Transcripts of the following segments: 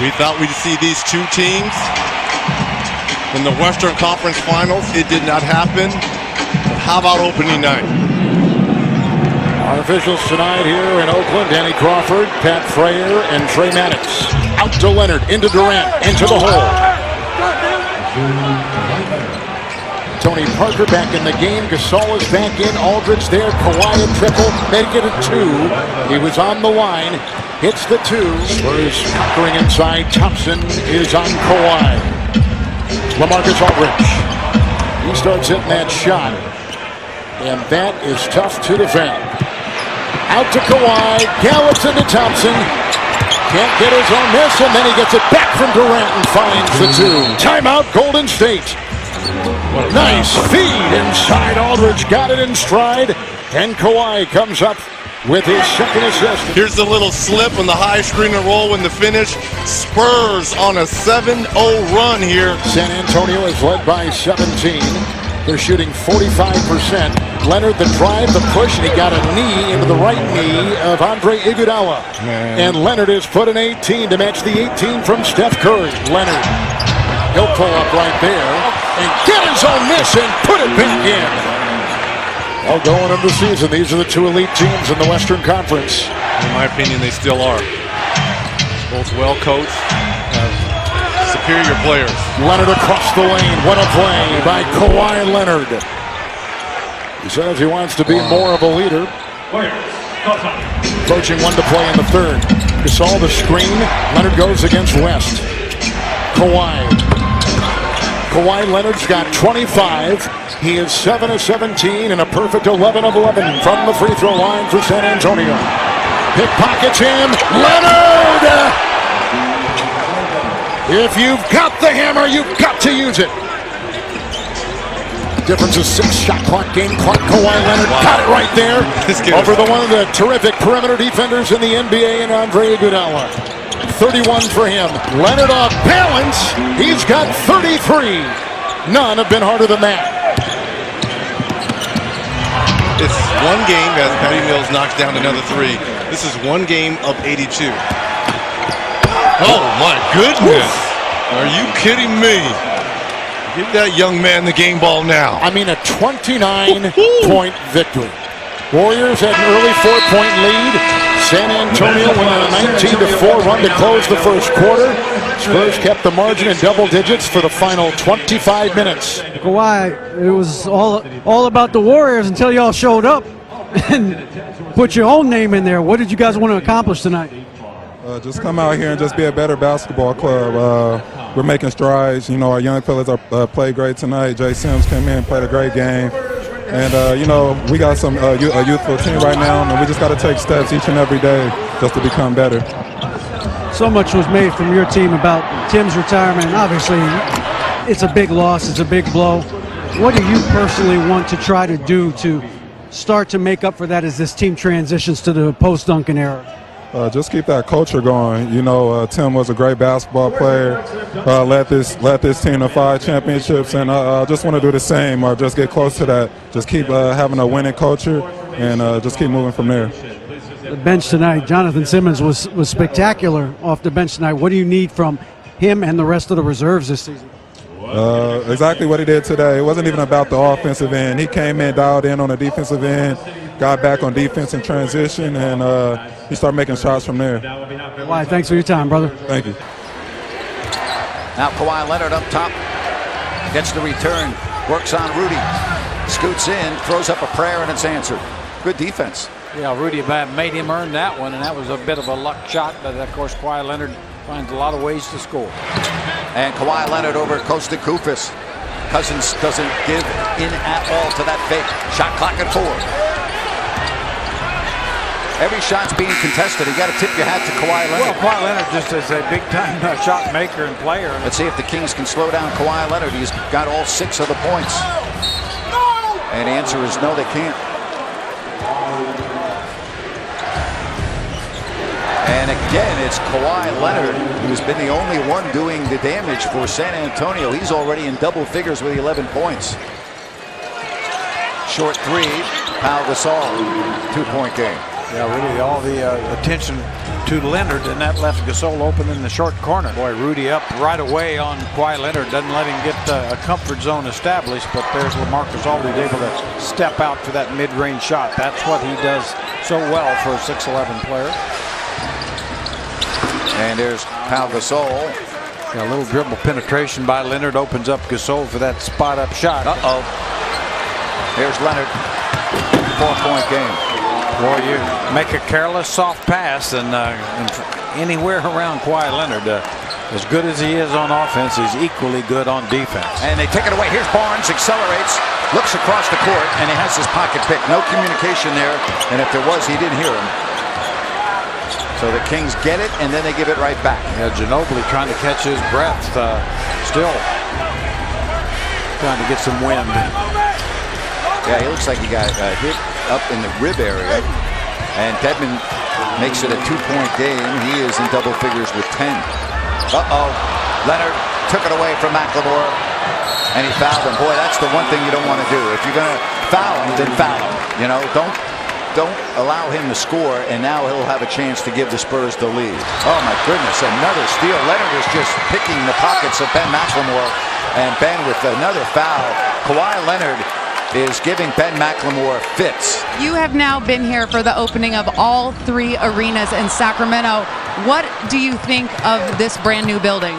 We thought we'd see these two teams in the Western Conference Finals. It did not happen. But how about opening night? Our officials tonight here in Oakland, Danny Crawford, Pat Frayer, and Trey Maddox. Out to Leonard, into Durant, into the hole. Tony Parker back in the game. Gasol is back in. Aldridge there. Kawhi a triple. Make it a 2. He was on the line. Hits the 2. Spurs conquering inside. Thompson is on Kawhi. LaMarcus Aldridge. He starts hitting that shot. And that is tough to defend. Out to Kawhi. Gallops into Thompson. Can't get his own miss. And then he gets it back from Durant and finds the 2. Timeout, Golden State. Nice feed inside. Aldridge got it in stride. And Kawhi comes up with his second assist. Here's the little slip on the high screen and roll in the finish. Spurs on a 7-0 run here. San Antonio is led by 17. They're shooting 45%. Leonard, the drive, the push, and he got a knee into the right knee of Andre Iguodala. And Leonard has put an 18 to match the 18 from Steph Curry. Leonard, he'll pull up right there and get his own miss and put it back in. Well, going into the season, these are the two elite teams in the Western Conference. In my opinion, they still are. Both well coached, superior players. Leonard across the lane. What a play by Kawhi Leonard. He says he wants to be more of a leader. Approaching 1 to play in the third. Gasol the screen. Leonard goes against West. Kawhi Leonard's got 25. He is 7 of 17 and a perfect 11 of 11 from the free throw line for San Antonio. Pickpockets him. Leonard! If you've got the hammer, you've got to use it. Difference is 6. Shot clock, game clock. Kawhi Leonard got it right there over the one of the terrific perimeter defenders in the NBA and Andre Iguodala. 31 for him. Leonard off balance. He's got 33. None have been harder than that. It's one game as Patty Mills knocks down another 3. This is one game of 82. Oh my goodness. Are you kidding me? Give that young man the game ball now. I mean, a 29-point victory. Warriors had an early 4-point lead. San Antonio went on a 19-4 run to close the first quarter. Spurs kept the margin in double digits for the final 25 minutes. Kawhi, it was all about the Warriors until y'all showed up and put your own name in there. What did you guys want to accomplish tonight? Just come out here and just be a better basketball club. We're making strides. You know, our young fellas played great tonight. Jay Sims came in, played a great game. And, you know, we got a youthful team right now, and we just got to take steps each and every day just to become better. So much was made from your team about Tim's retirement, and obviously it's a big loss, it's a big blow. What do you personally want to try to do to start to make up for that as this team transitions to the post-Duncan era? Just keep that culture going. You know, Tim was a great basketball player, led this team to 5 championships, and I just want to do the same, or just get close to that. Just keep having a winning culture, and just keep moving from there. The bench tonight, Jonathan Simmons was spectacular off the bench tonight. What do you need from him and the rest of the reserves this season? Exactly what he did today. It wasn't even about the offensive end. He came in, dialed in on the defensive end, got back on defense in transition, and he started making shots from there. Kawhi, thanks for your time, brother. Thank you. Now Kawhi Leonard up top, gets the return, works on Rudy, scoots in, throws up a prayer, and it's answered. Good defense. Yeah, Rudy made him earn that one, and that was a bit of a luck shot, but of course Kawhi Leonard finds a lot of ways to score. And Kawhi Leonard over Costa Koufis. Cousins doesn't give in at all to that fake. Shot clock at 4. Every shot's being contested. You got to tip your hat to Kawhi Leonard. Well, Kawhi Leonard just is a big-time shot maker and player. Let's see if the Kings can slow down Kawhi Leonard. He's got all 6 of the points. And the answer is no, they can't. And again, it's Kawhi Leonard who's been the only one doing the damage for San Antonio. He's already in double figures with 11 points. Short 3, Pau Gasol, 2-point game. Yeah, really all the attention to Leonard, and that left Gasol open in the short corner. Boy, Rudy up right away on Kawhi Leonard. Doesn't let him get a comfort zone established, but there's LaMarcus Aldridge able to step out for that mid-range shot. That's what he does so well for a 6'11 player. And there's Pau Gasol. Got a little dribble penetration by Leonard, opens up Gasol for that spot-up shot. Here's Leonard. 4-point game. Boy, you make a careless, soft pass, and anywhere around Kawhi Leonard, as good as he is on offense, he's equally good on defense. And they take it away. Here's Barnes, accelerates, looks across the court, and he has his pocket pick. No communication there, and if there was, he didn't hear him. So the Kings get it, and then they give it right back. Yeah, Ginobili trying to catch his breath, still trying to get some wind. Yeah, he looks like he got hit up in the rib area. And Devin makes it a 2-point game. He is in double figures with 10. Leonard took it away from McLemore, and he fouled him. Boy, that's the one thing you don't want to do. If you're going to foul him, then foul him. You know, don't allow him to score, and now he'll have a chance to give the Spurs the lead. Oh, my goodness, another steal. Leonard is just picking the pockets of Ben McLemore, and Ben with another foul. Kawhi Leonard is giving Ben McLemore fits. You have now been here for the opening of all 3 arenas in Sacramento. What do you think of this brand new building?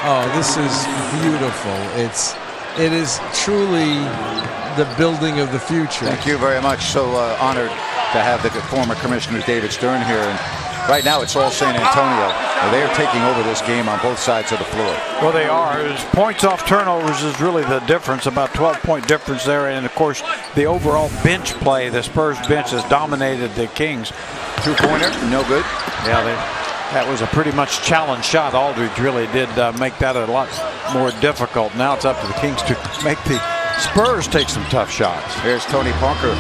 Oh, this is beautiful. It is truly the building of the future. Thank you very much. So honored to have the former Commissioner David Stern here. And right now it's all San Antonio. They're taking over this game on both sides of the floor. Well, they are. Points off turnovers is really the difference, about 12-point difference there. And, of course, the overall bench play, the Spurs bench has dominated the Kings. 2-pointer, no good. Yeah, that was a pretty much challenge shot. Aldridge really did make that a lot more difficult. Now it's up to the Kings to make the Spurs take some tough shots. Here's Tony Parker.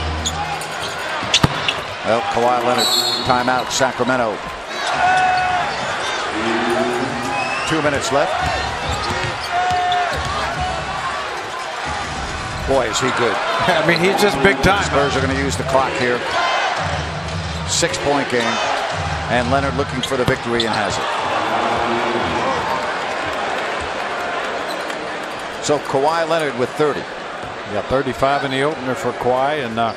Well, Kawhi Leonard, timeout, Sacramento. 2 minutes left. Boy, is he good. I mean, he's just big time. Spurs are going to use the clock here. 6-point game. And Leonard looking for the victory and has it. So Kawhi Leonard with 30. Yeah, 35 in the opener for Kawhi, and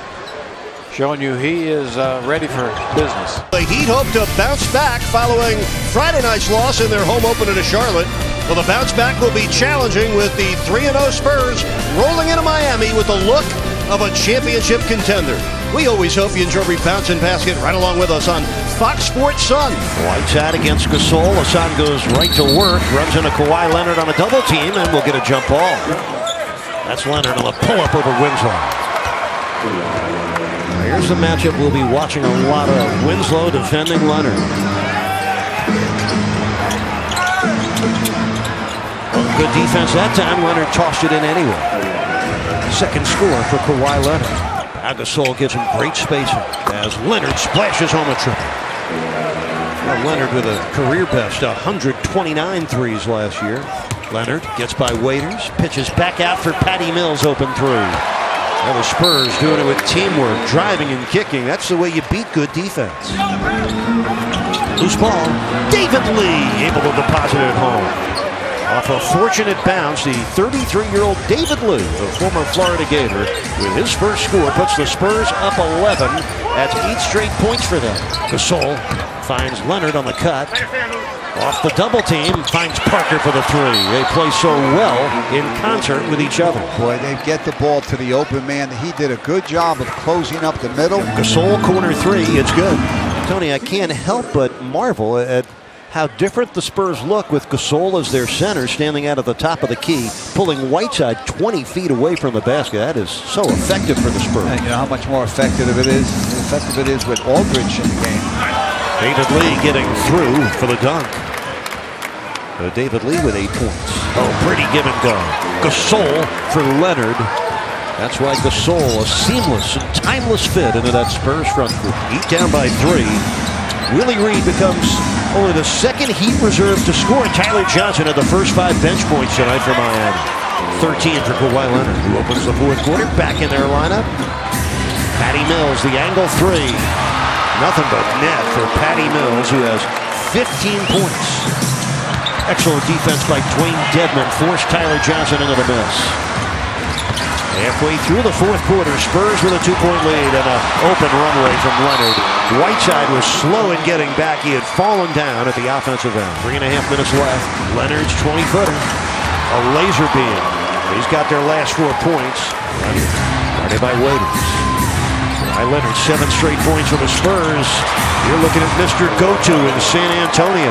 showing you he is ready for business. The Heat hope to bounce back following Friday night's loss in their home opener to Charlotte. Well, the bounce back will be challenging with the 3-0 Spurs rolling into Miami with the look of a championship contender. We always hope you enjoy every bounce and basket right along with us on Fox Sports Sun. Whiteside against Gasol. Hassan goes right to work, runs into Kawhi Leonard on a double team, and we'll get a jump ball. That's Leonard on a pull-up over Winslow. Here's the matchup we'll be watching a lot of. Winslow defending Leonard. Well, good defense that time. Leonard tossed it in anyway. Second score for Kawhi Leonard. Gasol gives him great spacing as Leonard splashes home a triple. Well, Leonard with a career best 129 threes last year. Leonard gets by Waiters, pitches back out for Patty Mills, open three. And the Spurs doing it with teamwork, driving and kicking. That's the way you beat good defense. Loose ball. David Lee able to deposit it home. Off a fortunate bounce, the 33-year-old David Lee, the former Florida Gator, with his first score, puts the Spurs up 11. That's 8 straight points for them. Gasol finds Leonard on the cut. Off the double team, finds Parker for the three. They play so well in concert with each other. Boy, they get the ball to the open man. He did a good job of closing up the middle. Gasol, corner three, it's good. Tony, I can't help but marvel at how different the Spurs look with Gasol as their center standing out at the top of the key, pulling Whiteside 20 feet away from the basket. That is so effective for the Spurs. And you know how much more effective it is with Aldridge in the game. David Lee getting through for the dunk. David Lee with 8 points. Oh, pretty give and go. Gasol for Leonard. That's why Gasol, a seamless and timeless fit into that Spurs front group. Heat down by 3. Willie Reed becomes only the second Heat reserve to score. Tyler Johnson had the first 5 bench points tonight for Miami. 13 for Kawhi Leonard, who opens the fourth quarter back in their lineup. Patty Mills, the angle three. Nothing but net for Patty Mills, who has 15 points. Excellent defense by Dwayne Dedmon forced Tyler Johnson into the miss. Halfway through the fourth quarter, Spurs with a 2-point lead and an open runway from Leonard. Whiteside was slow in getting back. He had fallen down at the offensive end. 3.5 minutes left. Leonard's 20-footer. A laser beam. He's got their last 4 points. Guarded by Waiters. Leonard, 7 straight points for the Spurs. You're looking at Mr. Go-To in San Antonio.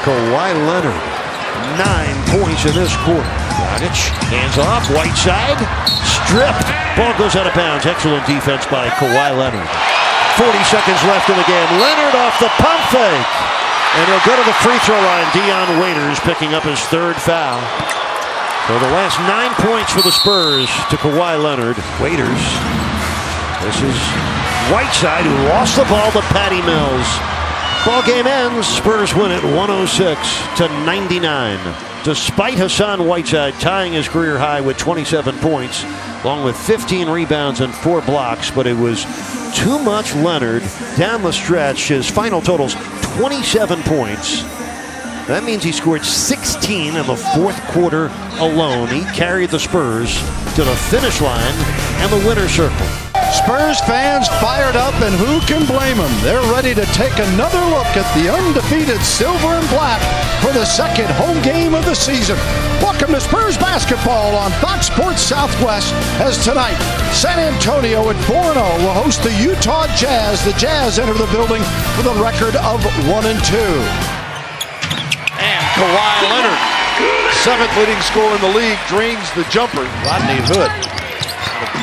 Kawhi Leonard, 9 points in this quarter. Dragic, hands off, Whiteside, stripped. Ball goes out of bounds. Excellent defense by Kawhi Leonard. 40 seconds left in the game. Leonard off the pump fake. And he'll go to the free throw line. Dion Waiters picking up his 3rd foul. So the last 9 points for the Spurs to Kawhi Leonard. Waiters. This is Whiteside, who lost the ball to Patty Mills. Ball game ends. Spurs win it 106-99. Despite Hassan Whiteside tying his career high with 27 points, along with 15 rebounds and 4 blocks, but it was too much Leonard down the stretch. His final totals 27 points. That means he scored 16 in the fourth quarter alone. He carried the Spurs to the finish line and the winner's circle. Spurs fans fired up, and who can blame them? They're ready to take another look at the undefeated silver and black for the second home game of the season. Welcome to Spurs basketball on Fox Sports Southwest, as tonight San Antonio at 4-0 will host the Utah Jazz. The Jazz enter the building with a record of 1-2. And Kawhi Leonard, 7th leading scorer in the league, drains the jumper. Rodney Hood,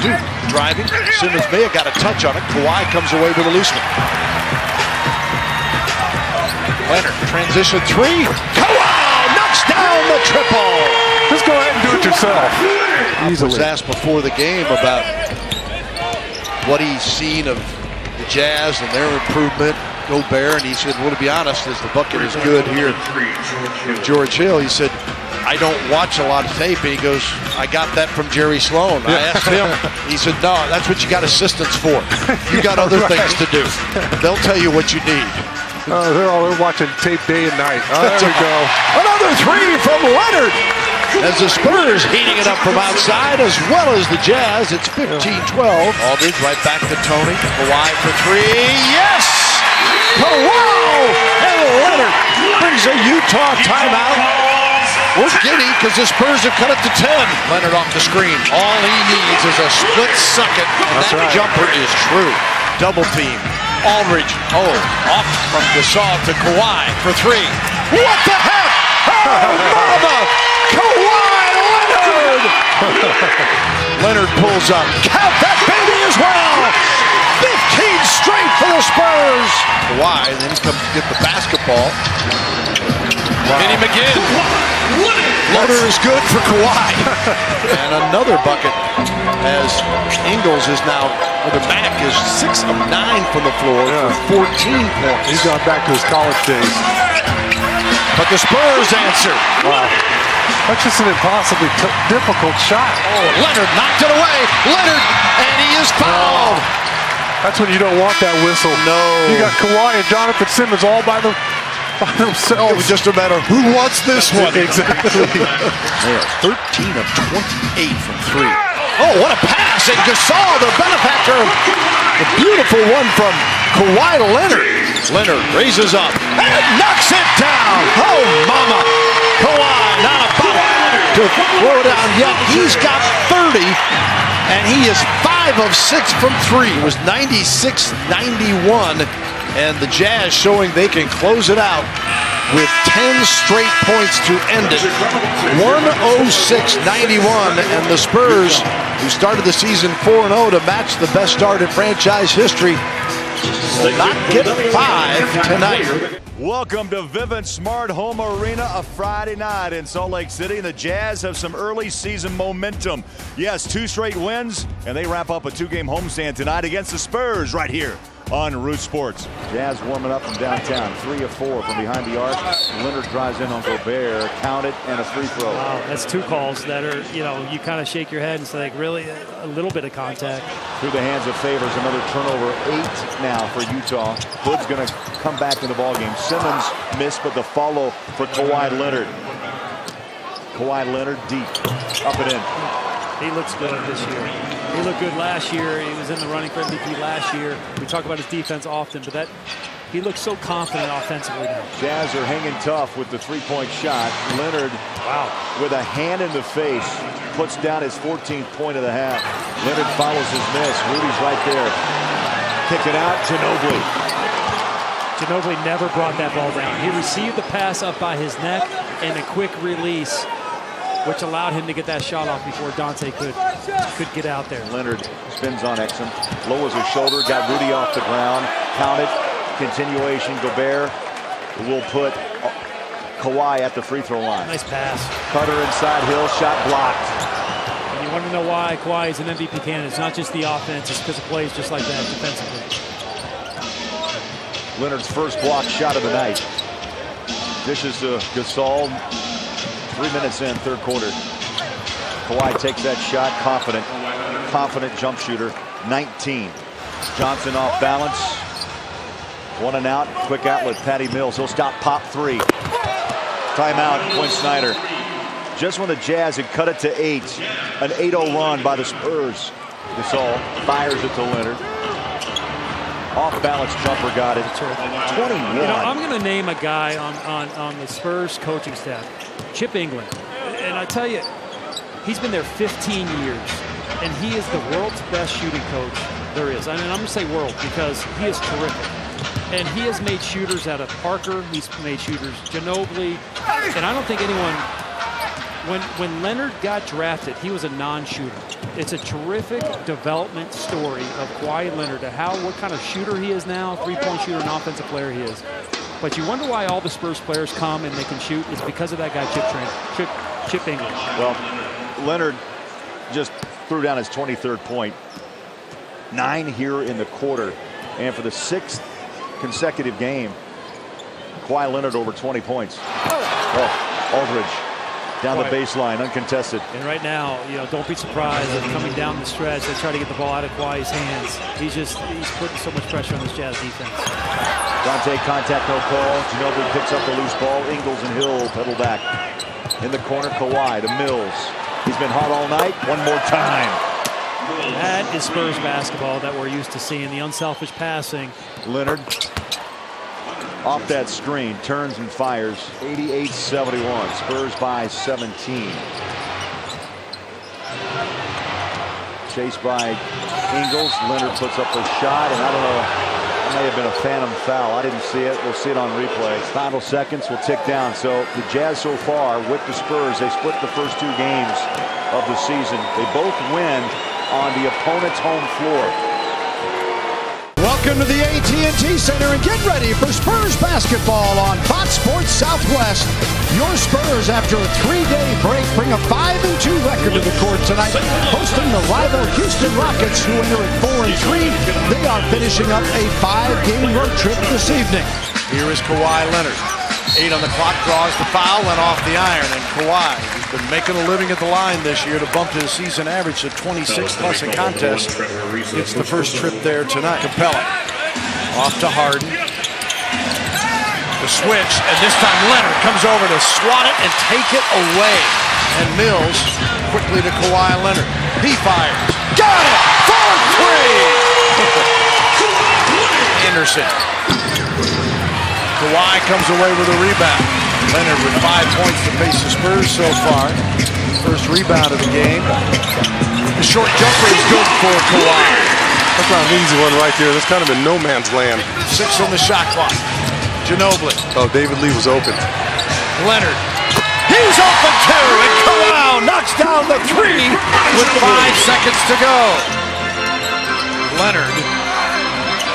Duke driving. Simmons may have got a touch on it. Kawhi comes away with a loose one. Leonard, transition 3. Kawhi knocks down the triple. Just go ahead and do it yourself. He was asked before the game about what he's seen of the Jazz and their improvement. Gobert, and he said, well, to be honest, as the bucket is good here in George Hill, he said, I don't watch a lot of tape. And he goes, I got that from Jerry Sloan. I asked him. He said, no, that's what you got assistants for. You got other things to do. They'll tell you what you need. They're watching tape day and night. There we go. Another 3 from Leonard. As the Spurs heating it up from outside, as well as the Jazz. It's 15-12. Aldridge right back to Tony. Kawhi for 3. Yes! Kawhi and Leonard brings a Utah timeout. We're giddy because the Spurs have cut it to 10. Leonard off the screen. All he needs is a split second, and that jumper is true. Double team. Aldridge. Oh, off from Gasol to Kawhi for 3. What the heck? Oh, mama! Kawhi Leonard! Leonard pulls up. Count that baby as well! 15 straight for the Spurs! Kawhi, then he comes to get the basketball. Vinny McGinn. Leonard is good for Kawhi. And another bucket as Ingles is now, well, the back is 6 of 9 from the floor for 14 points. He's gone back to his college days. But the Spurs answer. Wow. That's just an impossibly difficult shot. Oh, Leonard knocked it away. Leonard, and he is fouled. That's when you don't want that whistle. No. You got Kawhi and Jonathan Simmons all by themselves. It was just a matter of who wants this one. Exactly. They are 13 of 28 from 3. Oh, what a pass. And Gasol, the benefactor. A beautiful one from Kawhi Leonard. Leonard raises up and knocks it down. Oh, mama. Kawhi not about to throw down yet. He's got 30, and he is 5 of 6 from 3. It was 96-91, and the Jazz showing they can close it out with 10 straight points to end it. 106-91, and the Spurs, who started the season 4-0 to match the best start in franchise history, will not get 5 tonight. Welcome to Vivint Smart Home Arena, a Friday night in Salt Lake City, and the Jazz have some early season momentum. Yes, 2 straight wins, and they wrap up a 2-game homestand tonight against the Spurs right here on Root Sports. Jazz warming up from downtown. 3 of 4 from behind the arc. Leonard drives in on Gobert. Count it, and a free throw. Wow, that's 2 calls that are, you kind of shake your head and say, like, really, a little bit of contact. Through the hands of Favors, another turnover. 8 now for Utah. Hood's going to come back in the ballgame. Simmons missed, but the follow for Kawhi Leonard. Kawhi Leonard deep, up and in. He looks good this year. He looked good last year. He was in the running for MVP last year. We talk about his defense often, but he looks so confident offensively now. Jazz are hanging tough with the 3-point shot. Leonard, wow, with a hand in the face, puts down his 14th point of the half. Leonard follows his miss. Rudy's right there. Kick it out, Ginobili. Ginobili never brought that ball down. He received the pass up by his neck and a quick release, which allowed him to get that shot off before Dante could get out there. Leonard spins on Exum, lowers his shoulder, got Rudy off the ground, counted, continuation. Gobert will put Kawhi at the free throw line. Nice pass. Cutter inside Hill, shot blocked. And you want to know why Kawhi is an MVP candidate. It's not just the offense, it's because of plays just like that defensively. Leonard's first block shot of the night. Dishes to Gasol. 3 minutes in, third quarter. Kawhi takes that shot, confident jump shooter, 19. Johnson off balance. 1 and out, quick outlet, Patty Mills. He'll stop pop 3. Timeout, Quinn Snyder. Just when the Jazz had cut it to 8, an 8-0 run by the Spurs. Gasol fires it to Leonard. Off balance jumper got it. 21. I'm going to name a guy on the Spurs coaching staff, Chip England. And I tell you, he's been there 15 years, and he is the world's best shooting coach there is. I mean, I'm going to say world because he is terrific. And he has made shooters out of Parker. He's made shooters Ginobili. And I don't think anyone, when Leonard got drafted, he was a non-shooter. It's a terrific development story of Kawhi Leonard, to what kind of shooter he is now, 3-point shooter and offensive player he is. But you wonder why all the Spurs players come and they can shoot. It's because of that guy, Chip England. Well, Leonard just threw down his 23rd point. 9 here in the quarter. And for the 6th consecutive game, Kawhi Leonard over 20 points. Aldridge down the baseline, uncontested. And right now, don't be surprised if coming down the stretch, they try to get the ball out of Kawhi's hands. He's putting so much pressure on this Jazz defense. Dante contact, no call. Ginobili picks up the loose ball. Ingles and Hill pedal back. In the corner, Kawhi to Mills. He's been hot all night. One more time. That is Spurs basketball that we're used to seeing, the unselfish passing. Leonard off that screen, turns and fires. 88-71. Spurs by 17. Chased by Ingles. Leonard puts up a shot, and I don't know, it may have been a phantom foul. I didn't see it. We'll see it on replay. Final seconds will tick down. So the Jazz so far with the Spurs, they split the first 2 games of the season. They both win on the opponent's home floor. Welcome to the AT&T Center and get ready for Spurs basketball on Fox Sports Southwest. Your Spurs, after a 3-day break, bring a 5-2 record to the court tonight, hosting the rival Houston Rockets, who enter at 4-3. They are finishing up a 5-game road trip this evening. Here is Kawhi Leonard. 8 on the clock, draws the foul, and off the iron. And Kawhi, who's been making a living at the line this year to bump his season average to 26 plus a contest, gets the first trip there tonight. Capella off to Harden. The switch, and this time Leonard comes over to swat it and take it away. And Mills quickly to Kawhi Leonard. He fires. Got it! 4-3! Anderson. Kawhi comes away with a rebound. Leonard with 5 points to face the Spurs so far. First rebound of the game. The short jumper is good for Kawhi. That's not an easy one right there. That's kind of in no man's land. 6 on the shot clock. Ginobili. Oh, David Lee was open. Leonard. He's open too, and Kawhi knocks down the 3 with 5 seconds to go. Leonard.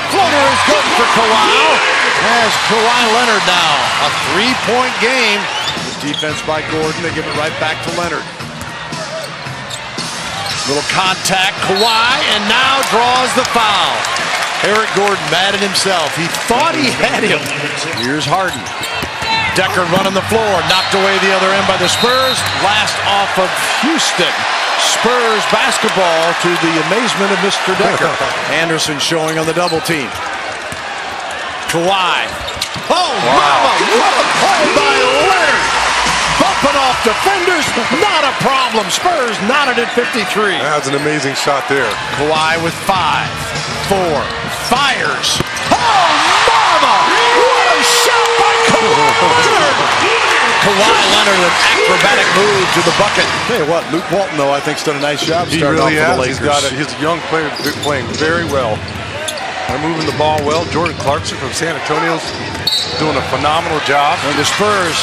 Floater is good for Kawhi. Has Kawhi Leonard now a 3-point game. Good defense by Gordon. They give it right back to Leonard. Little contact, Kawhi, and now draws the foul. Eric Gordon mad at himself. He thought he had him. Here's Harden. Decker running the floor. Knocked away the other end by the Spurs. Last off of Houston. Spurs basketball to the amazement of Mr. Decker. Anderson showing on the double team. Kawhi. Oh, mama! What a play by Leonard! Bumping off defenders, not a problem. Spurs knotted at 53. That's an amazing shot there. Kawhi with 5, 4, fires. Oh, mama! What a shot by Kawhi Leonard! Kawhi Leonard, an acrobatic move to the bucket. Tell you what, Luke Walton, though, I think, has done a nice job He starting really off for the has. Lakers. His young players playing very well. They're moving the ball well. Jordan Clarkson from San Antonio's doing a phenomenal job. And the Spurs,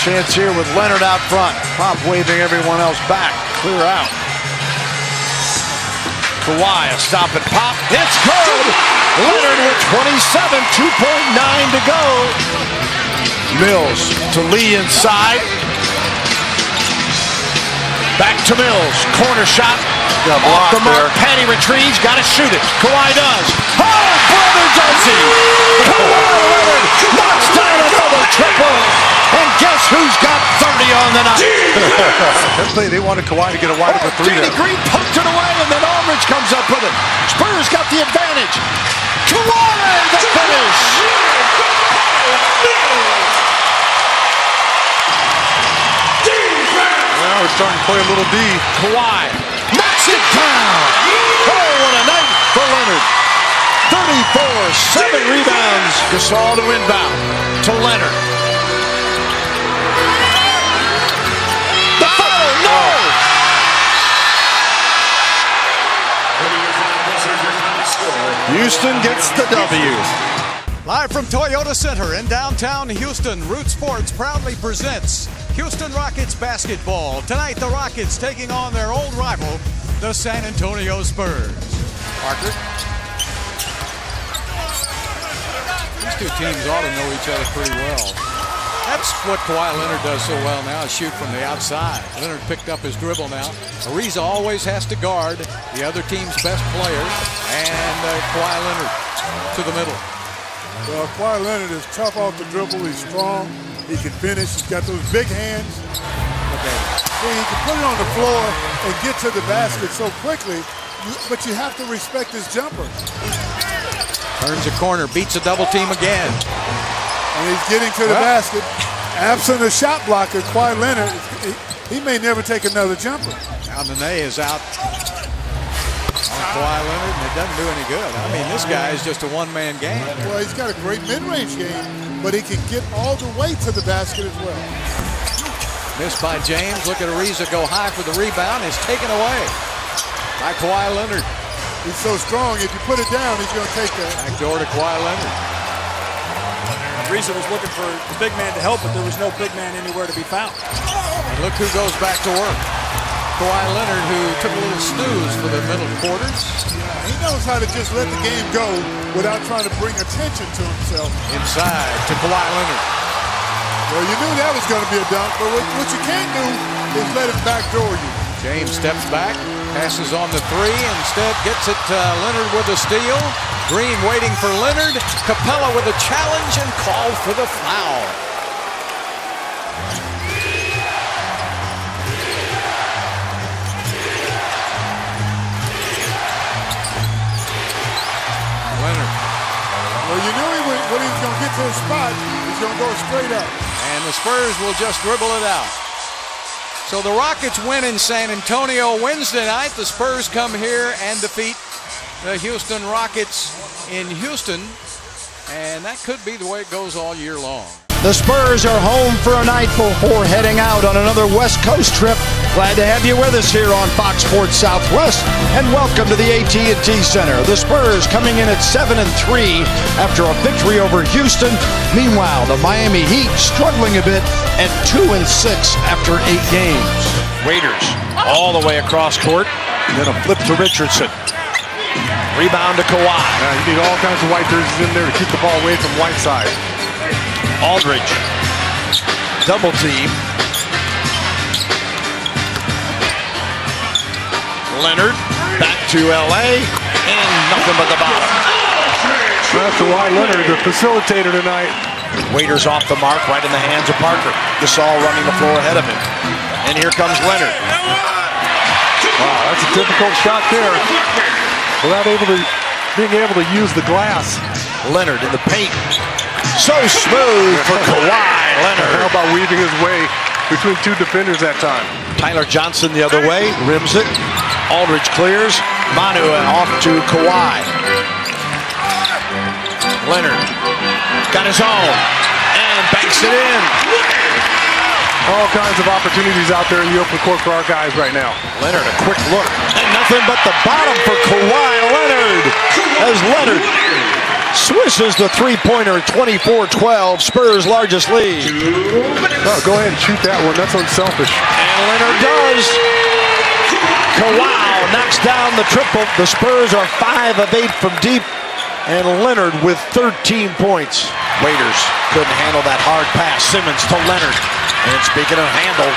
chance here with Leonard out front. Pop waving everyone else back. Clear out. Kawhi, a stop and pop. It's good! Leonard with 27, 2.9 to go. Mills to Lee inside. Back to Mills. Corner shot. Off the mark. Penny retrieves. Got to shoot it. Kawhi does. Oh, brother, does he? Kawhi Leonard knocks down another triple. And guess who's got 30 on the night? They wanted Kawhi to get a wide open three there. Green poked it away, and then Aldridge comes up with it. Spurs got the advantage. Kawhi, the finish. Now we're starting to play a little D. Kawhi knocks it down. Oh, what a night for Leonard. 34, 7 rebounds. Gasol to inbound to Leonard. The foul, no! Houston gets the W. Live from Toyota Center in downtown Houston, Root Sports proudly presents Houston Rockets basketball. Tonight, the Rockets taking on their old rival, the San Antonio Spurs. Parker. These two teams ought to know each other pretty well. That's what Kawhi Leonard does so well now, is shoot from the outside. Leonard picked up his dribble now. Ariza always has to guard the other team's best player, and Kawhi Leonard to the middle. Well, Kawhi Leonard is tough off the dribble. He's strong. He can finish. He's got those big hands. So he can put it on the floor and get to the basket so quickly, but you have to respect his jumper. Turns a corner, beats a double team again. And he's getting to the basket. Absent a shot blocker, Kawhi Leonard, he may never take another jumper. Now Nene is out on Kawhi Leonard, and it doesn't do any good. I mean, this guy is just a one-man game. Well, he's got a great mid-range game, but he can get all the way to the basket as well. Missed by James. Look at Ariza go high for the rebound. It's taken away by Kawhi Leonard. He's so strong, if you put it down, he's going to take that. Back door to Kawhi Leonard. Ariza was looking for the big man to help, but there was no big man anywhere to be found. And look who goes back to work. Kawhi Leonard, who took a little snooze for the middle quarters. He knows how to just let the game go without trying to bring attention to himself. Inside to Kawhi Leonard. Well, you knew that was going to be a dunk, but what you can't do is let him backdoor you. James steps back, passes on the three, instead gets it to Leonard with a steal. Green waiting for Leonard. Capella with a challenge and call for the foul. Leonard. Well, you knew when he was going to get to his spot, he's going to go straight up. And the Spurs will just dribble it out. So the Rockets win in San Antonio Wednesday night. The Spurs come here and defeat the Houston Rockets in Houston. And that could be the way it goes all year long. The Spurs are home for a night before heading out on another West Coast trip. Glad to have you with us here on Fox Sports Southwest, and welcome to the AT&T Center. The Spurs coming in at 7-3 after a victory over Houston. Meanwhile, the Miami Heat struggling a bit at 2-6 after 8 games. Raiders all the way across court. Then a flip to Richardson. Rebound to Kawhi. You need all kinds of white jerseys in there to keep the ball away from Whiteside. Aldridge, double team. Leonard, back to LA. and nothing but the bottom. Kawhi Leonard, the facilitator tonight. Waiters off the mark, right in the hands of Parker. Gasol running the floor ahead of him. And here comes Leonard. Wow, that's a difficult shot there. Without being able to use the glass. Leonard in the paint. So smooth for Kawhi Leonard. How about weaving his way between two defenders that time? Tyler Johnson the other way, rims it. Aldridge clears. Manu off to Kawhi. Leonard got his own and banks it in. All kinds of opportunities out there in the open court for our guys right now. Leonard, a quick look. And nothing but the bottom for Kawhi Leonard. As Leonard swishes the three-pointer, 24-12, Spurs' largest lead. Oh, go ahead and shoot that one. That's unselfish. And Leonard does. Kawhi knocks down the triple. The Spurs are 5 of 8 from deep. And Leonard with 13 points. Waiters couldn't handle that hard pass. Simmons to Leonard. And speaking of handle,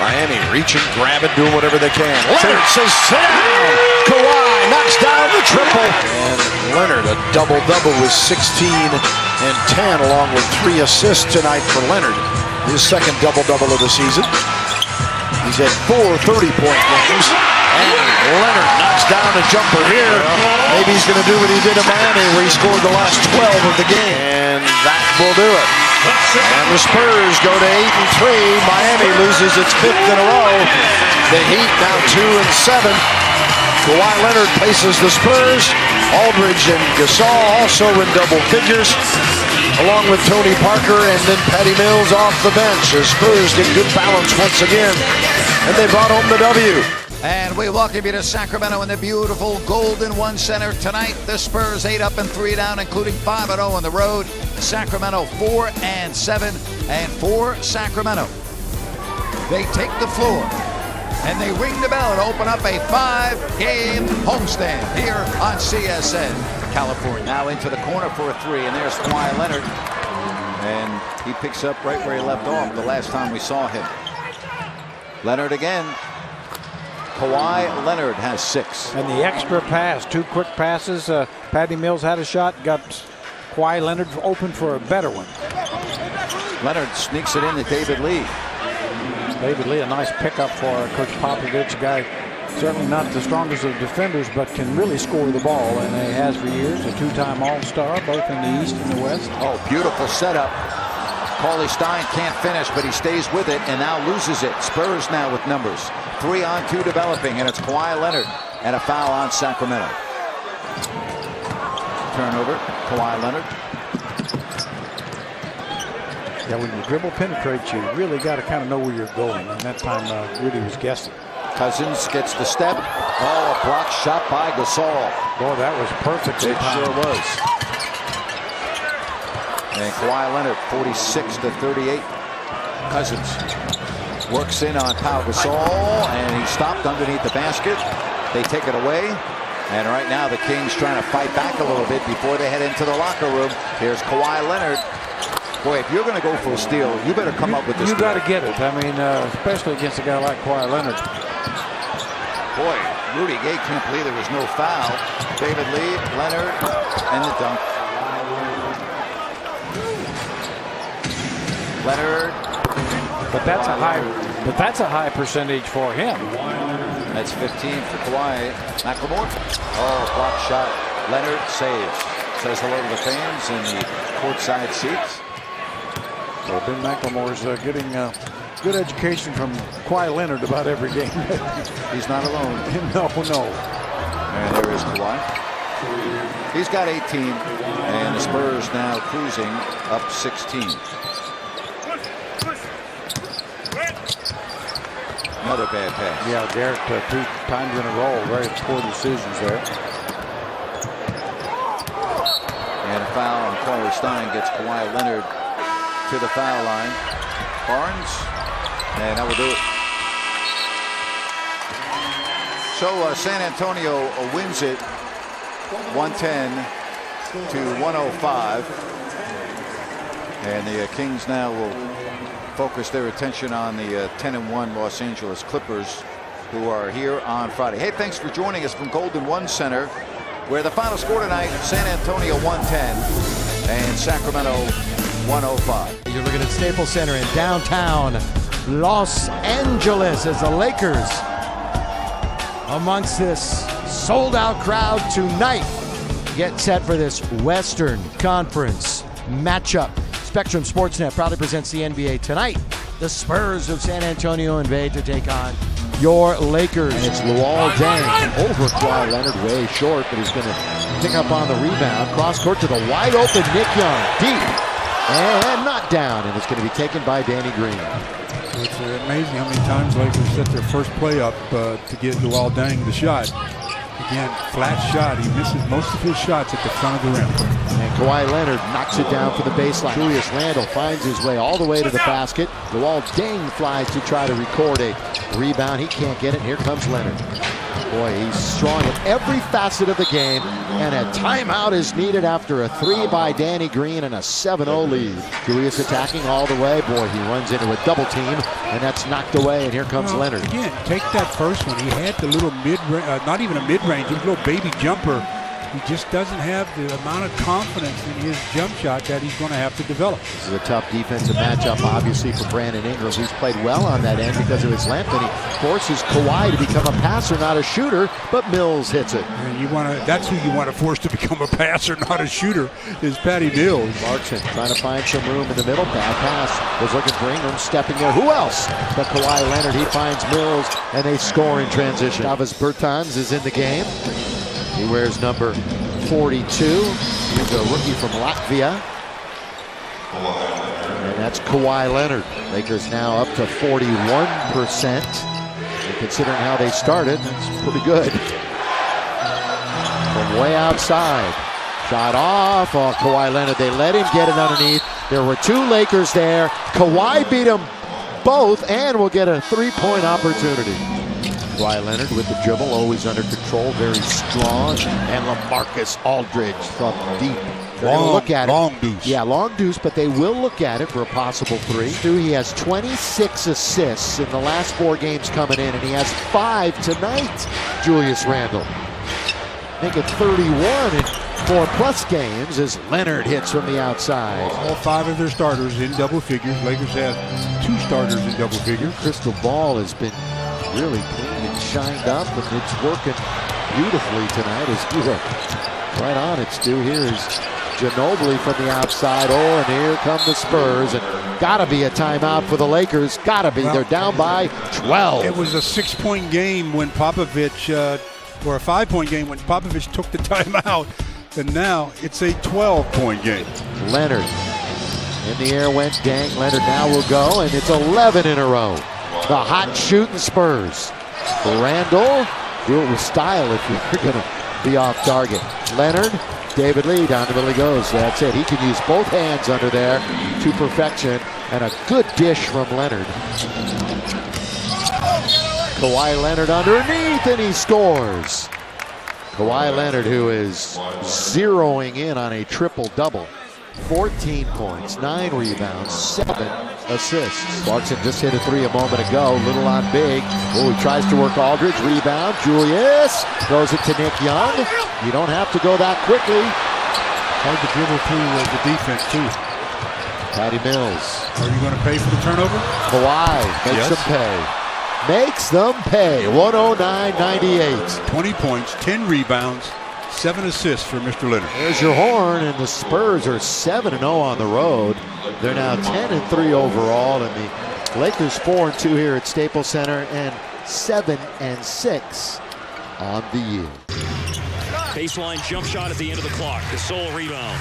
Miami reaching, grabbing, doing whatever they can. Leonard says sit down. Kawhi knocks down the triple. And Leonard a double-double with 16 and 10 along with 3 assists tonight for Leonard. His second double-double of the season. He's had 4 30-point games. And Leonard knocks down a jumper here. Maybe he's going to do what he did in Miami where he scored the last 12 of the game. And that will do it. And the Spurs go to 8-3. Miami loses its 5th in a row. The Heat now 2-7. Kawhi Leonard paces the Spurs. Aldridge and Gasol also in double figures, along with Tony Parker and then Patty Mills off the bench. The Spurs get good balance once again, and they brought home the W. And we welcome you to Sacramento in the beautiful Golden One Center tonight. The Spurs 8 up and 3 down, including 5-0 on the road. Sacramento 4-7, and for Sacramento, they take the floor and they ring the bell to open up a 5-game homestand here on CSN California. Now into the corner for a 3, and there's Kawhi Leonard, and he picks up right where he left off the last time we saw him. Leonard again. Kawhi Leonard has 6. And the extra pass, 2 quick passes. Patty Mills had a shot, got Kawhi Leonard open for a better one. Leonard sneaks it in to David Lee. David Lee, a nice pickup for Coach Popovich, a guy certainly not the strongest of defenders, but can really score the ball, and he has for years. A 2-time All-Star, both in the East and the West. Oh, beautiful setup. Cauley Stein can't finish, but he stays with it and now loses it. Spurs now with numbers. 3-on-2 developing, and it's Kawhi Leonard and a foul on Sacramento. Turnover, Kawhi Leonard. Yeah, when the dribble penetrates, you really got to kind of know where you're going, and that time Rudy was guessing. Cousins gets the step. Oh, a block shot by Gasol. Boy, that was perfect. It sure was. And Kawhi Leonard, 46-38. Cousins works in on Pau Gasol, and he's stopped underneath the basket. They take it away, and right now the Kings trying to fight back a little bit before they head into the locker room. Here's Kawhi Leonard. Boy, if you're going to go for a steal, you better come up with this. You got to get it. I mean, especially against a guy like Kawhi Leonard. Boy, Rudy Gay can't believe there was no foul. David Lee, Leonard, and the dunk. Leonard. But that's a high percentage for him. That's 15 for Kawhi. McLemore. Oh, block shot. Leonard saves. Says hello to the fans in the courtside seats. So Ben McLemore's getting good education from Kawhi Leonard about every game. He's not alone. No. And there is Kawhi. He's got 18, and the Spurs now cruising up 16. Another bad pass. Yeah, Garrett 2 times in a row. Very poor decisions there. And a foul on Cauley Stein gets Kawhi Leonard to the foul line. Barnes, and that will do it. So San Antonio wins it 110-105. And the Kings now will focus their attention on the 10-1 Los Angeles Clippers who are here on Friday. Hey, thanks for joining us from Golden One Center, where the final score tonight, San Antonio 110 and Sacramento 105. You're looking at Staples Center in downtown Los Angeles as the Lakers amongst this sold-out crowd tonight get set for this Western Conference matchup. Spectrum Sportsnet proudly presents the NBA tonight. The Spurs of San Antonio invade to take on your Lakers. And it's Luol Deng over Kawhi Leonard, way short, but he's going to pick up on the rebound. Cross court to the wide open Nick Young, deep, and not down, and it's going to be taken by Danny Green. It's amazing how many times Lakers set their first play up to get Luol Deng the shot. Again, flat shot. He misses most of his shots at the front of the rim. And Kawhi Leonard knocks it down for the baseline. Julius Randle finds his way all the way to the basket. Luol Deng flies to try to record a rebound. He can't get it. Here comes Leonard. Boy, he's strong at every facet of the game, and a timeout is needed after a three by Danny Green and a 7-0 lead. Julius attacking all the way. Boy, he runs into a double team, and that's knocked away, and here comes Leonard. Again, take that first one. He had the little not even a mid-range, it was a little baby jumper. He just doesn't have the amount of confidence in his jump shot that he's going to have to develop. This is a tough defensive matchup, obviously, for Brandon Ingram, who's played well on that end because of his length, and he forces Kawhi to become a passer, not a shooter, but Mills hits it. And that's who you want to force to become a passer, not a shooter, is Patty Mills. Clarkson trying to find some room in the middle. Bad pass. Was looking for Ingram, stepping there. Who else but Kawhi Leonard? He finds Mills, and they score in transition. Davis Bertans is in the game. He wears number 42. He's a rookie from Latvia. And that's Kawhi Leonard. Lakers now up to 41%. And considering how they started, that's pretty good. From way outside. Shot off. Oh, Kawhi Leonard. They let him get it underneath. There were two Lakers there. Kawhi beat them both and will get a three-point opportunity. Kawhi Leonard with the dribble, always under control, very strong. And LaMarcus Aldridge from deep. Look at long deuce. Yeah, long deuce, but they will look at it for a possible three. He has 26 assists in the last 4 games coming in, and he has 5 tonight, Julius Randle. Make it 31 in 4+ games as Leonard hits from the outside. All 5 of their starters in double figures. Lakers have 2 starters in double figures. Crystal ball has been really clean and shined up, and it's working beautifully tonight as we look right on it. Stu, here is Ginobili from the outside. Oh, and here come the Spurs, and gotta be a timeout for the Lakers. Gotta be. They're down by 12. It was a 6-point game when Popovich, or a 5-point game when Popovich took the timeout, and now it's a 12-point game. Leonard in the air went Deng. Leonard now will go, and it's 11 in a row. The hot shooting Spurs. Randle, do it with style if you're going to be off target. Leonard, David Lee, down the middle he goes. That's it. He can use both hands under there to perfection. And a good dish from Leonard. Kawhi Leonard underneath, and he scores. Kawhi Leonard, who is zeroing in on a triple-double. 14 points, 9 rebounds, 7 assists. Clarkson just hit a 3 a moment ago. Little on big. Oh, he tries to work Aldridge. Rebound. Julius throws it to Nick Young. You don't have to go that quickly. Hard to dribble through the defense, too. Patty Mills. Are you going to pay for the turnover? Kawhi makes them pay. Makes them pay. 109-98. 20 points, 10 rebounds, 7 assists for Mr. Leonard. There's your horn, and the Spurs are 7-0 on the road. They're now 10-3 overall, and the Lakers 4-2 here at Staples Center, and 7-6 on the year. Baseline jump shot at the end of the clock. Gasol rebounds.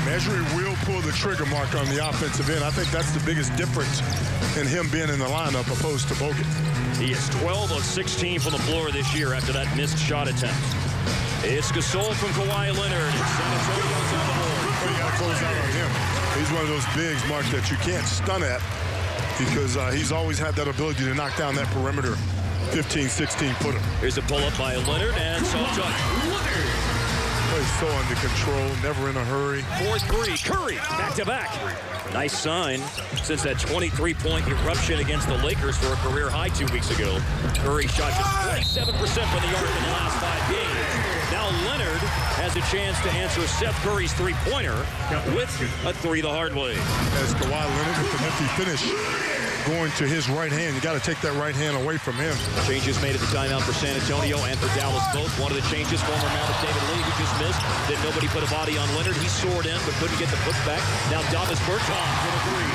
Measuring will pull the trigger mark on the offensive end. I think that's the biggest difference in him being in the lineup opposed to Bogut. He is 12 of 16 from the floor this year after that missed shot attempt. It's Gasol from Kawhi Leonard. San Antonio's on the board. You got to close out on him. He's one of those bigs, Mark, that you can't stun at because he's always had that ability to knock down that perimeter 15, 16 footer. Here's a pull-up by Leonard, and so touch. Plays is so under control, never in a hurry. 4-3, Curry, back-to-back. Nice sign since that 23-point eruption against the Lakers for a career high 2 weeks ago. Curry shot just 27% from the arc in the last 5 games. Now Leonard has a chance to answer Seth Curry's three-pointer with a three the hard way. As Kawhi Leonard with an empty finish going to his right hand. You got to take that right hand away from him. Changes made at the timeout for San Antonio and for Dallas both. One of the changes, former Mavs David Lee, who just missed. Then nobody put a body on Leonard. He soared in but couldn't get the putback. Now Davis Bertans with a three.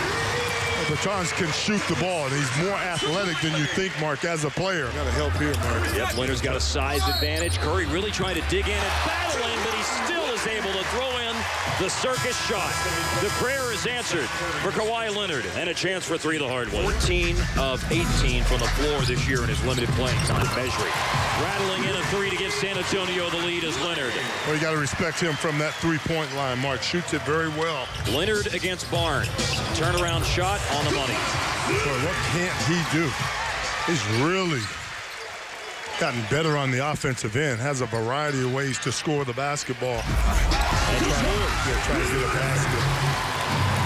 Bertans can shoot the ball, and he's more athletic than you think, Mark, as a player. Got to help here, Mark. Yep, Leonard's got a size advantage. Curry really trying to dig in and battle in, but he still is able to throw in the circus shot. The prayer is answered for Kawhi Leonard, and a chance for three the hard way. 14 of 18 from the floor this year in his limited playing time. Measuring. Rattling in a three to give San Antonio the lead is Leonard. Well, you got to respect him from that three-point line. Mark shoots it very well. Leonard against Barnes. Turnaround shot on the money. Boy, what can't he do? He's really gotten better on the offensive end. Has a variety of ways to score the basketball. And he's trying to get a basket.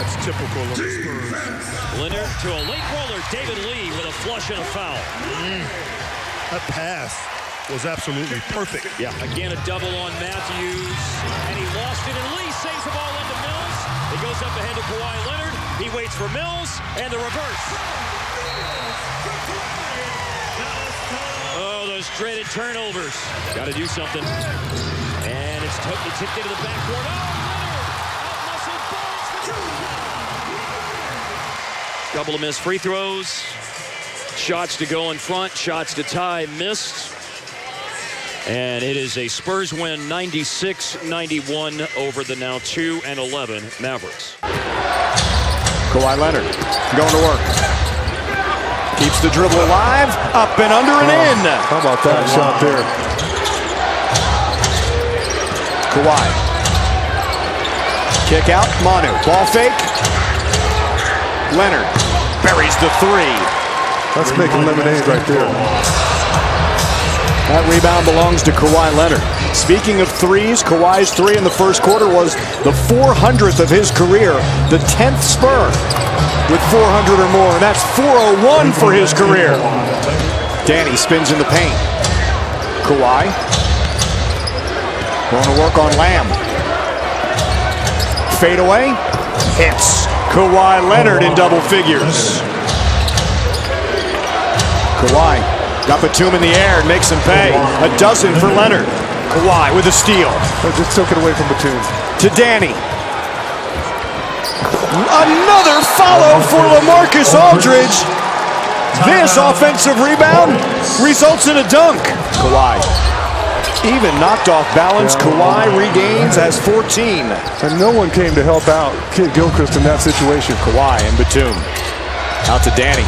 That's typical of the Spurs. Leonard to a late roller. David Lee with a flush and a foul. That pass was absolutely perfect. Yeah, again a double on Matthews, and he lost it, and Lee saves the ball into Mills. It goes up ahead to Kawhi Leonard. He waits for Mills, and the reverse. Oh, those dreaded turnovers. Got to do something. And it's tipped into the backcourt. Oh, Leonard out-muscled Barnes for two. Couple of missed free throws. Shots to go in front, shots to tie, missed. And it is a Spurs win, 96-91 over the now 2-11 Mavericks. Kawhi Leonard going to work. Keeps the dribble alive, up and under and in. How about that shot there? Kawhi. Kick out, Manu. Ball fake. Leonard buries the three. That's making lemonade right there. That rebound belongs to Kawhi Leonard. Speaking of threes, Kawhi's three in the first quarter was the 400th of his career, the 10th Spur with 400 or more, and that's 401 for his career. Danny spins in the paint. Kawhi going to work on Lamb. Fade away, hits. Kawhi Leonard in double figures. Kawhi got Batum in the air and makes him pay. A dozen for Leonard. Kawhi with a steal. Just took it away from Batum. To Danny. Another follow for LaMarcus Aldridge. This offensive rebound results in a dunk. Kawhi. Even knocked off balance. Kawhi regains, has 14. And no one came to help out Kid Gilchrist in that situation. Kawhi and Batum. Out to Danny.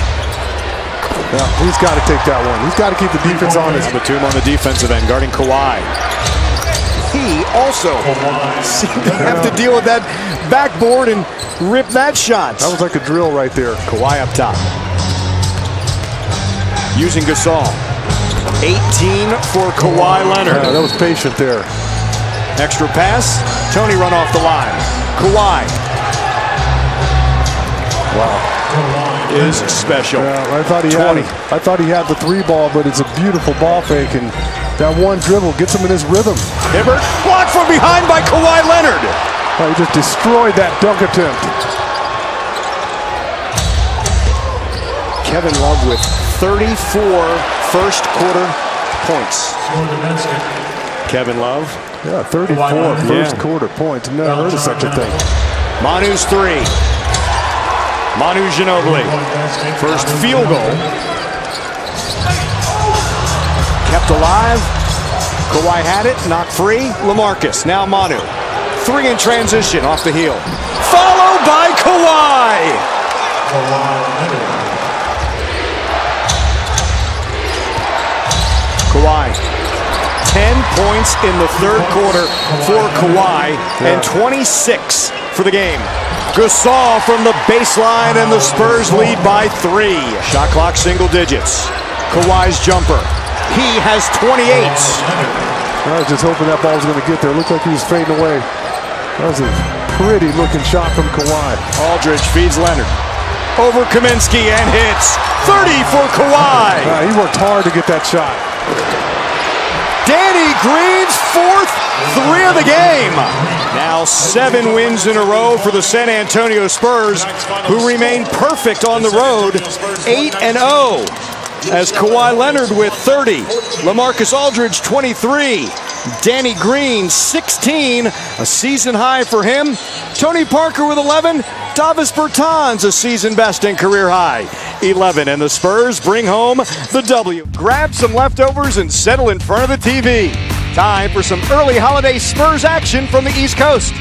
Yeah, he's got to take that one. He's got to keep the defense honest. Batum on the defensive end, guarding Kawhi. He also seemed to have to deal with that backboard and rip that shot. That was like a drill right there. Kawhi up top. Using Gasol. 18 for Kawhi Leonard. Yeah, that was patient there. Extra pass. Tony run off the line. Kawhi. Wow. Is special. Yeah, I thought he had the three ball, but it's a beautiful ball fake, and that one dribble gets him in his rhythm. Hibbert blocked from behind by Kawhi Leonard. Oh, he just destroyed that dunk attempt. Kevin Love with 34 first quarter points. Kevin Love. Yeah, 34 first quarter points. Never heard of such a thing. Manu's three. Manu Ginobili, first field goal. Kept alive. Kawhi had it, not free. LaMarcus, now Manu. Three in transition off the heel. Followed by Kawhi. Kawhi. 10 points in the third quarter for Kawhi and 26 for the game. Gasol from the baseline, and the Spurs lead by 3. Shot clock single digits. Kawhi's jumper. He has 28. I was just hoping that ball was going to get there. It looked like he was fading away. That was a pretty looking shot from Kawhi. Aldridge feeds Leonard. Over Kaminsky and hits. 30 for Kawhi. He worked hard to get that shot. Danny Green's fourth 3 of the game. Now 7 wins in a row for the San Antonio Spurs, who remain perfect on the road, 8-0. As Kawhi Leonard with 30, LaMarcus Aldridge 23, Danny Green 16, a season high for him. Tony Parker with 11, Davis Bertans a season best and career high 11, and the Spurs bring home the W. Grab some leftovers and settle in front of the TV. Time for some early holiday Spurs action from the East Coast.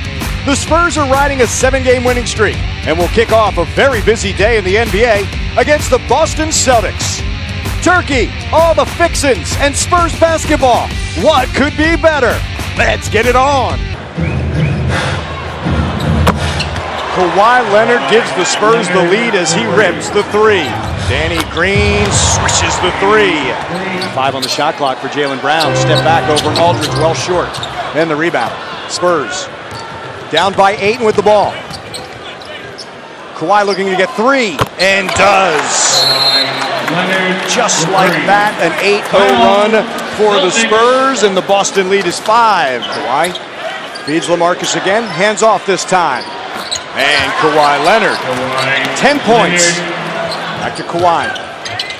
The Spurs are riding a 7-game winning streak and will kick off a very busy day in the NBA against the Boston Celtics. Turkey, all the fixins, and Spurs basketball. What could be better? Let's get it on. Kawhi Leonard gives the Spurs the lead as he rips the 3. Danny Green swishes the 3. 5 on the shot clock for Jaylen Brown. Step back over Aldridge, well short. Then the rebound. Spurs down by 8 with the ball. Kawhi looking to get 3 and does. Just like that, an 8-0 run for the Spurs, and the Boston lead is 5. Kawhi feeds LaMarcus again, hands off this time. And Kawhi Leonard, 10 points. Back to Kawhi.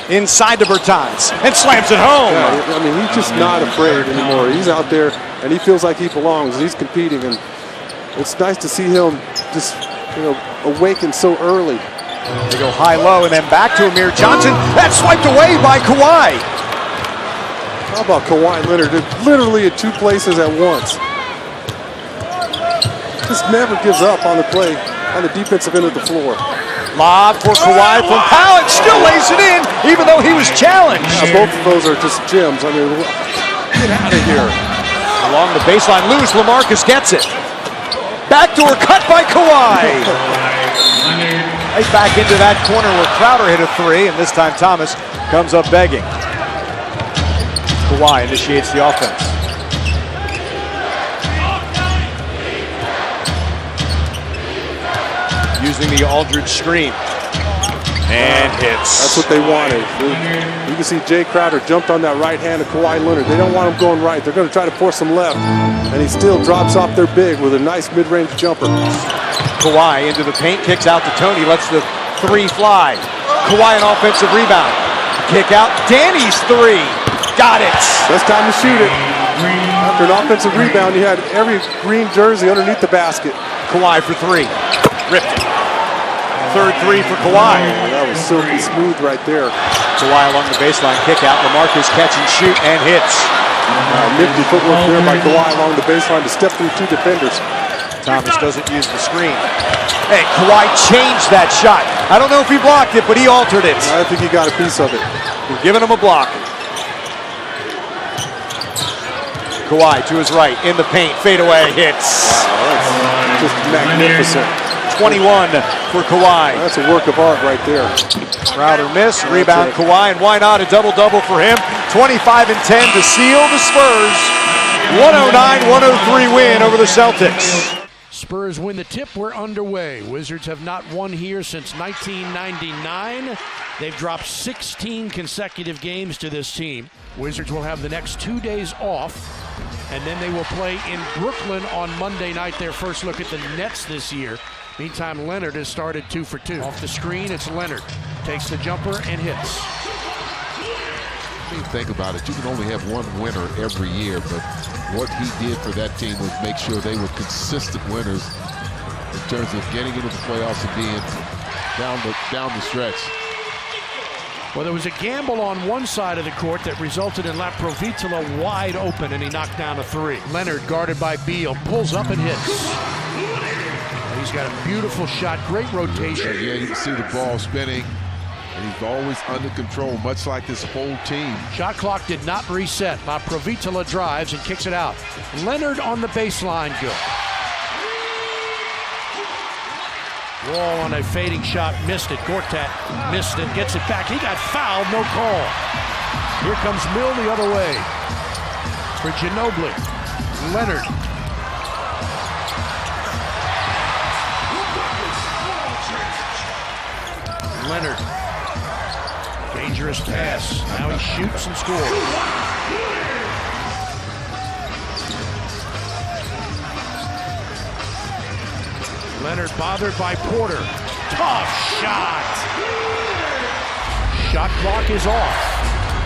Inside to Bertans, and slams it home. Yeah, I mean, he's just not afraid anymore. He's out there, and he feels like he belongs, and he's competing, and it's nice to see him just, awaken so early. They go high-low and then back to Amir Johnson. That's swiped away by Kawhi. How about Kawhi Leonard? Literally at 2 places at once. Just never gives up on the play, on the defensive end of the floor. Lob for Kawhi from Powell. Still lays it in, even though he was challenged. Both of those are just gems. I mean, get out of here. Along the baseline, loose. LaMarcus gets it. Backdoor cut by Kawhi. Right back into that corner where Crowder hit a 3, and this time Thomas comes up begging. Kawhi initiates the offense. Using the Aldridge screen. And hits. That's what they wanted. You can see Jay Crowder jumped on that right hand of Kawhi Leonard. They don't want him going right. They're going to try to force him left. And he still drops off their big with a nice mid-range jumper. Kawhi into the paint, kicks out to Tony, lets the 3 fly. Kawhi an offensive rebound. Kick out, Danny's 3. Got it. Best time to shoot it. After an offensive rebound, he had every green jersey underneath the basket. Kawhi for 3. Ripped it. Third 3 for Kawhi. Oh, that was silky smooth right there. Kawhi along the baseline, kick out. LaMarcus catch and shoot and hits. Nifty footwork there by Kawhi along the baseline to step through 2 defenders. Thomas doesn't use the screen. Hey, Kawhi changed that shot. I don't know if he blocked it, but he altered it. I think he got a piece of it. We're giving him a block. Kawhi to his right, in the paint, fade away, hits. Wow, just magnificent. 21 for Kawhi. That's a work of art right there. Crowder miss, rebound Kawhi, and why not a double-double for him? 25 and 10 to seal the Spurs. 109-103 win over the Celtics. Spurs win the tip. We're underway. Wizards have not won here since 1999. They've dropped 16 consecutive games to this team. Wizards will have the next 2 days off, and then they will play in Brooklyn on Monday night. Their first look at the Nets this year. Meantime, Leonard has started 2 for 2. Off the screen, it's Leonard. Takes the jumper and hits. When you think about it, you can only have one winner every year, but what he did for that team was make sure they were consistent winners in terms of getting into the playoffs and being down the stretch. Well, there was a gamble on one side of the court that resulted in Laprovitola wide open, and he knocked down a 3. Leonard, guarded by Beal, pulls up and hits. He's got a beautiful shot, great rotation. Yeah, you can see the ball spinning, and he's always under control, much like this whole team. Shot clock did not reset. Laprovitola drives and kicks it out. Leonard on the baseline, good. Wall on a fading shot, missed it. Gortat missed it, gets it back. He got fouled, no call. Here comes Mill the other way. for Ginobili. Leonard. Leonard. Dangerous pass. Now he shoots and scores. Leonard bothered by Porter. Tough shot. Shot clock is off.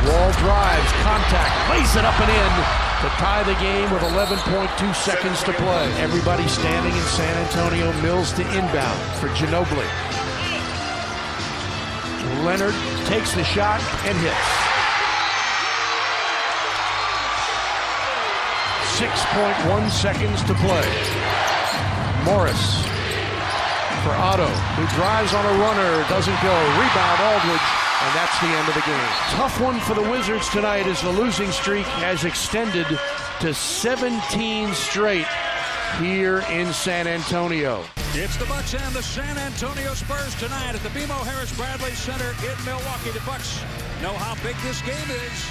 Wall drives, contact, lays it up and in to tie the game with 11.2 seconds to play. Everybody standing in San Antonio. Mills to inbound for Ginobili. Leonard takes the shot and hits. 6.1 seconds to play. Morris for Otto, who drives on a runner, doesn't go. Rebound Aldridge, and that's the end of the game. Tough one for the Wizards tonight as the losing streak has extended to 17 straight here in San Antonio. It's the Bucks and the San Antonio Spurs tonight at the BMO Harris Bradley Center in Milwaukee. The Bucks know how big this game is.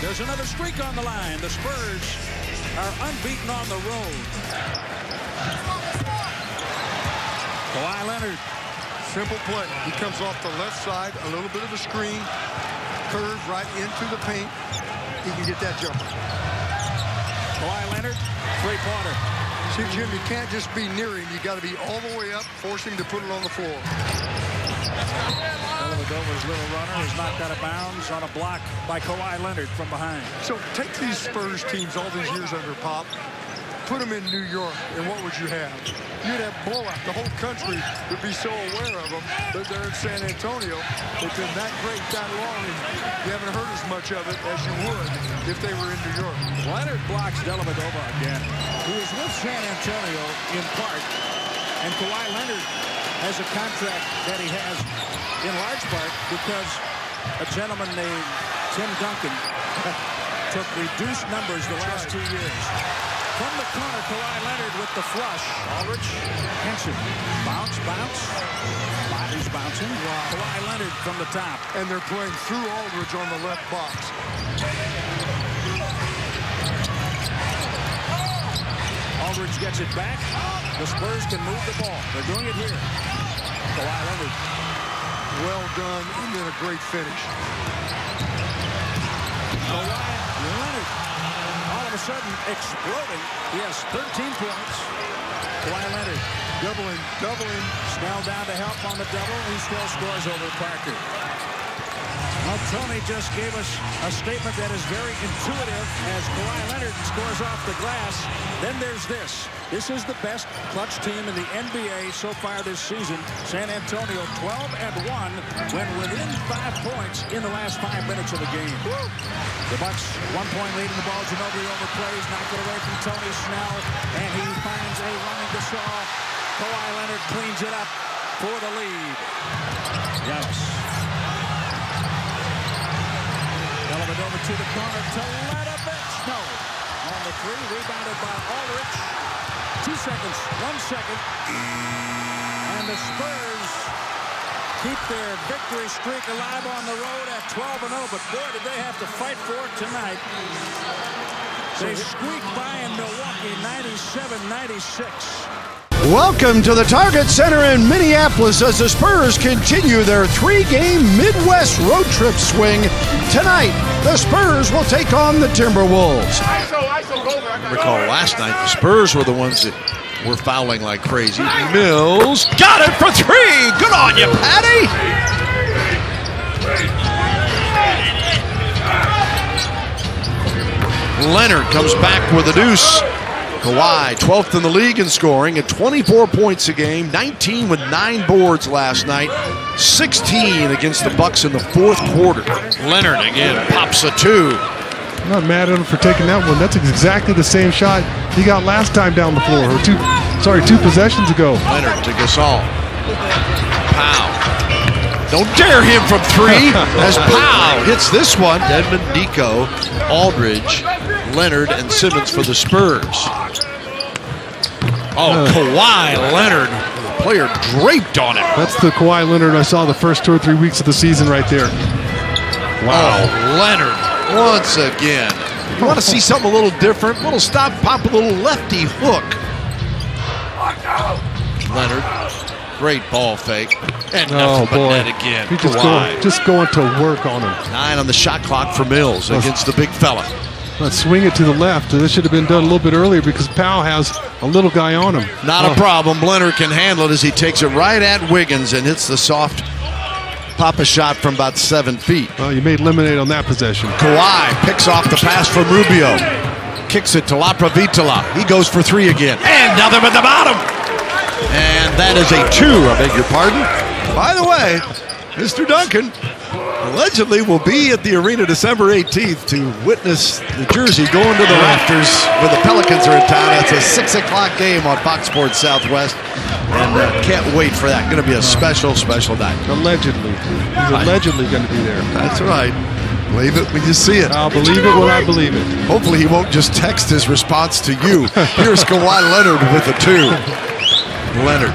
There's another streak on the line. The Spurs are unbeaten on the road. Kawhi Leonard. Simple play. He comes off the left side, a little bit of a screen, curves right into the paint. He can get that jumper. Kawhi Leonard, three-pointer. See, Jim, you can't just be near him. You got to be all the way up, force him to put it on the floor. Dellavedova's little runner is knocked out of bounds on a block by Kawhi Leonard from behind. So take these Spurs teams all these years under Pop, put them in New York, and what would you have? You'd have blowout. The whole country would be so aware of them that they're in San Antonio. It's been that great that long, and you haven't heard as much of it as you would if they were in New York. Leonard blocks Dellavedova again, who is with San Antonio in part, and Kawhi Leonard has a contract that he has in large part because a gentleman named Tim Duncan took reduced numbers the last 2 years. From the corner, Kawhi Leonard with the flush. Aldridge, Henson, bounce. He's bouncing. Kawhi Leonard from the top. And they're playing through Aldridge on the left box. Aldridge gets it back. The Spurs can move the ball. They're doing it here. Kawhi Leonard. Well done, and then a great finish. Kawhi Leonard. All of a sudden exploding. He has 13 points. Kawhi Leonard doubling. Snell down to help on the double. He still scores over Parker. Well, Tony just gave us a statement that is very intuitive as Kawhi Leonard scores off the glass. Then there's this. This is the best clutch team in the NBA so far this season. San Antonio 12-1 when within 5 points in the last 5 minutes of the game. The Bucks 1-point lead in the ball. Ginobili overplays, knocked it away from Tony Snell, and he finds a running Gasol. Kawhi Leonard cleans it up for the lead. Yes. Over to the corner to Ledovich. No. On the three, rebounded by Aldridge. 2 seconds, 1 second. And the Spurs keep their victory streak alive on the road at 12-0. But boy, did they have to fight for it tonight. They squeaked by in Milwaukee, 97-96. Welcome to the Target Center in Minneapolis as the Spurs continue their 3-game Midwest road trip swing. Tonight, the Spurs will take on the Timberwolves. Recall last night, the Spurs were the ones that were fouling like crazy. Mills got it for 3. Good on you, Patty. Leonard comes back with a deuce. Kawhi, 12th in the league in scoring at 24 points a game, 19 with 9 boards last night, 16 against the Bucks in the 4th quarter. Leonard again pops a 2. I'm not mad at him for taking that one. That's exactly the same shot he got last time down the floor, or 2 possessions ago. Leonard to Gasol. Powell. Don't dare him from 3 as Powell hits this one. Edmund, Deco, Aldridge, Leonard, and Simmons for the Spurs. Oh, Kawhi Leonard, the player draped on it. That's the Kawhi Leonard I saw the first 2 or 3 weeks of the season right there. Wow. Oh, Leonard once again. You want to see something a little different, a little stop, pop, a little lefty hook. Leonard, great ball fake. And nothing but net again. He's just going to work on him. 9 on the shot clock for Mills against the big fella. Let's swing it to the left. This should have been done a little bit earlier because Powell has a little guy on him. Not a problem. Leonard can handle it as he takes it right at Wiggins and hits the soft pop a shot from about 7 feet. Oh, you made lemonade on that possession. Kawhi picks off the pass from Rubio. Kicks it to Laprovitola. He goes for 3 again. And nothing but the bottom. And that is a 2, I beg your pardon. By the way, Mr. Duncan allegedly will be at the arena December 18th to witness the jersey going to the rafters when the Pelicans are in town. It's a 6 o'clock game on Fox Sports Southwest. And can't wait for that. Going to be a special, special night. Allegedly. He's allegedly going to be there. That's right. Believe it when you see it. I'll believe it when I believe it. Hopefully he won't just text his response to you. Here's Kawhi Leonard with a 2. Leonard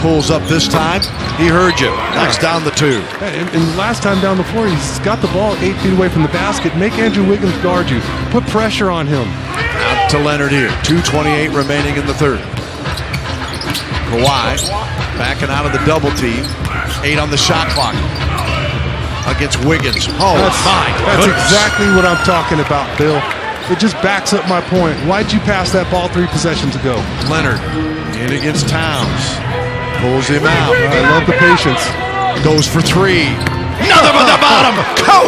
pulls up this time. He heard you. Knocks down the 2. And last time down the floor, he's got the ball 8 feet away from the basket. Make Andrew Wiggins guard you. Put pressure on him. Out to Leonard here. 2:28 remaining in the third. Kawhi backing out of the double team. 8 on the shot clock against Wiggins. Oh, that's exactly what I'm talking about, Bill. It just backs up my point. Why'd you pass that ball 3 possessions ago? Leonard in against Towns. Pulls him out. I love the patience. Goes for 3. Nothing but the bottom.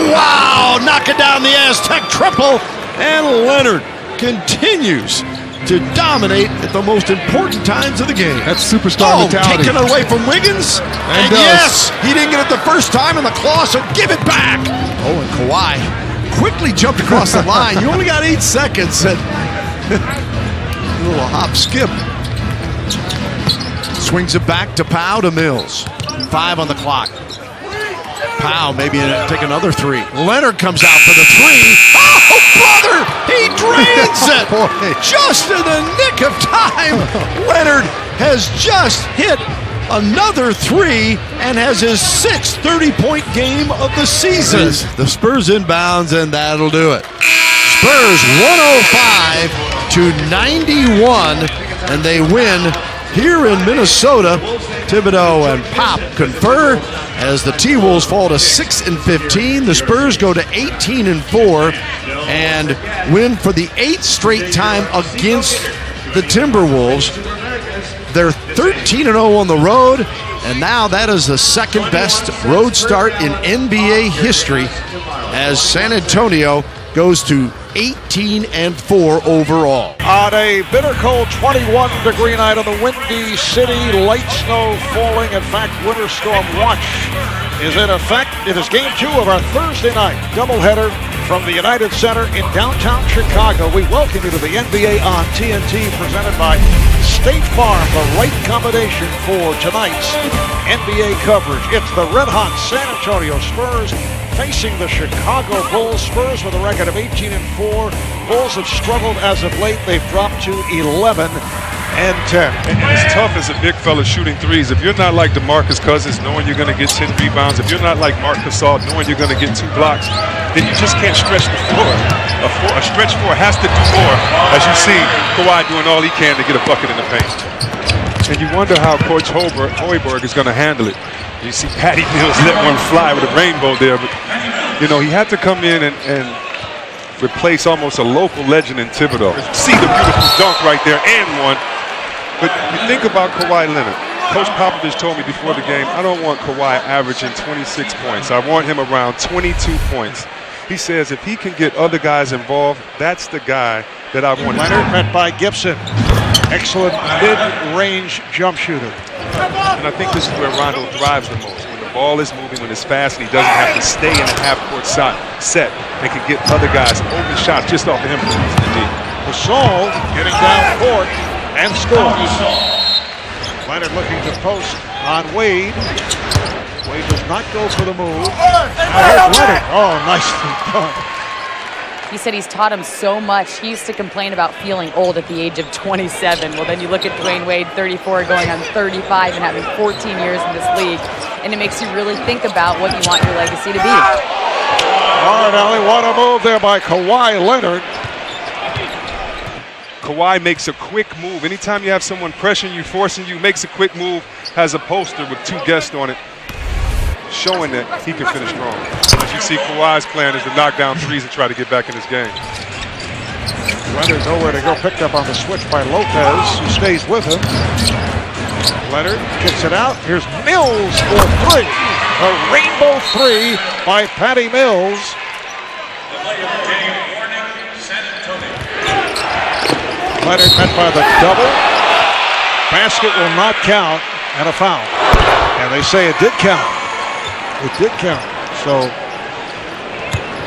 Wow! Knocking down the Aztec triple. And Leonard continues to dominate at the most important times of the game. That's superstar mentality. Taken away from Wiggins. And yes, he didn't get it the first time in the claw, so give it back. Oh, and Kawhi quickly jumped across the line. You only got 8 seconds. And a little hop skip. Swings it back to Powell to Mills. 5 on the clock. Powell maybe take another 3. Leonard comes out for the 3. Oh, brother! He drains it! Just in the nick of time. Leonard has just hit another 3 and has his 6th 30-point game of the season. The Spurs inbounds, and that'll do it. Spurs 105 to 91, and they win here in Minnesota. Thibodeau and Pop confer as the T-Wolves fall to 6-15. The Spurs go to 18-4 and win for the 8th straight time against the Timberwolves. They're 13-0 on the road, and now that is the 2nd best road start in NBA history as San Antonio goes to 18-4 overall. On a bitter cold 21-degree night on the windy city, light snow falling. In fact, winter storm watch is in effect. It is game 2 of our Thursday night doubleheader from the United Center in downtown Chicago. We welcome you to the NBA on TNT, presented by State Farm, the right combination for tonight's NBA coverage. It's the red-hot San Antonio Spurs facing the Chicago Bulls. Spurs with a record of 18-4. Bulls have struggled as of late. They've dropped to 11-10. And it's tough as a big fella shooting threes. If you're not like DeMarcus Cousins, knowing you're going to get 10 rebounds, if you're not like Marc Gasol, knowing you're going to get 2 blocks, then you just can't stretch the floor. A stretch 4 has to do more, as you see Kawhi doing all he can to get a bucket in the paint. And you wonder how Coach Hoiberg is going to handle it. You see Patty Mills let one fly with a rainbow there, but you know, he had to come in and replace almost a local legend in Thibodeau. See the beautiful dunk right there and one. But you think about Kawhi Leonard. Coach Popovich told me before the game, I don't want Kawhi averaging 26 points. I want him around 22 points. He says if he can get other guys involved, that's the guy that I want. Leonard met by Gibson. Excellent mid-range jump shooter. And I think this is where Rondo thrives the most. When the ball is moving, when it's fast, and he doesn't have to stay in a half-court set and can get other guys open shots just off of him. Gasol getting down court and scores. Leonard looking to post on Wade. Wade does not go for the move. Leonard. Oh, nicely done. He said he's taught him so much. He used to complain about feeling old at the age of 27. Well, then you look at Dwayne Wade, 34, going on 35 and having 14 years in this league. And it makes you really think about what you want your legacy to be. Hard alley, what a move there by Kawhi Leonard. Kawhi makes a quick move. Anytime you have someone pressuring you, forcing you, makes a quick move, has a poster with 2 guests on it, showing that he can finish strong. As you see, Kawhi's plan is to knock down threes and try to get back in this game. Leonard nowhere to go, picked up on the switch by Lopez, who stays with him. Leonard kicks it out. Here's Mills for 3. A rainbow 3 by Patty Mills. Leonard met by the double. Basket will not count, and a foul. And they say it did count. It did count. So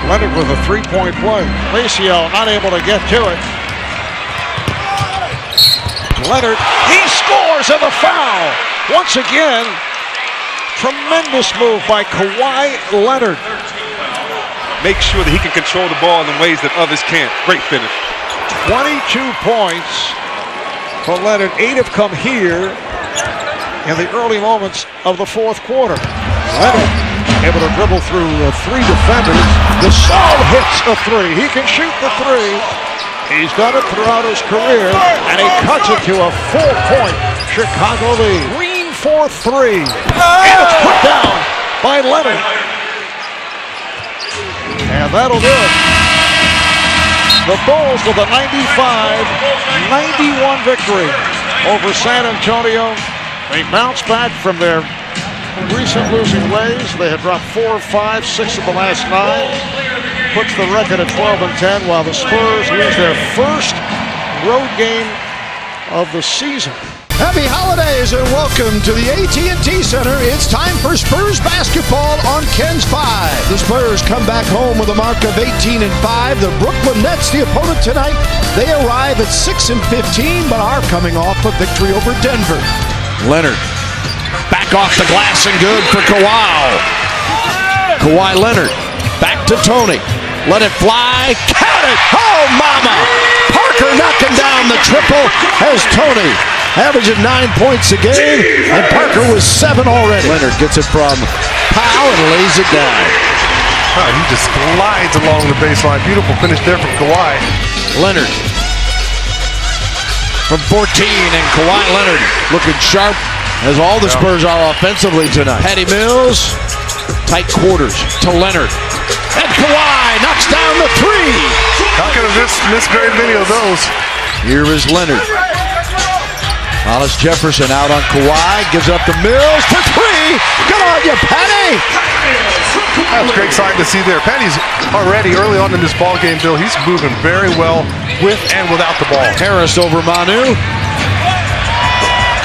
Leonard with a 3-point play. Maceo not able to get to it. Leonard, he scores and the foul. Once again, tremendous move by Kawhi Leonard. Make sure that he can control the ball in ways that others can't. Great finish. 22 points for Leonard. 8 have come here in the early moments of the fourth quarter. Leonard able to dribble through 3 defenders. Gasol hits a 3. He can shoot the 3. He's done it throughout his career, and he cuts it to a 4-point Chicago lead. Green for 3. And it's put down by Leonard. And that'll do it. The Bulls with a 95-91 victory over San Antonio. They bounced back from their recent losing ways. They had dropped 4, 5, 6 of the last 9. Puts the record at 12-10, while the Spurs lose their first road game of the season. Happy holidays and welcome to the AT&T Center. It's time for Spurs basketball on Ken's 5. The Spurs come back home with a mark of 18-5. The Brooklyn Nets, the opponent tonight, they arrive at 6-15, but are coming off a victory over Denver. Leonard back off the glass and good for Kawhi. Kawhi Leonard back to Tony. Let it fly. Count it. Oh, mama. Parker knocking down the triple as Tony averaging 9 points a game, and Parker was 7 already. Leonard gets it from Powell and lays it down. Oh, he just glides along the baseline. Beautiful finish there from Kawhi. Leonard from 14, and Kawhi Leonard looking sharp as all the Spurs are offensively tonight. Patty Mills, tight quarters to Leonard. And Kawhi knocks down the 3. How could have missed very many of those? Here is Leonard. Hollis Jefferson out on Kawhi, gives up to Mills for 3. Good on you, Patty. That's a great sign to see there. Patty's already early on in this ball game, Bill. He's moving very well with and without the ball. Harris over Manu.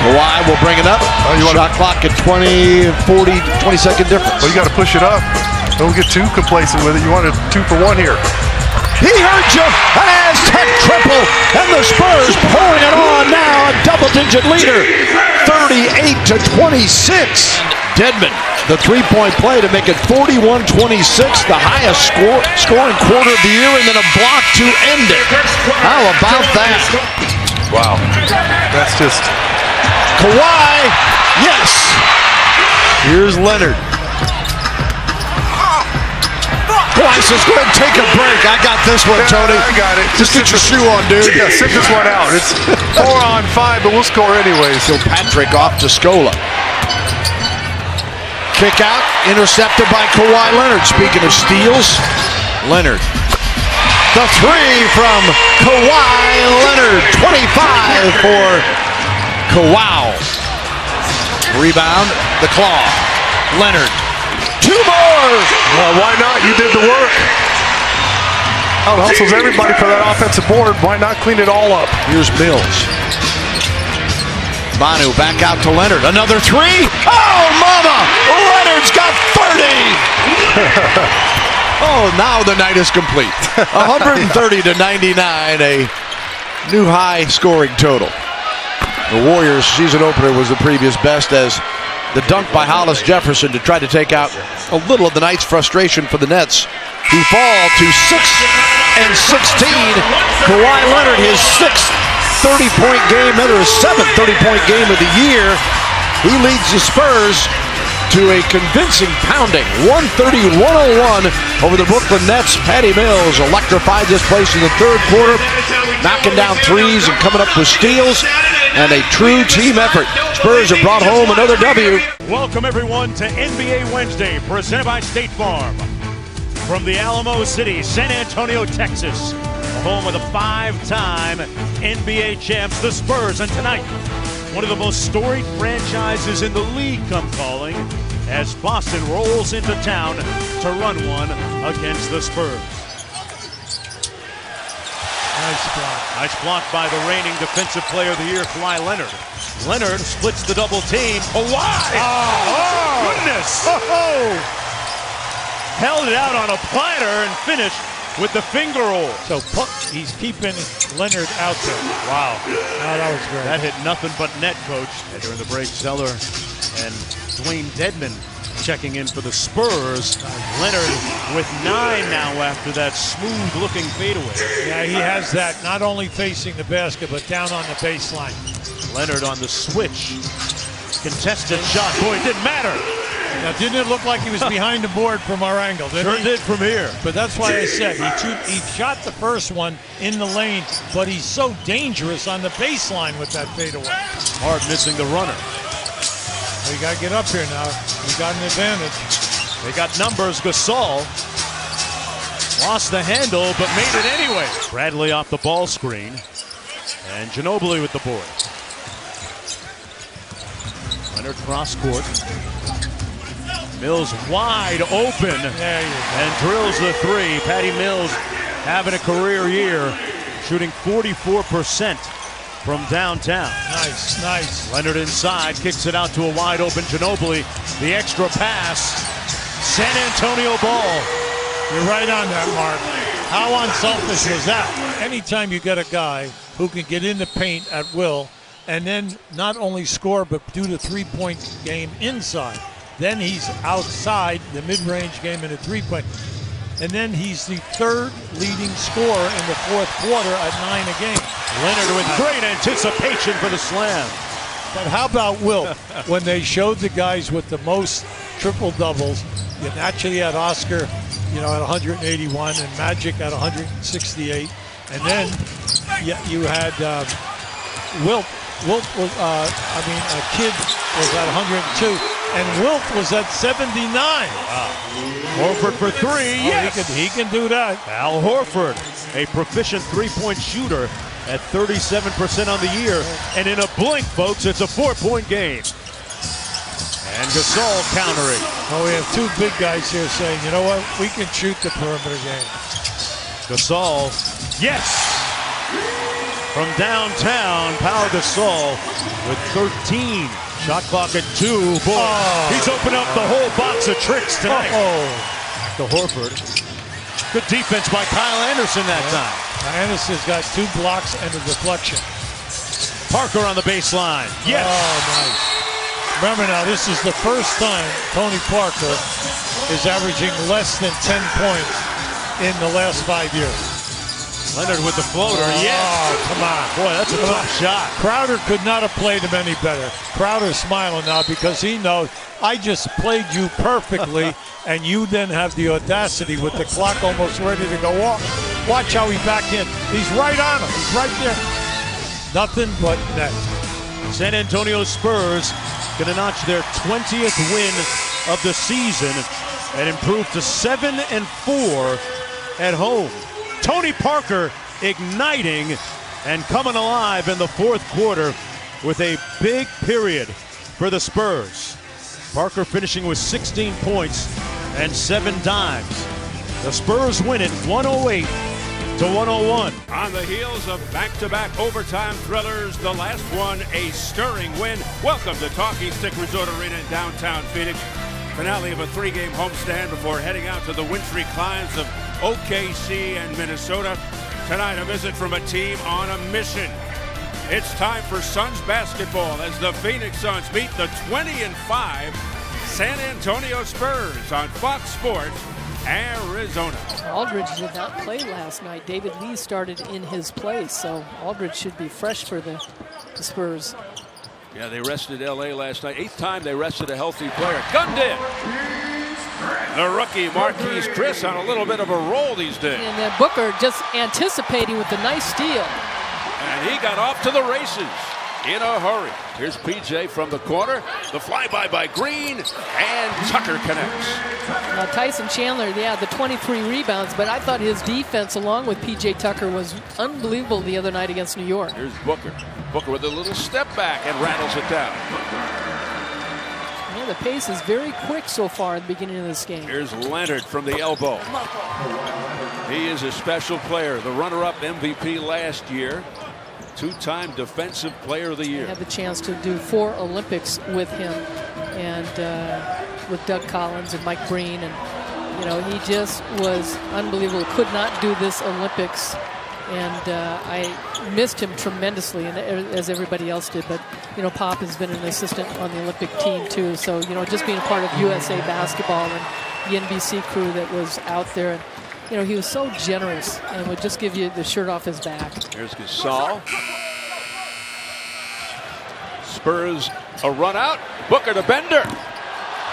Kawhi will bring it up. Shot clock at 20, 40, 20-second difference. Well, you got to push it up. Don't get too complacent with it. You want a 2 for 1 here. He heard you. An Aztec triple, and the Spurs pouring it on now. A double-digit leader, 38-26. Dedmon, the 3-point play to make it 41-26, the highest scoring quarter of the year, and then a block to end it. How about that? Wow, that's just Kawhi. Yes. Here's Leonard. Kawhi says, go ahead and take a break. I got this one, Tony. I got it. Just get your shoe on, dude. Yeah, sit this one out. It's 4 on 5, but we'll score anyways. So Patrick off to Scola. Kick out, intercepted by Kawhi Leonard. Speaking of steals, Leonard. The 3 from Kawhi Leonard. 25 for Kawhi. Rebound, the claw. Leonard. 2 more! Well, why not? You did the work. Out hustles everybody for that offensive board. Why not clean it all up? Here's Mills. Manu back out to Leonard. Another 3. Oh, mama! Leonard's got 30! Oh, now the night is complete. 130-99, a new high scoring total. The Warriors' season opener was the previous best, as the dunk by Hollis Jefferson to try to take out a little of the night's frustration for the Nets, who fall to 6-16. Kawhi Leonard, his 6th 30-point game, another 7th 30-point game of the year. He leads the Spurs to a convincing pounding, 130-101 over the Brooklyn Nets. Patty Mills electrified this place in the third quarter, knocking down threes and coming up with steals, and a true team effort. Spurs have brought home another W. Welcome everyone to NBA Wednesday, presented by State Farm. From the Alamo City, San Antonio, Texas, the home of the 5-time NBA champs, the Spurs, and tonight, one of the most storied franchises in the league come calling as Boston rolls into town to run one against the Spurs. Nice block. Nice block by the reigning Defensive Player of the Year, Kawhi Leonard. Leonard splits the double team. Kawhi! Oh, goodness! Held it out on a platter and finished with the finger roll. So he's keeping Leonard out there. Wow. Oh, that was great. That hit nothing but net, Coach. And during the break, Zeller and Dwayne Dedmon checking in for the Spurs. Leonard with 9 now after that smooth-looking fadeaway. Yeah, he has that not only facing the basket, but down on the baseline. Leonard on the switch. Contested shot. Boy, it didn't matter. Now, didn't it look like he was behind the board from our angle? Sure did from here. But that's why I said he shot the first one in the lane, but he's so dangerous on the baseline with that fadeaway. Hard missing the runner. Well, you got to get up here now. We got an advantage. They got numbers. Gasol lost the handle, but made it anyway. Bradley off the ball screen, and Ginobili with the board. Leonard cross court. Mills wide open and drills the three. Patty Mills having a career year, shooting 44% from downtown. Nice, nice. Leonard inside, kicks it out to a wide open Ginobili. The extra pass. San Antonio ball. You're right on that, Mark. How unselfish was that? Anytime you get a guy who can get in the paint at will and then not only score but do the three-point game inside. Then he's outside the mid-range game in a three-point. And then he's the third leading scorer in the fourth quarter at 9 a game. Leonard with great anticipation for the slam. But how about Wilt? When they showed the guys with the most triple doubles, you naturally had Oscar, at 181 and Magic at 168. And then you had Wilt. Wilt was, Kidd was at 102. And Wilt was at 79. Wow. Horford for three. Yes. He can do that. Al Horford, a proficient three-point shooter at 37% on the year. And in a blink, folks, it's a 4-point game. And Gasol countering. Well, we have two big guys here saying, you know what, we can shoot the perimeter game. Gasol, yes! From downtown, Pau Gasol with 13. Shot clock at 2. Boy, he's opened up the whole box of tricks tonight. To Horford. Good defense by Kyle Anderson that time. Anderson's got 2 blocks and a deflection. Parker on the baseline. Yes. Oh, nice. Remember now, this is the first time Tony Parker is averaging less than 10 points in the last 5 years. Leonard with the floater, yes! Oh, come on. Boy, that's a tough shot. Crowder could not have played him any better. Crowder's smiling now because he knows, I just played you perfectly, and you then have the audacity with the clock almost ready to go off. Watch how he back in. He's right on him. He's right there. Nothing but net. San Antonio Spurs going to notch their 20th win of the season and improve to 7-4 at home. Tony Parker igniting and coming alive in the fourth quarter with a big period for the Spurs. Parker finishing with 16 points and 7 dimes. The Spurs win it 108-101. On the heels of back-to-back overtime thrillers, the last one a stirring win. Welcome to Talking Stick Resort Arena in downtown Phoenix. Finale of a 3-game homestand before heading out to the wintry climes of OKC and Minnesota. Tonight, a visit from a team on a mission. It's time for Suns basketball as the Phoenix Suns meet the 20-5 San Antonio Spurs on Fox Sports, Arizona. Aldridge did not play last night. David Lee started in his place, so Aldridge should be fresh for the Spurs. Yeah, they rested L.A. last night. 8th time they rested a healthy player. Gunned in. The rookie Marquise Chris on a little bit of a roll these days. And then Booker just anticipating with the nice steal. And he got off to the races in a hurry. Here's PJ from the corner. The flyby by Green, and Tucker connects. Now Tyson Chandler, yeah, the 23 rebounds, but I thought his defense along with PJ Tucker was unbelievable the other night against New York. Here's Booker. Booker with a little step back and rattles it down. Yeah, the pace is very quick so far at the beginning of this game. Here's Leonard from the elbow. He is a special player, the runner-up MVP last year. 2-time Defensive Player of the Year. I had the chance to do 4 Olympics with him and with Doug Collins and Mike Breen, and you know, he just was unbelievable. Could not do this Olympics, and I missed him tremendously, and as everybody else did. But you know, Pop has been an assistant on the Olympic team too, so you know, just being a part of USA Basketball and the NBC crew that was out there. And you know, he was so generous and would just give you the shirt off his back. There's Gasol. Spurs a run out. Booker to Bender.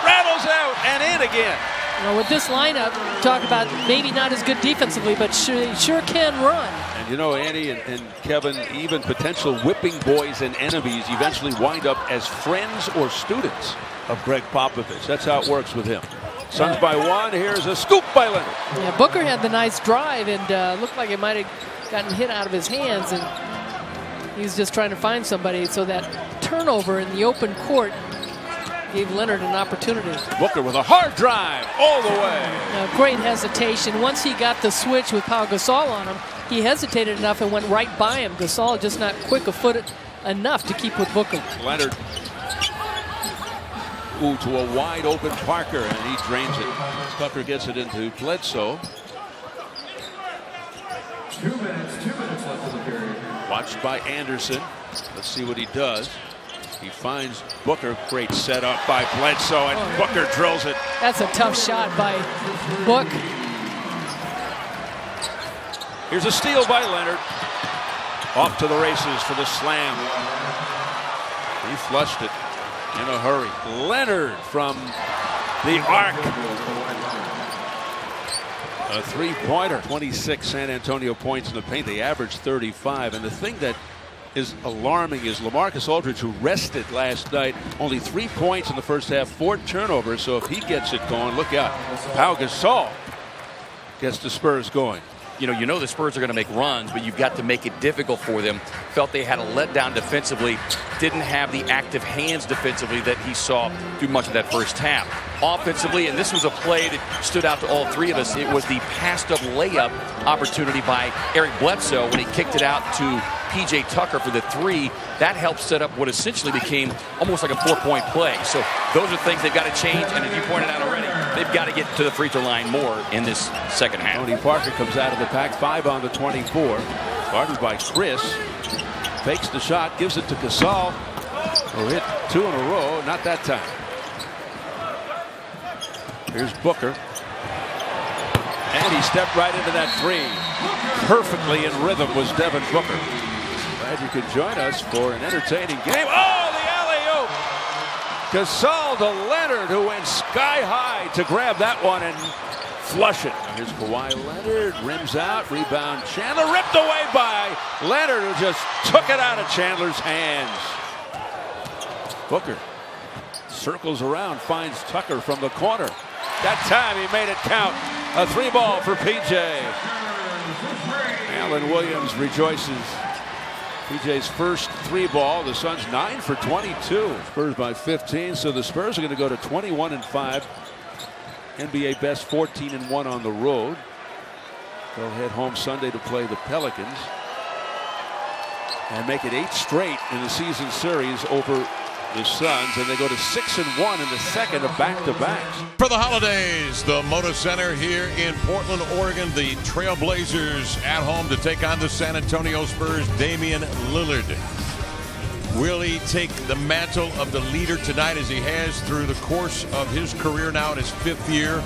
Rattles out and in again. You know, with this lineup, talk about maybe not as good defensively, but sure can run. And you know, Andy and Kevin, even potential whipping boys and enemies eventually wind up as friends or students of Greg Popovich. That's how it works with him. Suns by 1. Here's a scoop by Leonard. Yeah, Booker had the nice drive and looked like it might have gotten hit out of his hands, and he's just trying to find somebody. So that turnover in the open court gave Leonard an opportunity. Booker with a hard drive all the way. Great hesitation. Once he got the switch with Pau Gasol on him, he hesitated enough and went right by him. Gasol just not quick a foot enough to keep with Booker. Leonard. Ooh, to a wide open Parker, and he drains it. Tucker gets it into Bledsoe. 2 minutes left in the period. Watched by Anderson. Let's see what he does. He finds Booker. Great setup by Bledsoe, and Booker drills it. That's a tough shot by Book. Here's a steal by Leonard. Off to the races for the slam. He flushed it in a hurry. Leonard from the arc. A 3-pointer. 26 San Antonio points in the paint. They averaged 35. And the thing that is alarming is LaMarcus Aldridge, who rested last night, only 3 points in the first half, 4 turnovers. So if he gets it going, look out. Pau Gasol gets the Spurs going. You know the Spurs are going to make runs, but you've got to make it difficult for them. Felt they had a letdown defensively. Didn't have the active hands defensively that he saw through much of that first half. Offensively, and this was a play that stood out to all three of us, it was the passed-up layup opportunity by Eric Bledsoe when he kicked it out to P.J. Tucker for the 3. That helped set up what essentially became almost like a 4-point play. So those are things they've got to change, and as you pointed out already, they've got to get to the free throw line more in this second half. Tony Parker comes out of the pack, 5 on the 24. Guarded by Chris. Fakes the shot, gives it to Gasol, who hit 2 in a row, not that time. Here's Booker. And he stepped right into that 3. Perfectly in rhythm was Devin Booker. Glad you could join us for an entertaining game. Oh, the alley-oop! Gasol to Leonard, who went sky high to grab that one and flush it. Here's Kawhi Leonard, rims out, rebound. Chandler ripped away by Leonard, who just took it out of Chandler's hands. Booker circles around, finds Tucker from the corner. That time he made it count. A 3-ball for PJ. Alan Williams rejoices. PJ's first 3-ball. The Suns 9 for 22. Spurs by 15. So the Spurs are going to go to 21-5. NBA best 14-1 on the road. They'll head home Sunday to play the Pelicans and make it 8 straight in the season series over the Suns, and they go to 6-1 in the second of back-to-backs. For the holidays, the Moda Center here in Portland, Oregon. The Trailblazers at home to take on the San Antonio Spurs. Damian Lillard. Will he take the mantle of the leader tonight, as he has through the course of his career now in his 5th year?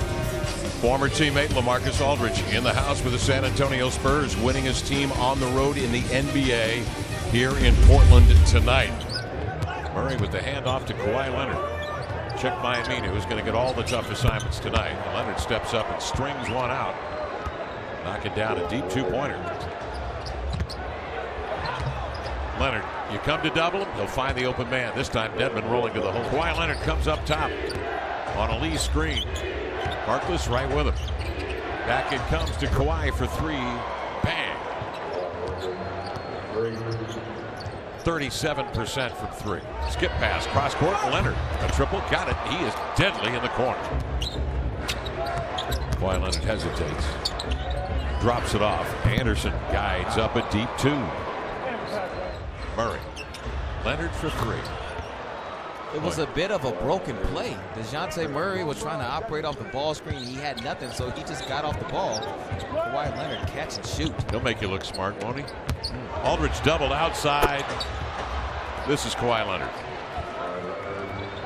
Former teammate LaMarcus Aldridge in the house with the San Antonio Spurs, winning his team on the road in the NBA here in Portland tonight. Murray with the handoff to Kawhi Leonard. Check Miami, who's going to get all the tough assignments tonight. Leonard steps up and strings one out. Knock it down, a deep two-pointer. Leonard, you come to double him, he'll find the open man. This time Devin rolling to the hole. Kawhi Leonard comes up top on a Lee screen. Marcus right with him. Back it comes to Kawhi for three. Bang. 37% from three. Skip pass, cross court, Leonard. A triple, got it. He is deadly in the corner. Kawhi Leonard hesitates. Drops it off. Anderson guides up a deep two. Murray. Leonard for three. It was a bit of a broken play. DeJounte Murray was trying to operate off the ball screen. He had nothing, so he just got off the ball. Kawhi Leonard catch and shoot. He'll make you look smart, won't he? Aldridge doubled outside. This is Kawhi Leonard.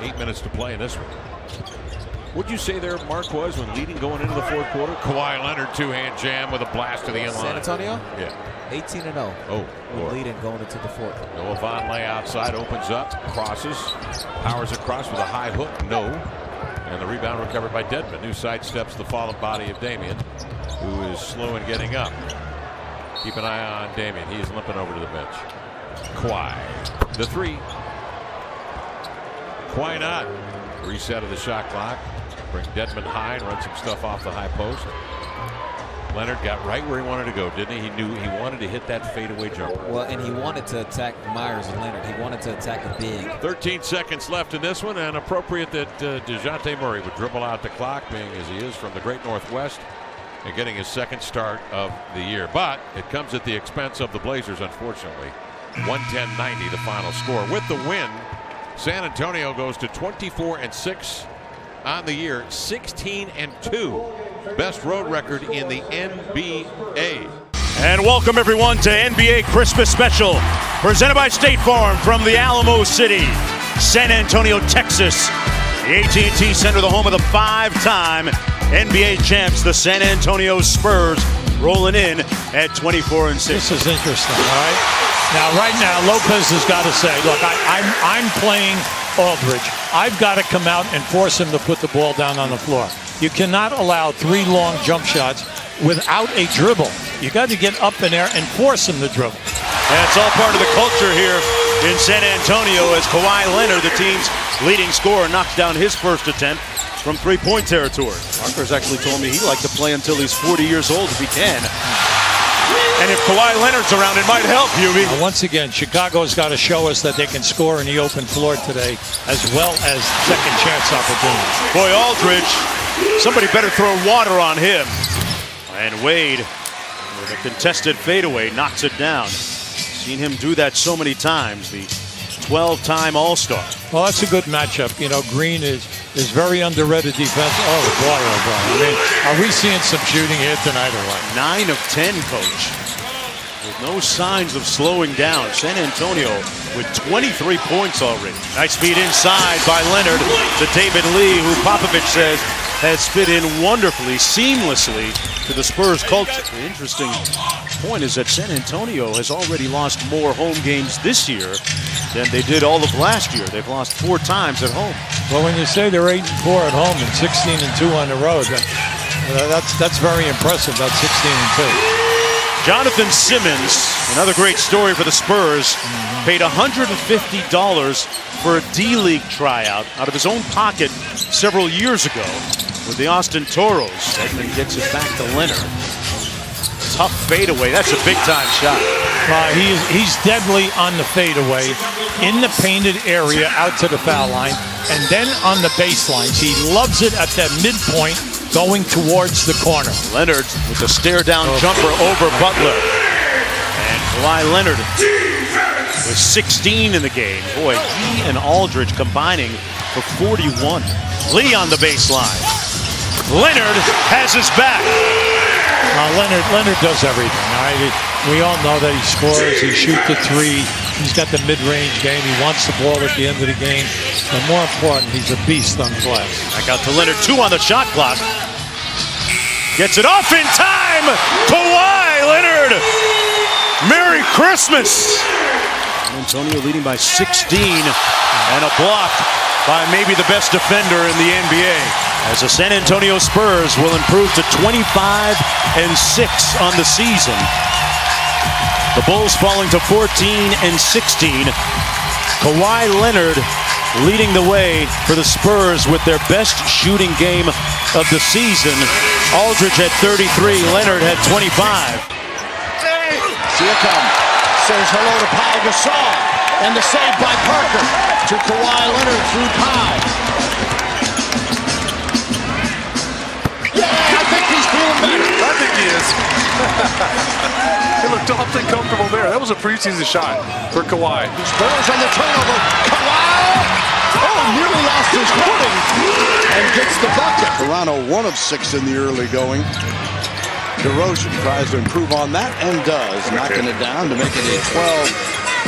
8 minutes to play in this one. What'd you say there, Mark, was when leading going into the fourth quarter? Kawhi Leonard two-hand jam with a blast to the inline. San Antonio? Yeah. 18-0. Oh, we're leading going into the fourth. Noah Vonleh outside, opens up, crosses, powers across with a high hook, no. And the rebound recovered by Dedmon, who sidesteps the fallen body of Damian, who is slow in getting up. Keep an eye on Damian. He is limping over to the bench. Kawhi, the three. Why not? Reset of the shot clock. Bring Dedmon high and run some stuff off the high post. Leonard got right where he wanted to go, didn't he? He knew he wanted to hit that fadeaway jumper. Well, and he wanted to attack Myers and Leonard. He wanted to attack the big. 13 seconds left in this one, and appropriate that DeJounte Murray would dribble out the clock, being as he is from the great Northwest, and getting his second start of the year. But it comes at the expense of the Blazers, unfortunately. 110-90 the final score. With the win, San Antonio goes to 24-6 on the year, 16-2. Best road record in the NBA. And welcome everyone to NBA Christmas Special, presented by State Farm from the Alamo City, San Antonio, Texas. The AT&T Center, the home of the five-time NBA champs, the San Antonio Spurs, rolling in at 24-6. This is interesting, all right? Now, right now, Lopez has got to say, look, I'm playing Aldridge. I've got to come out and force him to put the ball down on the floor. You cannot allow 3 long jump shots without a dribble. You got to get up in there and force him to dribble. And it's all part of the culture here in San Antonio as Kawhi Leonard, the team's leading scorer, knocks down his first attempt from three-point territory. Parker's actually told me he'd like to play until he's 40 years old if he can. And if Kawhi Leonard's around, it might help, Hubie. Once again, Chicago's got to show us that they can score in the open floor today, as well as second chance opportunities. Boy, Aldridge, somebody better throw water on him. And Wade, with a contested fadeaway, knocks it down. Seen him do that so many times, the 12-time All-Star. Well, that's a good matchup. You know, Green is very underrated defense. Oh, boy, oh, boy. I mean, are we seeing some shooting here tonight or what? 9 of 10, Coach. With no signs of slowing down. San Antonio with 23 points already. Nice feed inside by Leonard to David Lee, who Popovich says has fit in wonderfully, seamlessly to the Spurs culture. The interesting point is that San Antonio has already lost more home games this year than they did all of last year. They've lost 4 times at home. Well, when you say they're 8-4 at home and 16-2 on the road, that's very impressive. That's 16-2. Jonathan Simmons, another great story for the Spurs, paid $150 for a D-League tryout out of his own pocket several years ago with the Austin Toros. Edmond gets it back to Leonard. Tough fadeaway. That's a big-time shot. He's deadly on the fadeaway, in the painted area out to the foul line, and then on the baselines. He loves it at that midpoint, going towards the corner. Leonard with a stare-down jumper over Butler. And Kawhi Leonard with 16 in the game. Boy, he and Aldridge combining for 41. Lee on the baseline. Leonard has his back. Leonard does everything. All right? We all know that he scores, he shoots the three, he's got the mid-range game, he wants the ball at the end of the game. And more important, he's a beast on glass. Back out to Leonard, 2 on the shot clock. Gets it off in time! Kawhi Leonard! Merry Christmas! Antonio leading by 16, and a block by maybe the best defender in the NBA, as the San Antonio Spurs will improve to 25-6 on the season. The Bulls falling to 14-16. Kawhi Leonard leading the way for the Spurs with their best shooting game of the season. Aldridge had 33, Leonard had 25. Siakam says hello to Pau Gasol, and the save by Parker to Kawhi Leonard through Pau. Yeah, I think he's feeling better. I think he is. He looked awfully comfortable there. That was a preseason shot for Kawhi. Spurs on the turnover. Kawhi! Oh, nearly lost his footing and gets the bucket. Toronto 1 of 6 in the early going. DeRozan tries to improve on that and does, knocking it down to make it a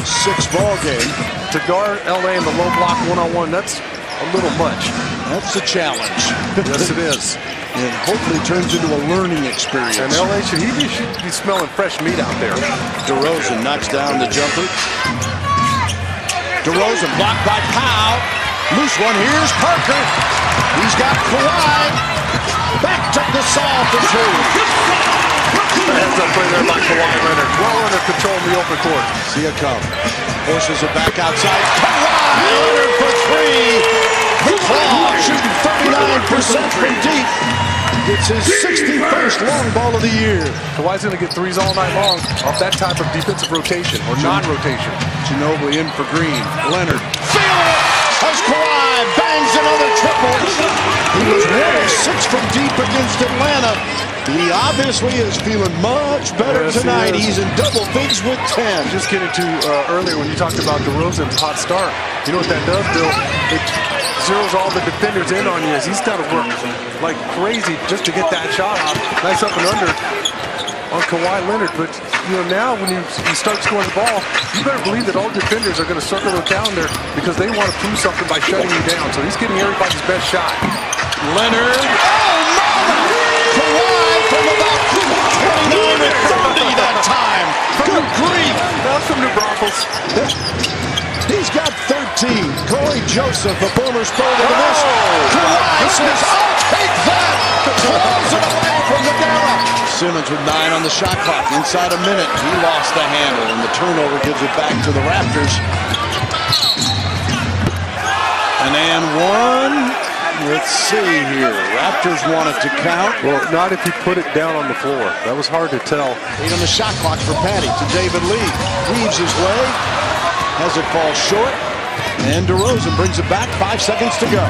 12-6 ball game. To guard LA in the low block one-on-one, that's a little much. That's a challenge. Yes, it is. And hopefully turns into a learning experience. And LA should be smelling fresh meat out there. DeRozan knocks down the jumper. DeRozan blocked by Pau. Loose one. Here's Parker. He's got Kawhi. Back to Gasol for 2. Hands up play there by Kawhi Leonard. Well under control in the open court. Siakam forces it back outside. Kawhi Leonard for 3. The Claw shooting 39% from deep. It's his 61st long ball of the year. Kawhi's going to get threes all night long off that type of defensive rotation or non-rotation. Ginobili in for Green. Leonard. Feeling it as Kawhi bangs another triple. He was 1 of 6 from deep against Atlanta. He obviously is feeling much better tonight. He's in double figs with 10. Just getting to earlier when you talked about DeRozan's hot start. You know what that does, Bill? It zeroes all the defenders in on you as he's got to work like crazy just to get that shot off. Nice up and under on Kawhi Leonard. But, you know, now when you start scoring the ball, you better believe that all defenders are going to circle the calendar because they want to prove something by shutting you down. So he's getting everybody's best shot. Leonard. Oh, mama! Kawhi from about 29 and 30 that time. Good grief. That's some New Braunfels. He's got 13. Corey Joseph, a former Spur to this. Kawhi says, I'll take that. Throws it away from the Gala. Simmons with 9 on the shot clock. Inside a minute, he lost the handle, and the turnover gives it back to the Raptors. And 1. Let's see here. Raptors want it to count. Well, not if you put it down on the floor. That was hard to tell. 8 on the shot clock for Patty to David Lee. Weaves his way. Has it fall short. And DeRozan brings it back. 5 seconds to go.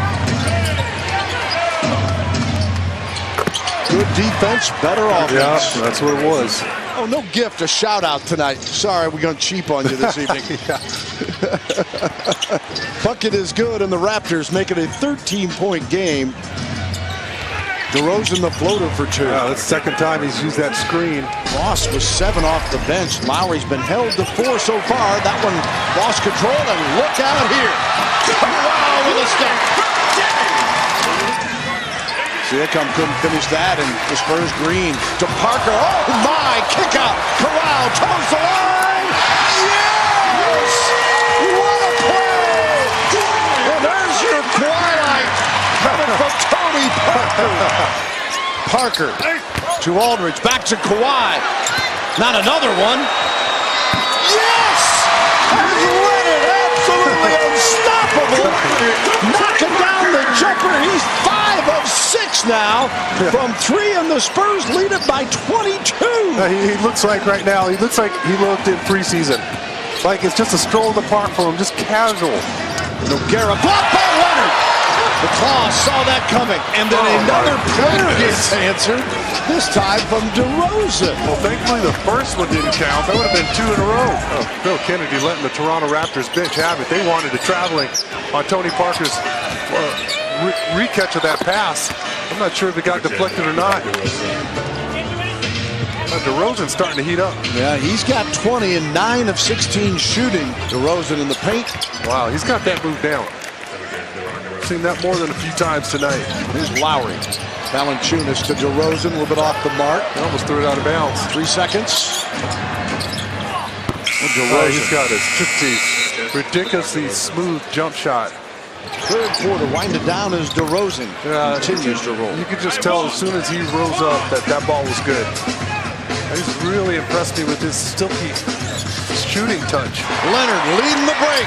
Good defense, better offense. Yeah, that's what it was. Oh, no gift, a shout out tonight. Sorry, we're going to cheap on you this evening. Bucket is good, and the Raptors make it a 13-point game. DeRozan the floater for 2. Yeah, that's the second time he's used that screen. Ross was 7 off the bench. Lowry's been held to 4 so far. That one lost control, and look out here. Wow, with a step. Siakam couldn't finish that, and the Spurs Green to Parker. Oh my, kick out. Corral toes the line. Yes! What a play! And there's your twilight coming from Tony Parker. Parker to Aldridge, back to Kawhi. Not another one. Yes! And Leonard absolutely unstoppable. Knocking down the jumper. He's 5 of 6 now from 3, and the Spurs lead it by 22. He looks like right now, he looks like he looked in preseason. Like it's just a stroll in the park for him, just casual. Nogueira blocked by Leonard. The Claw saw that coming, and then another prayer gets answered, this time from DeRozan. Well, thankfully the first one didn't count. That would have been 2 in a row. Oh, Bill Kennedy letting the Toronto Raptors bench have it. They wanted it traveling on Tony Parker's re-catch of that pass. I'm not sure if it got deflected or not. DeRozan's starting to heat up. Yeah, he's got 20 and 9 of 16 shooting. DeRozan in the paint. Wow, he's got that move down. Seen that more than a few times tonight. Here's Lowry. Valanciunas to DeRozan, a little bit off the mark. They almost threw it out of bounds. 3 seconds. He's got his ridiculously smooth jump shot. Third quarter, winding down as DeRozan continues to roll. You could just tell as soon as he rose up that ball was good. He's really impressed me with his silky shooting touch. Leonard leading the break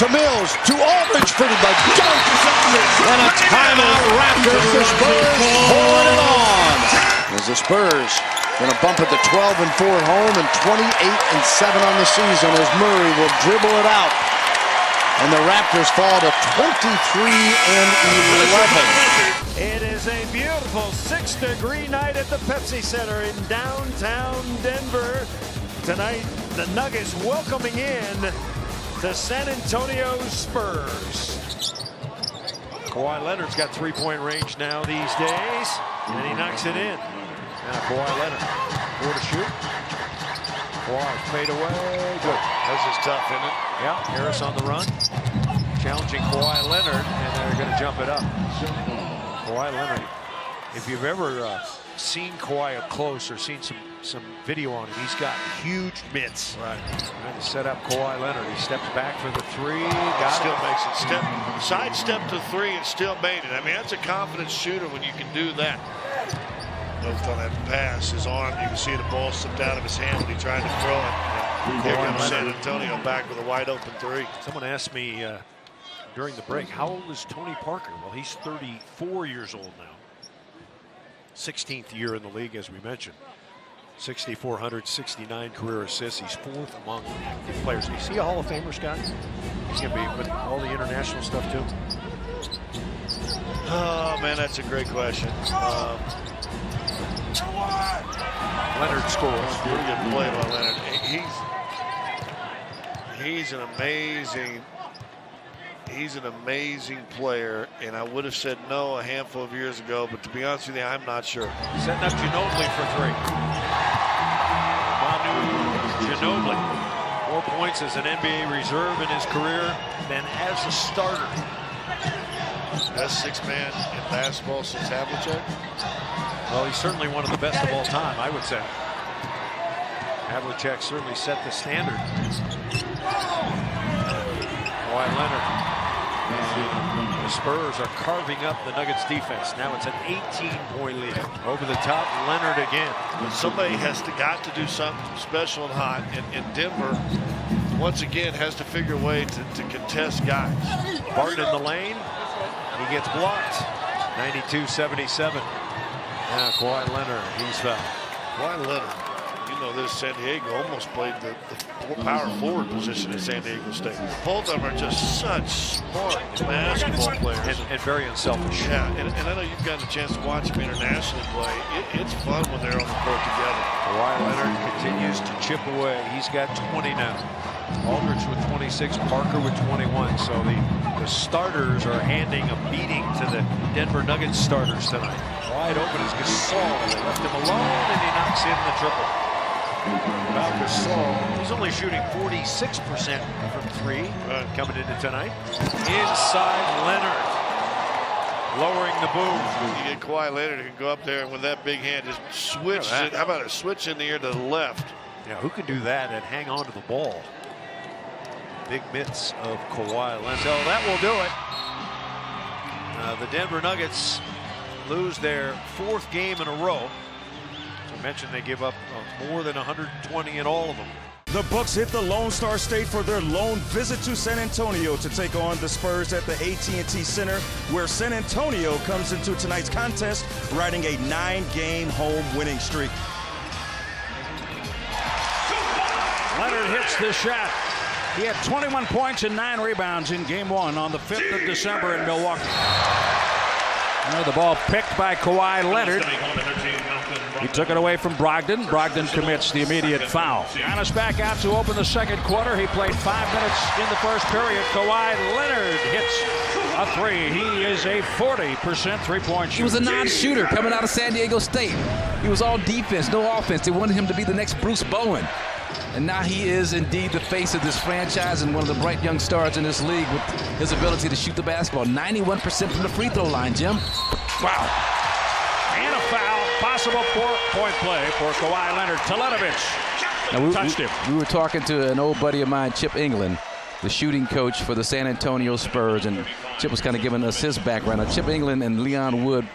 to Mills, to Aldridge for the dunk. And a timeout Raptors. The Spurs pulling it on. As the Spurs going to bump it to 12-4 at home and 28-7 on the season as Murray will dribble it out. And the Raptors fall to 23-11. It is a beautiful 6-degree night at the Pepsi Center in downtown Denver. Tonight, the Nuggets welcoming in the San Antonio Spurs. Kawhi Leonard's got three-point range now these days, and he knocks it in. Now Kawhi Leonard, 4 to shoot. Kawhi fade away, good. This is tough, isn't it? Yeah, Harris on the run. Challenging Kawhi Leonard, and they're going to jump it up. Kawhi Leonard, if you've ever seen Kawhi up close or seen some video on him, he's got huge mitts. Right. Trying to set up Kawhi Leonard. He steps back for the three. Still makes it. Sidestep to three and still made it. I mean, that's a confident shooter when you can do that. Note on that pass, his arm, you can see the ball slipped out of his hand when he tried to throw it. And here comes San Antonio back with a wide open three. Someone asked me during the break, how old is Tony Parker? Well, he's 34 years old now. 16th year in the league, as we mentioned. 6,469 career assists. He's 4th among active players. You see a Hall of Famer, Scott? He's going to be with all the international stuff, too. Oh, man, that's a great question. Leonard scores. Pretty good play by Leonard. He's an amazing player, and I would have said no a handful of years ago, but to be honest with you, I'm not sure. Setting up Ginobili for three. Manu Ginobili, 4 points as an NBA reserve in his career, then as a starter. Best six-man in basketball since Havlicek? Well, he's certainly one of the best of all time, I would say. Havlicek certainly set the standard. Kawhi Leonard. The Spurs are carving up the Nuggets defense. Now it's an 18-point lead. Over the top, Leonard again. Somebody got to do something special and hot, and Denver, once again, has to figure a way to contest guys. Barton in the lane. He gets blocked. 92-77. Now Kawhi Leonard, he's fouled. Kawhi Leonard, you know this, San Diego almost played the power forward position at San Diego State. Both of them are just such smart basketball players. And very unselfish. Yeah, and I know you've gotten a chance to watch them internationally play. It's fun when they're on the court together. Kawhi Leonard continues to chip away. He's got 20 now. Aldridge with 26, Parker with 21. So the starters are handing a beating to the Denver Nuggets starters tonight. Wide open is Gasol. They left him alone, and he knocks in the triple. About Gasol, he's only shooting 46% from three coming into tonight. Inside Leonard, lowering the boom. You get Kawhi Leonard who can go up there and with that big hand just switch it. How about a switch in the air to the left? Yeah, who can do that and hang on to the ball? Big mitts of Kawhi Leonard. So that will do it. The Denver Nuggets lose their 4th game in a row. As I mentioned, they give up more than 120 in all of them. The Bucks hit the Lone Star State for their lone visit to San Antonio to take on the Spurs at the AT&T Center, where San Antonio comes into tonight's contest riding a 9-game home winning streak. Leonard hits the shot. He had 21 points and 9 rebounds in Game 1 on the 5th of December in Milwaukee. Now the ball picked by Kawhi Leonard. He took it away from Brogdon. Brogdon commits the immediate foul. Giannis back out to open the second quarter. He played 5 minutes in the first period. Kawhi Leonard hits a three. He is a 40% three-point shooter. He was a non-shooter coming out of San Diego State. He was all defense, no offense. They wanted him to be the next Bruce Bowen. And now he is indeed the face of this franchise and one of the bright young stars in this league with his ability to shoot the basketball. 91% from the free throw line, Jim. Wow. And a foul. Possible 4-point play for Kawhi Leonard. Teletovic Now, touched him. We were talking to an old buddy of mine, Chip England, the shooting coach for the San Antonio Spurs, and Chip was kind of giving us his background. Now, Chip England and Leon Wood,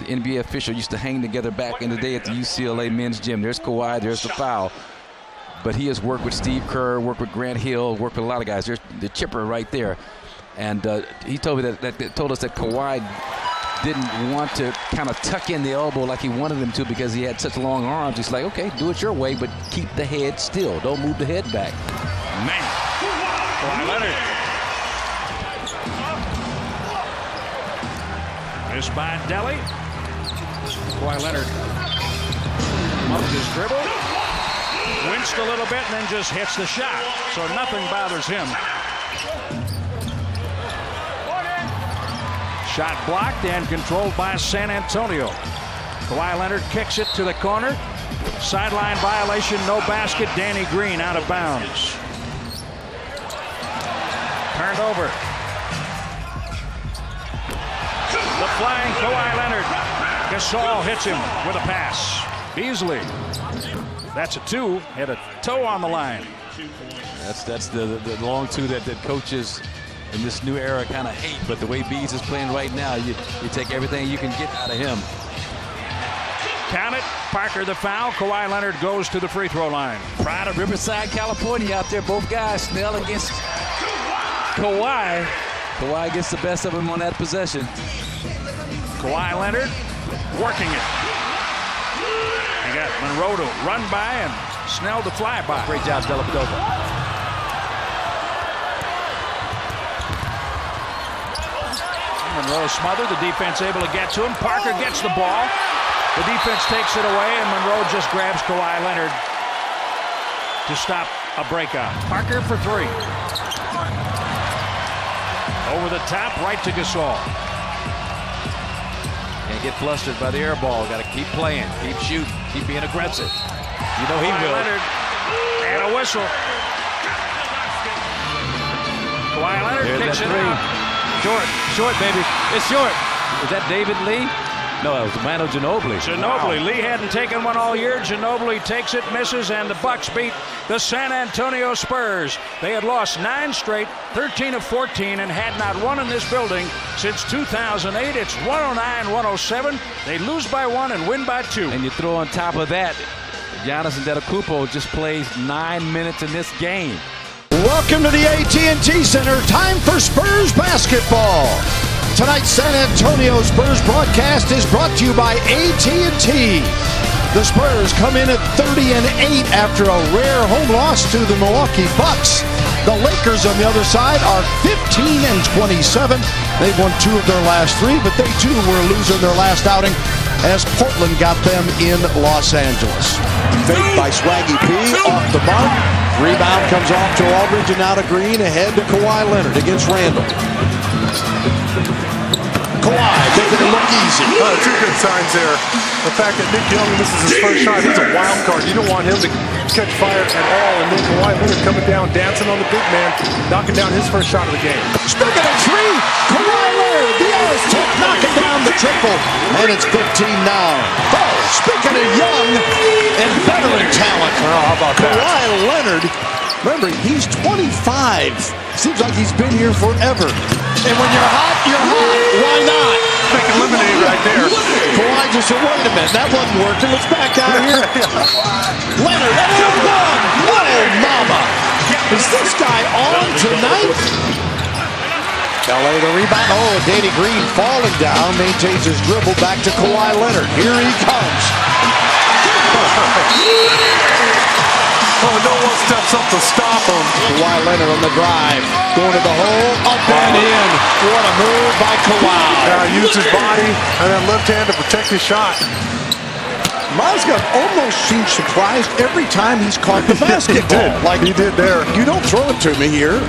the NBA official, used to hang together back in the day at the UCLA men's gym. There's Kawhi, there's the foul. But he has worked with Steve Kerr, worked with Grant Hill, worked with a lot of guys. There's the Chipper right there. And he told me told us that Kawhi didn't want to kind of tuck in the elbow like he wanted him to because he had such long arms. He's like, okay, do it your way, but keep the head still. Don't move the head back. Man. Kawhi Leonard. Missed by Delly. Kawhi Leonard muffed his dribble. Winced a little bit and then just hits the shot. So nothing bothers him. Shot blocked and controlled by San Antonio. Kawhi Leonard kicks it to the corner. Sideline violation, no basket. Danny Green out of bounds. Turned over. The flying Kawhi Leonard. Gasol hits him with a pass. Beasley. That's a two. Had a toe on the line. That's the long two that coaches in this new era kind of hate, but the way Bees is playing right now, you take everything you can get out of him. Count it. Parker the foul. Kawhi Leonard goes to the free throw line. Pride of Riverside, California out there. Both guys, Snell against Kawhi. Kawhi gets the best of him on that possession. Kawhi Leonard working it. He got Monroe to run by and Snell to fly by. Great job, Dellavedova. Monroe smothered. The defense able to get to him. Parker gets the ball. The defense takes it away, and Monroe just grabs Kawhi Leonard to stop a breakout. Parker for three. Over the top, right to Gasol. Can't get flustered by the air ball. Got to keep playing, keep shooting, keep being aggressive. You know he will. Leonard and a whistle. Kawhi Leonard kicks it out. Short, baby. It's short. Is that David Lee? No, it was Manu Ginobili. Ginobili. Wow. Lee hadn't taken one all year. Ginobili takes it, misses, and the Bucks beat the San Antonio Spurs. They had lost 9 straight, 13 of 14, and had not won in this building since 2008. It's 109-107. They lose by 1 and win by 2. And you throw on top of that, Giannis Antetokounmpo just plays 9 minutes in this game. Welcome to the AT&T Center. Time for Spurs basketball. Tonight's San Antonio Spurs broadcast is brought to you by AT&T. The Spurs come in at 30-8 after a rare home loss to the Milwaukee Bucks. The Lakers on the other side are 15-27. They've won 2 of their last 3, but they too were losing their last outing as Portland got them in Los Angeles. Faked by Swaggy P, off the mark. Rebound comes off to Aldridge and now to Green, ahead to Kawhi Leonard against Randall. Kawhi making it look easy. 2 good signs there. The fact that Nick Young misses his first shot, he's a wild card. You don't want him to catch fire at all. And then Kawhi Leonard coming down, dancing on the big man, knocking down his first shot of the game. Speaking of 3, Kawhi Leonard, the Aztec knocking down the triple, and it's 15-9. Oh, speaking of young and veteran talent, how about that? Kawhi Leonard, remember, he's 25. Seems like he's been here forever. And when you're hot, you're hot. Why not? Making lemonade right there. Kawhi just said, wait a minute, that wasn't working. Let's back out here. Leonard, and one. Oh, mama. Is this guy on tonight? LA the rebound. Oh, Danny Green falling down. Maintains his dribble back to Kawhi Leonard. Here he comes. Oh, no one steps up to stop him. Kawhi Leonard on the drive. Going to the hole, up and in. What a move by Kawhi. Used his body and then left hand to protect his shot. Mazga almost seems surprised every time he's caught the basketball. Like he did there. You don't throw it to me here.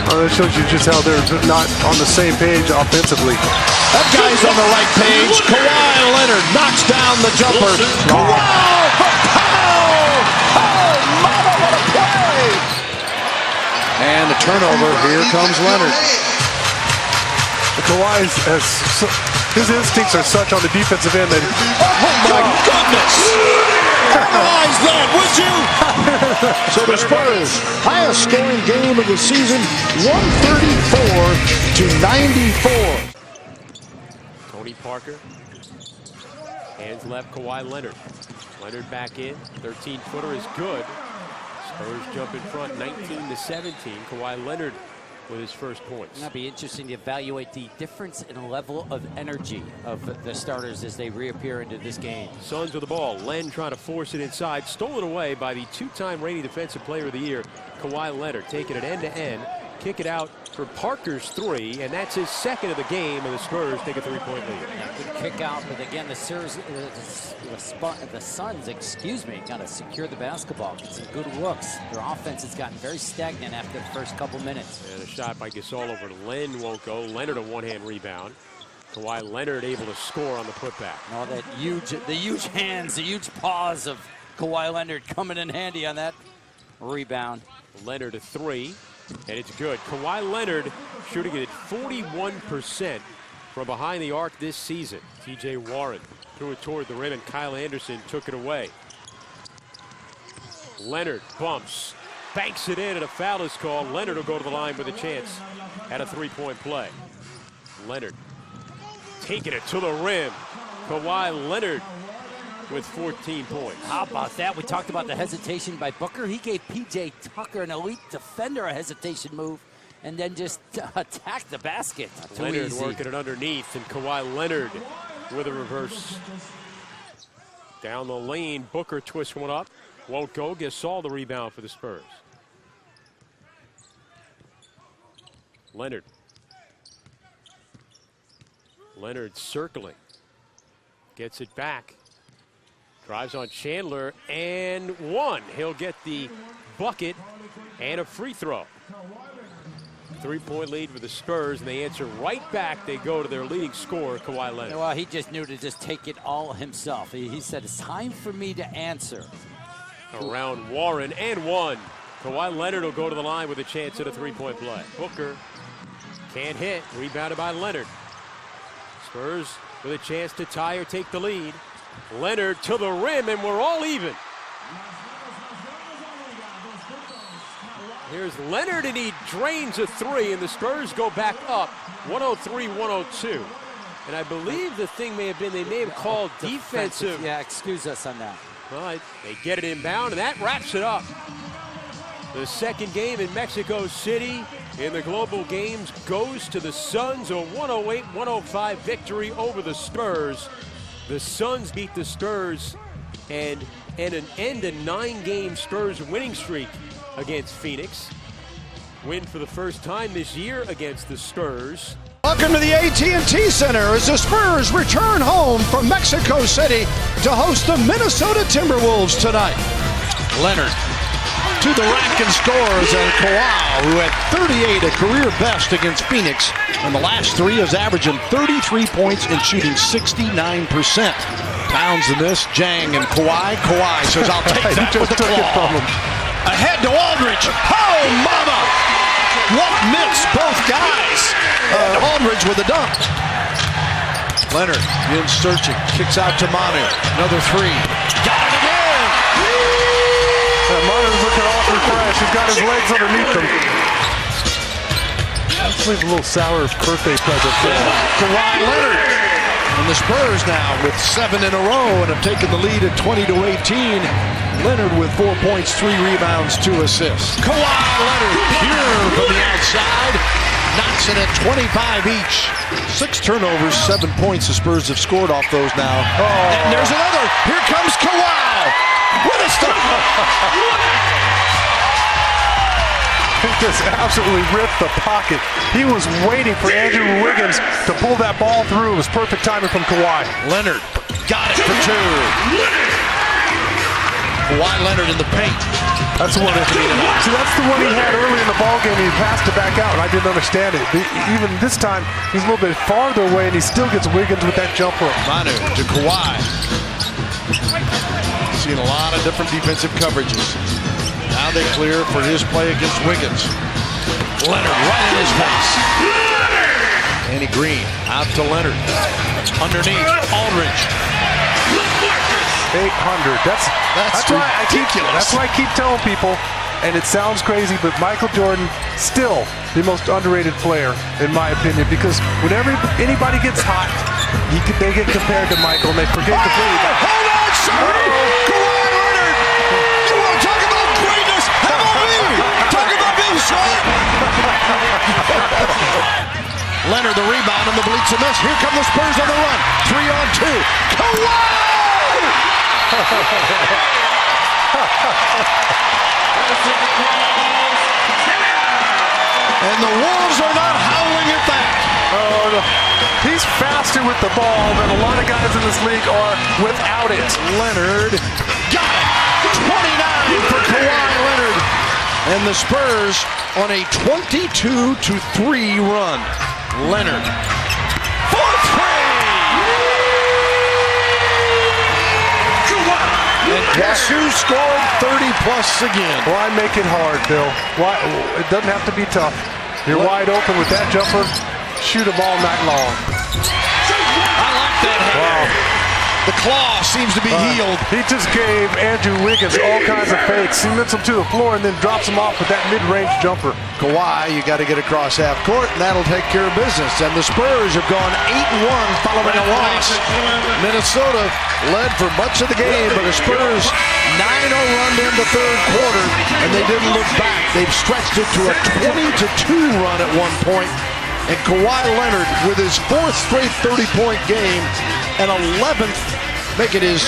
That shows you just how they're not on the same page offensively. That guy's on the right page. Kawhi Leonard knocks down the jumper. Kawhi for Powell! Oh, mama, what a play! And the turnover. Here comes Leonard. Kawhi his instincts are such on the defensive end that. Oh my goodness! Kawhi guys then, would you? So the Spurs, highest scoring game of the season, 134-94. Tony Parker. Hands left, Kawhi Leonard. Leonard back in. 13-footer is good. Spurs jump in front 19-17. Kawhi Leonard with his first points. That'd be interesting to evaluate the difference in level of energy of the starters as they reappear into this game. Suns with the ball. Len trying to force it inside. Stolen away by the two-time reigning defensive player of the year, Kawhi Leonard. Taking it end-to-end. Kick it out for Parker's three, and that's his second of the game, and the Spurs take a three-point lead. Yeah, good kick out, but again, the Suns, got to secure the basketball, get some good looks. Their offense has gotten very stagnant after the first couple minutes. And a shot by Gasol over Len won't go. Leonard a one-hand rebound. Kawhi Leonard able to score on the putback. All that the huge hands, the huge paws of Kawhi Leonard coming in handy on that rebound. Leonard a three. And it's good. Kawhi Leonard shooting it at 41% from behind the arc this season. T.J. Warren threw it toward the rim, and Kyle Anderson took it away. Leonard bumps, banks it in, and a foul is called. Leonard will go to the line with a chance at a three-point play. Leonard taking it to the rim. Kawhi Leonard with 14 points. How about that? We talked about the hesitation by Booker. He gave P.J. Tucker, an elite defender, a hesitation move and then just attacked the basket. Leonard working it underneath, and Kawhi Leonard with a reverse. Down the lane, Booker twists one up. Won't go. Gasol the rebound for the Spurs. Leonard. Leonard circling. Gets it back. Drives on Chandler, and one. He'll get the bucket and a free throw. Three-point lead for the Spurs, and they answer right back. They go to their leading scorer, Kawhi Leonard. Well, he just knew to just take it all himself. He said, it's time for me to answer. Around Warren, and one. Kawhi Leonard will go to the line with a chance at a three-point play. Booker can't hit. Rebounded by Leonard. Spurs with a chance to tie or take the lead. Leonard to the rim, and we're all even. Here's Leonard, and he drains a three, and the Spurs go back up 103-102. And I believe the thing may have been they may have called defensive. Yeah, excuse us on that. All right, they get it inbound, and that wraps it up. The second game in Mexico City in the Global Games goes to the Suns, a 108-105 victory over the Spurs. The Suns beat the Spurs and end a 9-game Spurs winning streak against Phoenix. Win for the first time this year against the Spurs. Welcome to the AT&T Center as the Spurs return home from Mexico City to host the Minnesota Timberwolves tonight. Leonard to the rack and scores, and Kawhi, who had 38, a career best against Phoenix, in the last three is averaging 33 points and shooting 69%. Pounds in this, Jang and Kawhi. Kawhi says, I'll take that with the claw. Ahead to Aldridge. Oh, mama! What miss, both guys. Aldridge with a dunk. Leonard in searching, kicks out to Manu. Another three. Got it again! Manu's looking awfully fresh. He's got his legs underneath him. Let's leave a little sour birthday present there. Kawhi Leonard. And the Spurs now with 7 in a row and have taken the lead at 20-18. Leonard with 4 points, 3 rebounds, 2 assists. Kawhi Leonard pure from the outside. Knocks it at 25 each. 6 turnovers, 7 points. The Spurs have scored off those now. Oh. And there's another. Here comes Kawhi. What a stop. He just absolutely ripped the pocket. He was waiting for Andrew Wiggins to pull that ball through. It was perfect timing from Kawhi. Leonard got it for 2. Kawhi Leonard in the paint. That's the one. See, that's the one he had early in the ball game. He passed it back out, and I didn't understand it. Even this time, he's a little bit farther away, and he still gets Wiggins with that jump hook. Manu to Kawhi. Seeing a lot of different defensive coverages. Now they clear for his play against Wiggins. Leonard right in his face. Danny Green out to Leonard. Underneath, Aldridge. 800. That's ridiculous. That's why I keep telling people, and it sounds crazy, but Michael Jordan still the most underrated player in my opinion, because whenever anybody gets hot, they get compared to Michael, and they forget completely. Hold on, sorry! Kawhi Leonard! You want to talk about greatness? How about me? Talk about being sharp! Leonard, the rebound, and the bleats a miss. Here come the Spurs on the run. 3-on-2. Kawhi! And the Wolves are not howling at that. Oh, no. He's faster with the ball than a lot of guys in this league are without it. Leonard got it. 29 for Kawhi Leonard. And the Spurs on a 22-3 run. Leonard for three. And guess who scored 30-plus again? Why make it hard, Bill? Why? It doesn't have to be tough. You're wide open with that jumper. Shoot them all night long. I like that hair. Wow. The claw seems to be healed. He just gave Andrew Wiggins all kinds of fakes. He hits him to the floor and then drops him off with that mid-range jumper. Kawhi, you got to get across half court, and that'll take care of business. And the Spurs have gone 8-1 following a loss. Minnesota led for much of the game, but the Spurs 9-0 run in the third quarter, and they didn't look back. They've stretched it to a 20-2 run at one point. And Kawhi Leonard, with his fourth straight 30-point game, and 11th, make it his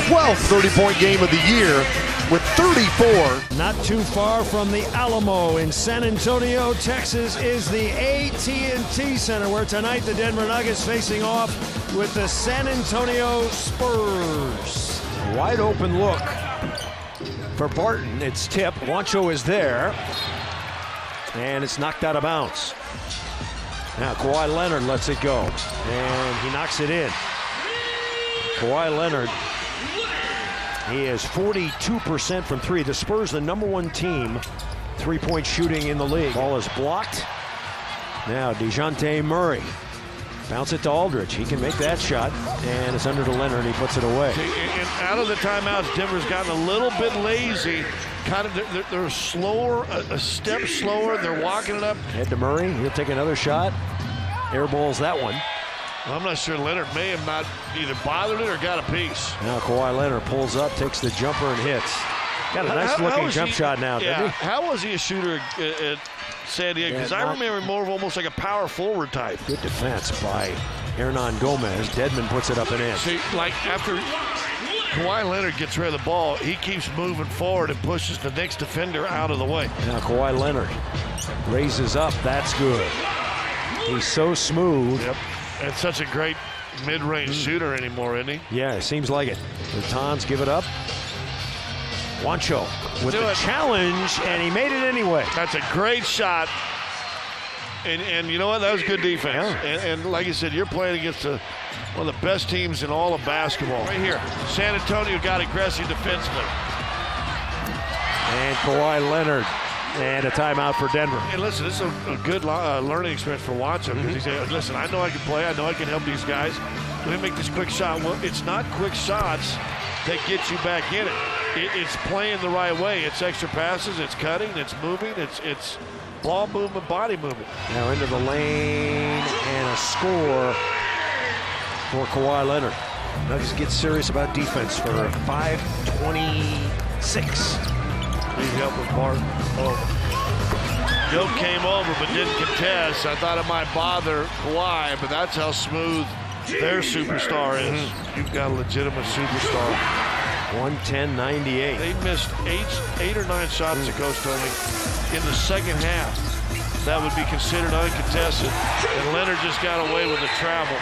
12th 30-point game of the year with 34. Not too far from the Alamo in San Antonio, Texas, is the AT&T Center, where tonight the Denver Nuggets facing off with the San Antonio Spurs. Wide open look for Barton. It's tipped. Juancho is there. And it's knocked out of bounds. Now Kawhi Leonard lets it go. And he knocks it in. Kawhi Leonard, he is 42% from three. The Spurs, the #1 team, three-point shooting in the league. Ball is blocked. Now DeJounte Murray. Bounce it to Aldridge. He can make that shot. And it's under to Leonard, and he puts it away. And out of the timeouts, Denver's gotten a little bit lazy. Kind of, they're slower, a step slower. They're walking it up. Head to Murray. He'll take another shot. Airballs that one. Well, I'm not sure. Leonard may have not either bothered it or got a piece. Now Kawhi Leonard pulls up, takes the jumper, and hits. Got a nice-looking jump shot now, doesn't he? How was he a shooter at San Diego? Because I remember him more of almost like a power forward type. Good defense by Hernan Gomez. Dedmon puts it up and in. See, like after Kawhi Leonard gets rid of the ball, he keeps moving forward and pushes the next defender out of the way. Now Kawhi Leonard raises up. That's good. He's so smooth. Yep. And such a great mid-range shooter anymore, isn't he? Yeah, it seems like it. The Tons give it up. Juancho with the challenge, and he made it anyway. That's a great shot. And you know what? That was good defense. Yeah. And like you said, you're playing against one of the best teams in all of basketball. Right here. San Antonio got aggressive defensively. And Kawhi Leonard. And a timeout for Denver. And listen, this is a good learning experience for Watson. Because he said, listen, I know I can play. I know I can help these guys. Let me make this quick shot. Well, it's not quick shots that get you back in it. It's playing the right way. It's extra passes. It's cutting. It's moving. It's ball movement, body movement. Now into the lane and a score for Kawhi Leonard. Nuggets get serious about defense for 5:26. Need help with Barton. Oh. Joe came over but didn't contest. I thought it might bother Kawhi, but that's how smooth their superstar is. You've got a legitimate superstar. 110-98. They missed eight or nine shots to Coach Tony in the second half. That would be considered uncontested. And Leonard just got away with the travel.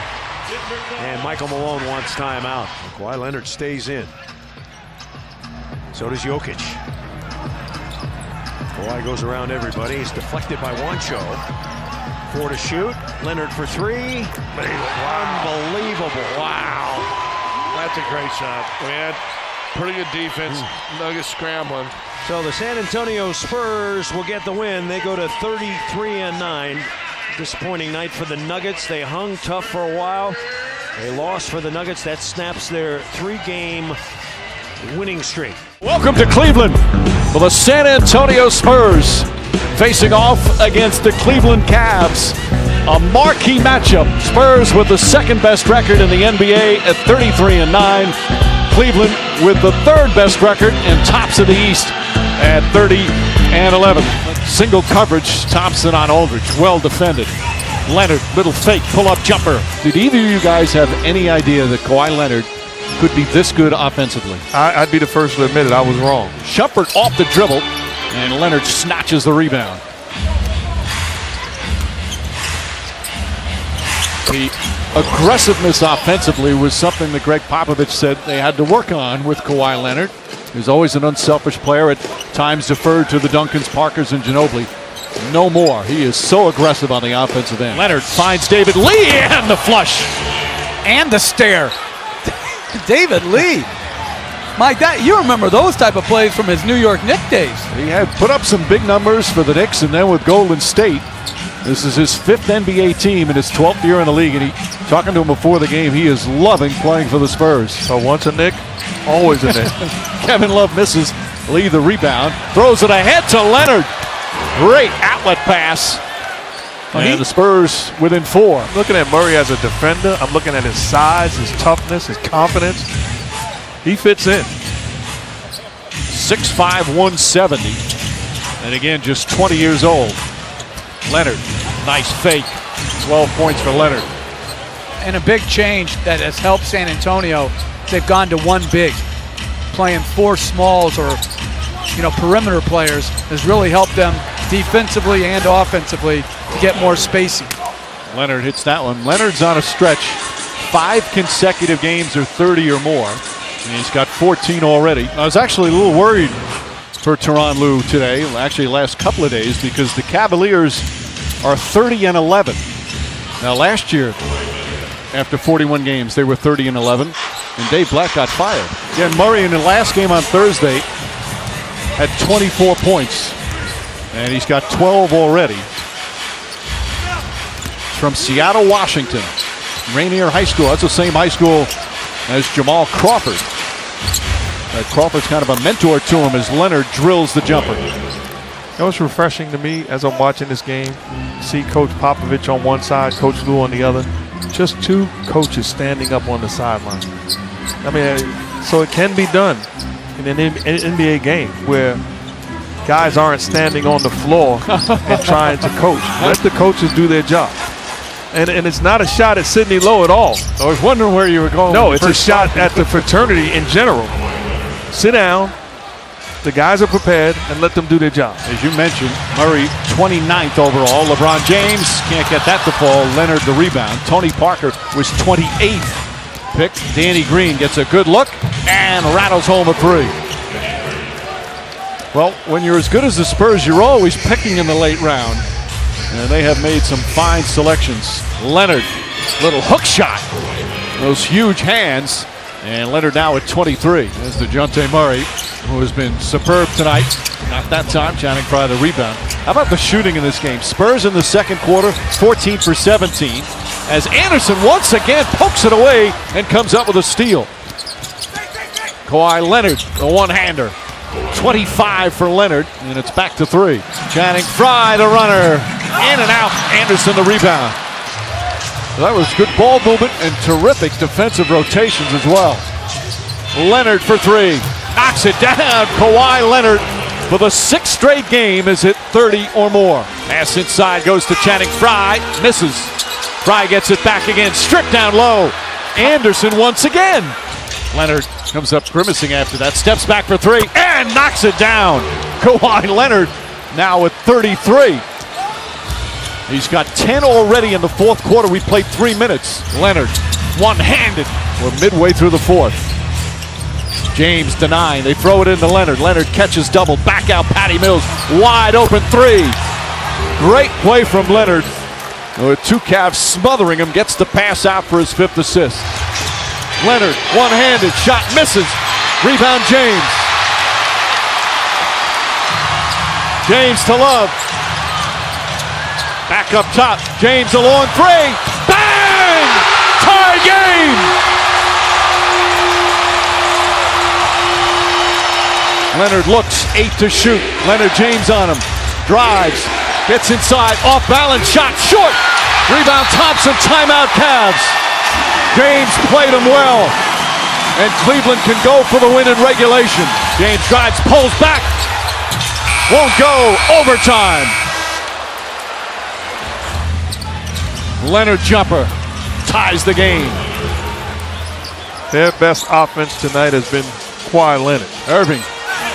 And Michael Malone wants timeout. Kawhi Leonard stays in. So does Jokic. Kawhi goes around everybody. He's deflected by Juancho. 4 to shoot. Leonard for 3. Unbelievable. Wow. That's a great shot. Man, pretty good defense. Nuggets scrambling. So the San Antonio Spurs will get the win. They go to 33-9. Disappointing night for the Nuggets. They hung tough for a while. A loss for the Nuggets. That snaps their 3-game winning streak. Welcome to Cleveland for the San Antonio Spurs facing off against the Cleveland Cavs. A marquee matchup. Spurs with the second best record in the NBA at 33-9. Cleveland with the third best record and tops of the East at 30-11. Single coverage, Thompson on Aldridge, well defended. Leonard, little fake, pull-up jumper. Did either of you guys have any idea that Kawhi Leonard could be this good offensively? I'd be the first to admit it. I was wrong. Shumpert off the dribble, and Leonard snatches the rebound. The aggressiveness offensively was something that Greg Popovich said they had to work on with Kawhi Leonard. He's always an unselfish player, at times deferred to the Duncans, Parkers, and Ginobili. No more. He is so aggressive on the offensive end. Leonard finds David Lee and the flush. And the stare. David Lee. My God, you remember those type of plays from his New York Knicks days. He had put up some big numbers for the Knicks, and then with Golden State. This is his 5th NBA team in his 12th year in the league, and talking to him before the game, he is loving playing for the Spurs. So once a Knick, always a Knick. Kevin Love misses. Lee the rebound, throws it ahead to Leonard. Great outlet pass. And the Spurs within 4. Looking at Murray as a defender, I'm looking at his size, his toughness, his confidence. He fits in. 6'5", 170. And again, just 20 years old. Leonard, nice fake. 12 points for Leonard. And a big change that has helped San Antonio. They've gone to one big. Playing 4 smalls or, perimeter players has really helped them defensively and offensively to get more spacing. Leonard hits that one. Leonard's on a stretch. 5 consecutive games are 30 or more. And he's got 14 already. I was actually a little worried for Tyronn Lue today, actually the last couple of days, because the Cavaliers are 30-11. Now last year, after 41 games, they were 30-11, and Dave Black got fired. Again, Murray in the last game on Thursday had 24 points, and he's got 12 already. From Seattle, Washington, Rainier High School. That's the same high school as Jamal Crawford. Crawford's kind of a mentor to him as Leonard drills the jumper. It was refreshing to me as I'm watching this game. See Coach Popovich on one side, Coach Lue on the other. Just 2 coaches standing up on the sideline. I mean, so it can be done in an NBA game where guys aren't standing on the floor and trying to coach. Let the coaches do their job. And it's not a shot at Sidney Lowe at all. I was wondering where you were going. No, it's a shot at the fraternity in general. Sit down. The guys are prepared, and let them do their job. As you mentioned, Murray 29th overall. LeBron James can't get that to fall. Leonard the rebound. Tony Parker was 28th pick. Danny Green gets a good look and rattles home a 3. Well, when you're as good as the Spurs, you're always picking in the late round. And they have made some fine selections. Leonard, little hook shot. Those huge hands. And Leonard now at 23. There's DeJounte Murray, who has been superb tonight. Not that time, Channing Frye the rebound. How about the shooting in this game? Spurs in the second quarter, 14 for 17. As Anderson once again pokes it away and comes up with a steal. Kawhi Leonard, the one-hander. 25 for Leonard, and it's back to 3. Channing Frye, the runner. In and out. Anderson, the rebound. That was good ball movement and terrific defensive rotations as well. Leonard for 3. Knocks it down. Kawhi Leonard for the 6th straight game has hit 30 or more. Pass inside goes to Channing Frye. Misses. Frye gets it back again. Stripped down low. Anderson once again. Leonard comes up grimacing after that. Steps back for 3 and knocks it down. Kawhi Leonard now at 33. He's got 10 already in the 4th quarter. We played 3 minutes. Leonard, one-handed. We're midway through the 4th. James denying. They throw it into Leonard. Leonard catches double. Back out Patty Mills. Wide open 3. Great play from Leonard. With 2 Cavs smothering him. Gets the pass out for his 5th assist. Leonard, one-handed. Shot misses. Rebound James. James to Love. Back up top, James a long 3, bang! Tie game! Leonard looks, 8 to shoot. Leonard James on him. Drives, gets inside, off balance, shot short. Rebound Thompson, timeout Cavs. James played him well. And Cleveland can go for the win in regulation. James drives, pulls back. Won't go, overtime. Leonard jumper ties the game. Their best offense tonight has been Kawhi Leonard. Irving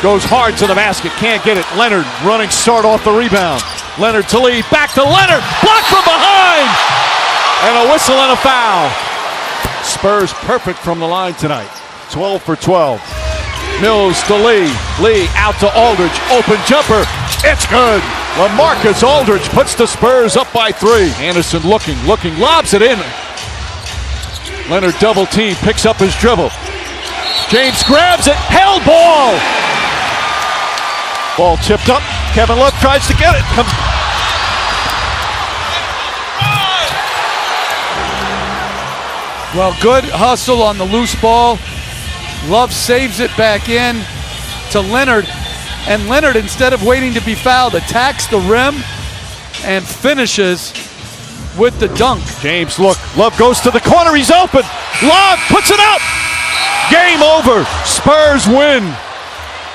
goes hard to the basket, can't get it. Leonard running start off the rebound. Leonard to lead, back to Leonard, blocked from behind! And a whistle and a foul. Spurs perfect from the line tonight. 12 for 12. Mills to Lee. Lee out to Aldridge. Open jumper. It's good. LaMarcus Aldridge puts the Spurs up by 3. Anderson looking, lobs it in. Leonard double team, picks up his dribble. James grabs it, held ball. Ball tipped up. Kevin Love tries to get it. Comes. Well, good hustle on the loose ball. Love saves it back in to Leonard. And Leonard, instead of waiting to be fouled, attacks the rim and finishes with the dunk. James, look. Love goes to the corner. He's open. Love puts it up. Game over. Spurs win.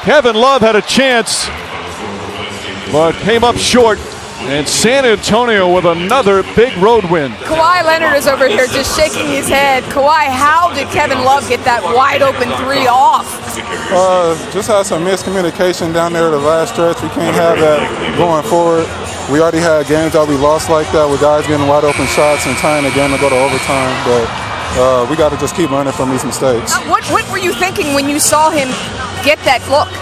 Kevin Love had a chance, but came up short. And San Antonio with another big road win. Kawhi Leonard is over here just shaking his head. Kawhi, how did Kevin Love get that wide open 3 off? Just had some miscommunication down there the last stretch. We can't have that going forward. We already had games that we lost like that with guys getting wide open shots and tying the game to go to overtime. But we got to just keep learning from these mistakes. What were you thinking when you saw him get that look?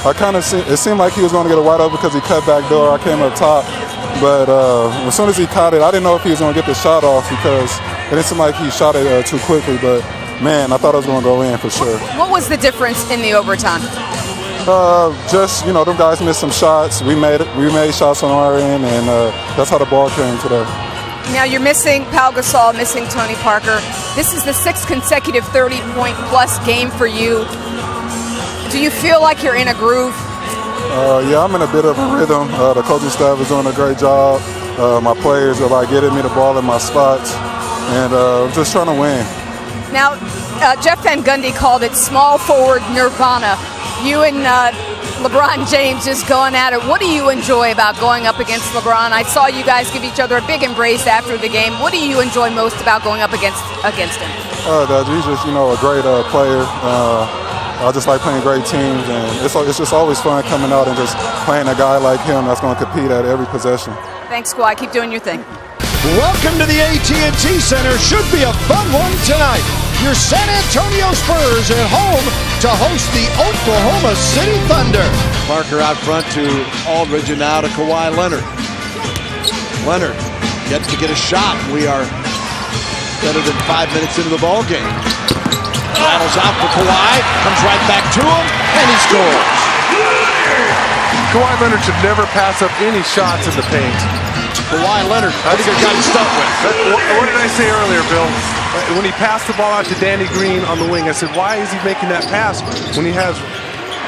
It seemed like he was going to get a wide open because he cut back door. I came up top, but as soon as he caught it, I didn't know if he was going to get the shot off because it didn't seem like he shot it too quickly. But man, I thought it was going to go in for sure. What was the difference in the overtime? Them guys missed some shots. We made shots on our end, and that's how the ball came today. Now you're missing Pau Gasol, missing Tony Parker. This is the 6th consecutive 30-point-plus game for you. Do you feel like you're in a groove? Yeah, I'm in a bit of a rhythm. The coaching staff is doing a great job. My players are getting me the ball in my spots, and I'm just trying to win. Now, Jeff Van Gundy called it small forward nirvana. You and LeBron James just going at it. What do you enjoy about going up against LeBron? I saw you guys give each other a big embrace after the game. What do you enjoy most about going up against him? That he's just a great player. I just like playing great teams, and it's just always fun coming out and just playing a guy like him that's going to compete at every possession. Thanks, Kawhi. Keep doing your thing. Welcome to the AT&T Center. Should be a fun one tonight. Your San Antonio Spurs at home to host the Oklahoma City Thunder. Parker out front to Aldridge and now to Kawhi Leonard. Leonard gets to get a shot. We are better than 5 minutes into the ball game. Rattles out for Kawhi, comes right back to him, and he scores. Kawhi Leonard should never pass up any shots in the paint. Kawhi Leonard, I think he got stuck with. What did I say earlier, Bill? When he passed the ball out to Danny Green on the wing, I said, why is he making that pass when he has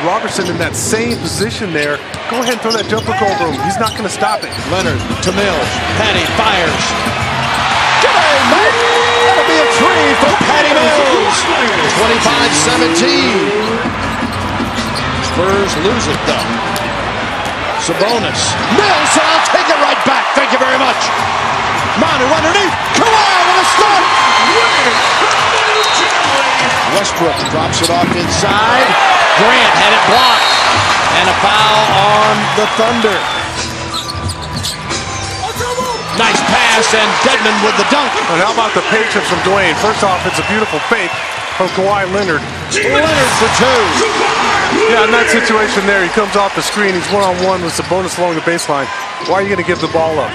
Robertson in that same position there? Go ahead and throw that jumper over him. He's not going to stop it. Leonard to Mills. Patty fires. Get in, Mike! That'll be a 3 for Patty Mills. 25-17. Spurs lose it, though. Sabonis. Mills, and I'll take it right back. Thank you very much. Manu underneath. Kawhi with a stop. Westbrook drops it off inside. Grant had it blocked. And a foul on the Thunder. Nice pass, and Dedmon with the dunk. And how about the patience from Dwayne? First off, it's a beautiful fake from Kawhi Leonard. Leonard for 2. Yeah, in that situation there, he comes off the screen. He's one-on-one with Sabonis along the baseline. Why are you going to give the ball up?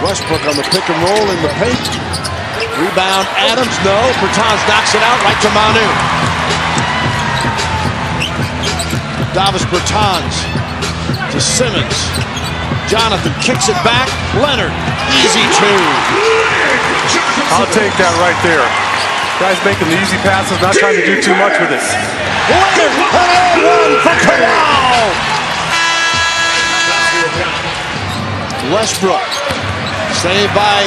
Westbrook on the pick and roll in the paint. Rebound, Adams, no. Bertans knocks it out right to Manu. Davis Bertans to Simmons. Jonathan kicks it back. Leonard, easy 2. I'll take that right there. Guys making the easy passes, not trying to do too much with it. Leonard, an and 1 for Kawhi. Westbrook, saved by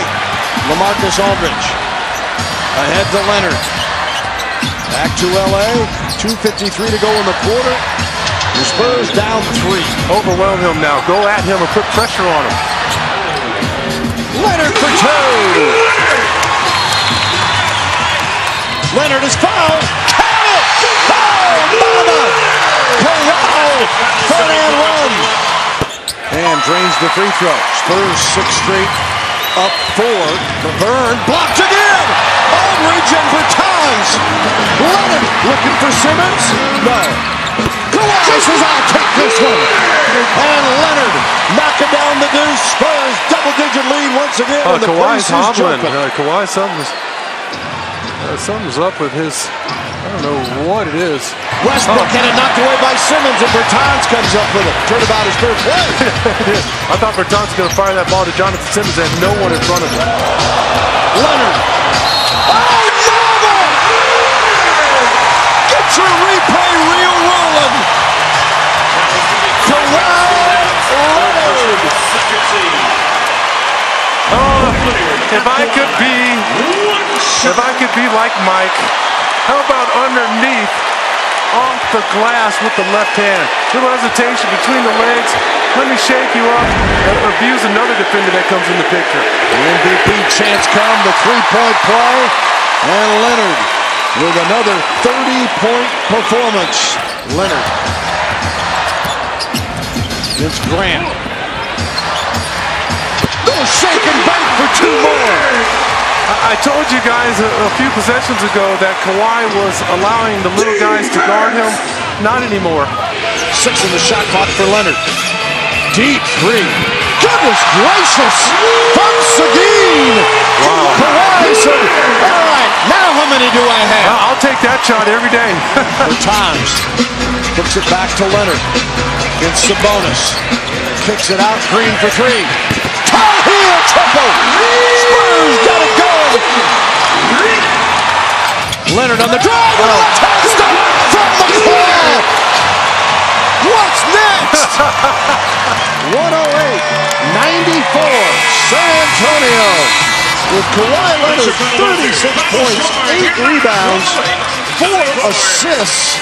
LaMarcus Aldridge. Ahead to Leonard. Back to LA. 2:53 to go in the quarter. The Spurs down 3. Overwhelm him now. Go at him and put pressure on him. Leonard for 2. Leonard is fouled. Count it! Oh, mama! Kawhi for an and 1. And drains the free throw. Spurs 6 straight. Up 4. Laverne blocked again. Aldridge and Bertans. Leonard looking for Simmons. No. Kawhi says, I'll take this one. And Leonard knocking down the deuce. Spurs double-digit lead once again. And the Kawhi's hobbling. Kawhi, something's up with his. I don't know what it is. Westbrook had it knocked away by Simmons, and Bertans comes up with it. Turnabout his first play. I thought Bertans was going to fire that ball to Jonathan Simmons and no one in front of him. Leonard. Oh, Nova! Get your replay reel rolling. Kawhi Leonard. Oh, if I could be like Mike, how about underneath, off the glass with the left hand? Little hesitation between the legs. Let me shake you up and abuse another defender that comes in the picture. The MVP chance come, the three-point play, and Leonard with another 30-point performance. Leonard against Grant. Go shake and bake for 2 more. I told you guys a few possessions ago that Kawhi was allowing the little guys to guard him. Not anymore. 6 in the shot clock for Leonard. Deep 3. Goodness gracious! From Seguin! Wow. Kawhi said, all right, now how many do I have? I'll take that shot every day. Bertans hooks it back to Leonard. Against Sabonis. Kicks it out, Green for 3. Tie heel triple! Spurs got it going! Leonard on the drive with a left-hand stop from McCall! What's next? 108-94, San Antonio with Kawhi Leonard 36 points, 8 rebounds, 4 assists,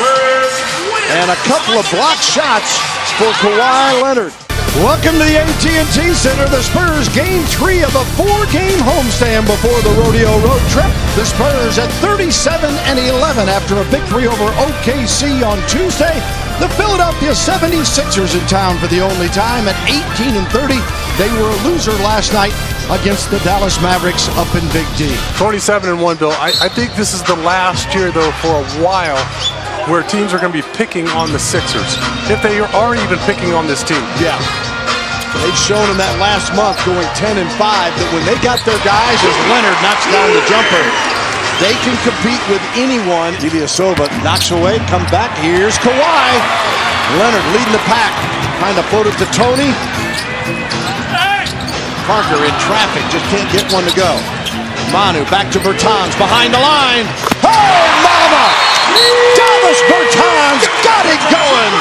and a couple of blocked shots for Kawhi Leonard. Welcome to the AT&T Center. The Spurs game 3 of a 4-game homestand before the rodeo road trip. The Spurs at 37-11 after a victory over OKC on Tuesday. The Philadelphia 76ers in town for the only time at 18-30. They were a loser last night against the Dallas Mavericks up in Big D. 27-1, Bill. I think this is the last year, though, for a while where teams are going to be picking on the Sixers, if they are even picking on this team. Yeah. They've shown in that last month going 10-5 that when they got their guys, as Leonard knocks down the jumper, they can compete with anyone. Ilyasova knocks away, come back. Here's Kawhi. Leonard leading the pack. Trying to float it to Tony. Parker in traffic, just can't get one to go. Manu back to Bertans behind the line. Oh, mama! Davis Bertans got it going!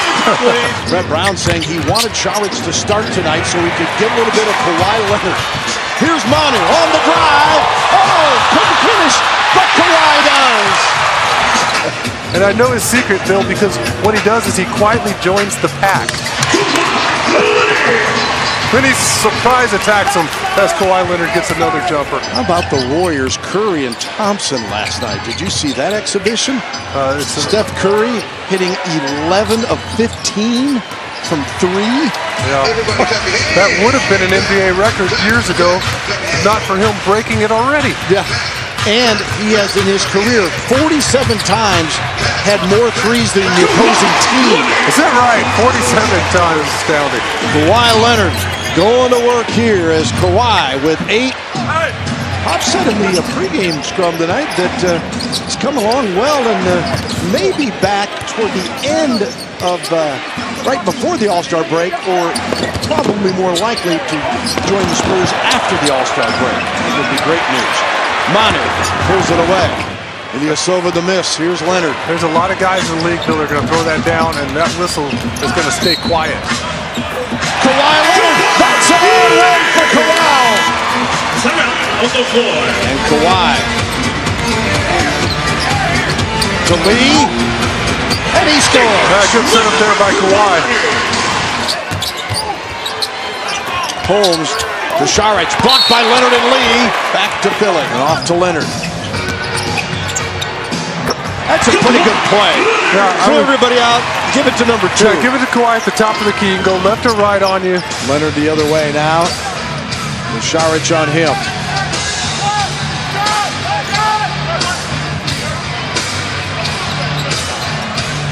Brett Brown saying he wanted Šarić to start tonight so he could get a little bit of Kawhi Leonard. Here's Manu on the drive. Oh, couldn't finish, but Kawhi does. And I know his secret, Bill, because what he does is he quietly joins the pack. Then he surprise attacks him as Kawhi Leonard gets another jumper. How about the Warriors, Curry and Thompson last night? Did you see that exhibition? Steph Curry hitting 11 of 15 from 3. Yeah. That would have been an NBA record years ago, not for him breaking it already. Yeah. And he has in his career 47 times had more threes than the opposing team. Is that right? 47 times, astounding. Kawhi Leonard going to work here as Kawhi with 8. Pop said in the pregame scrum tonight that he's come along well and may be back toward the end of right before the All-Star break, or probably more likely to join the Spurs after the All-Star break. That would be great news. Manu pulls it away. Ilyasova the miss. Here's Leonard. There's a lot of guys in the league that are going to throw that down, and that whistle is going to stay quiet. Kawhi Leonard. That's a win for Kawhi. And Kawhi to Lee. And he scores. Good setup there by Kawhi. Holmes to Šarić. Blocked by Leonard and Lee. Back to Philly. And off to Leonard. That's a pretty good play. Yeah, Throw everybody out. Give it to number 2. Yeah, give it to Kawhi at the top of the key and go left or right on you. Leonard the other way now. And Šarić on him.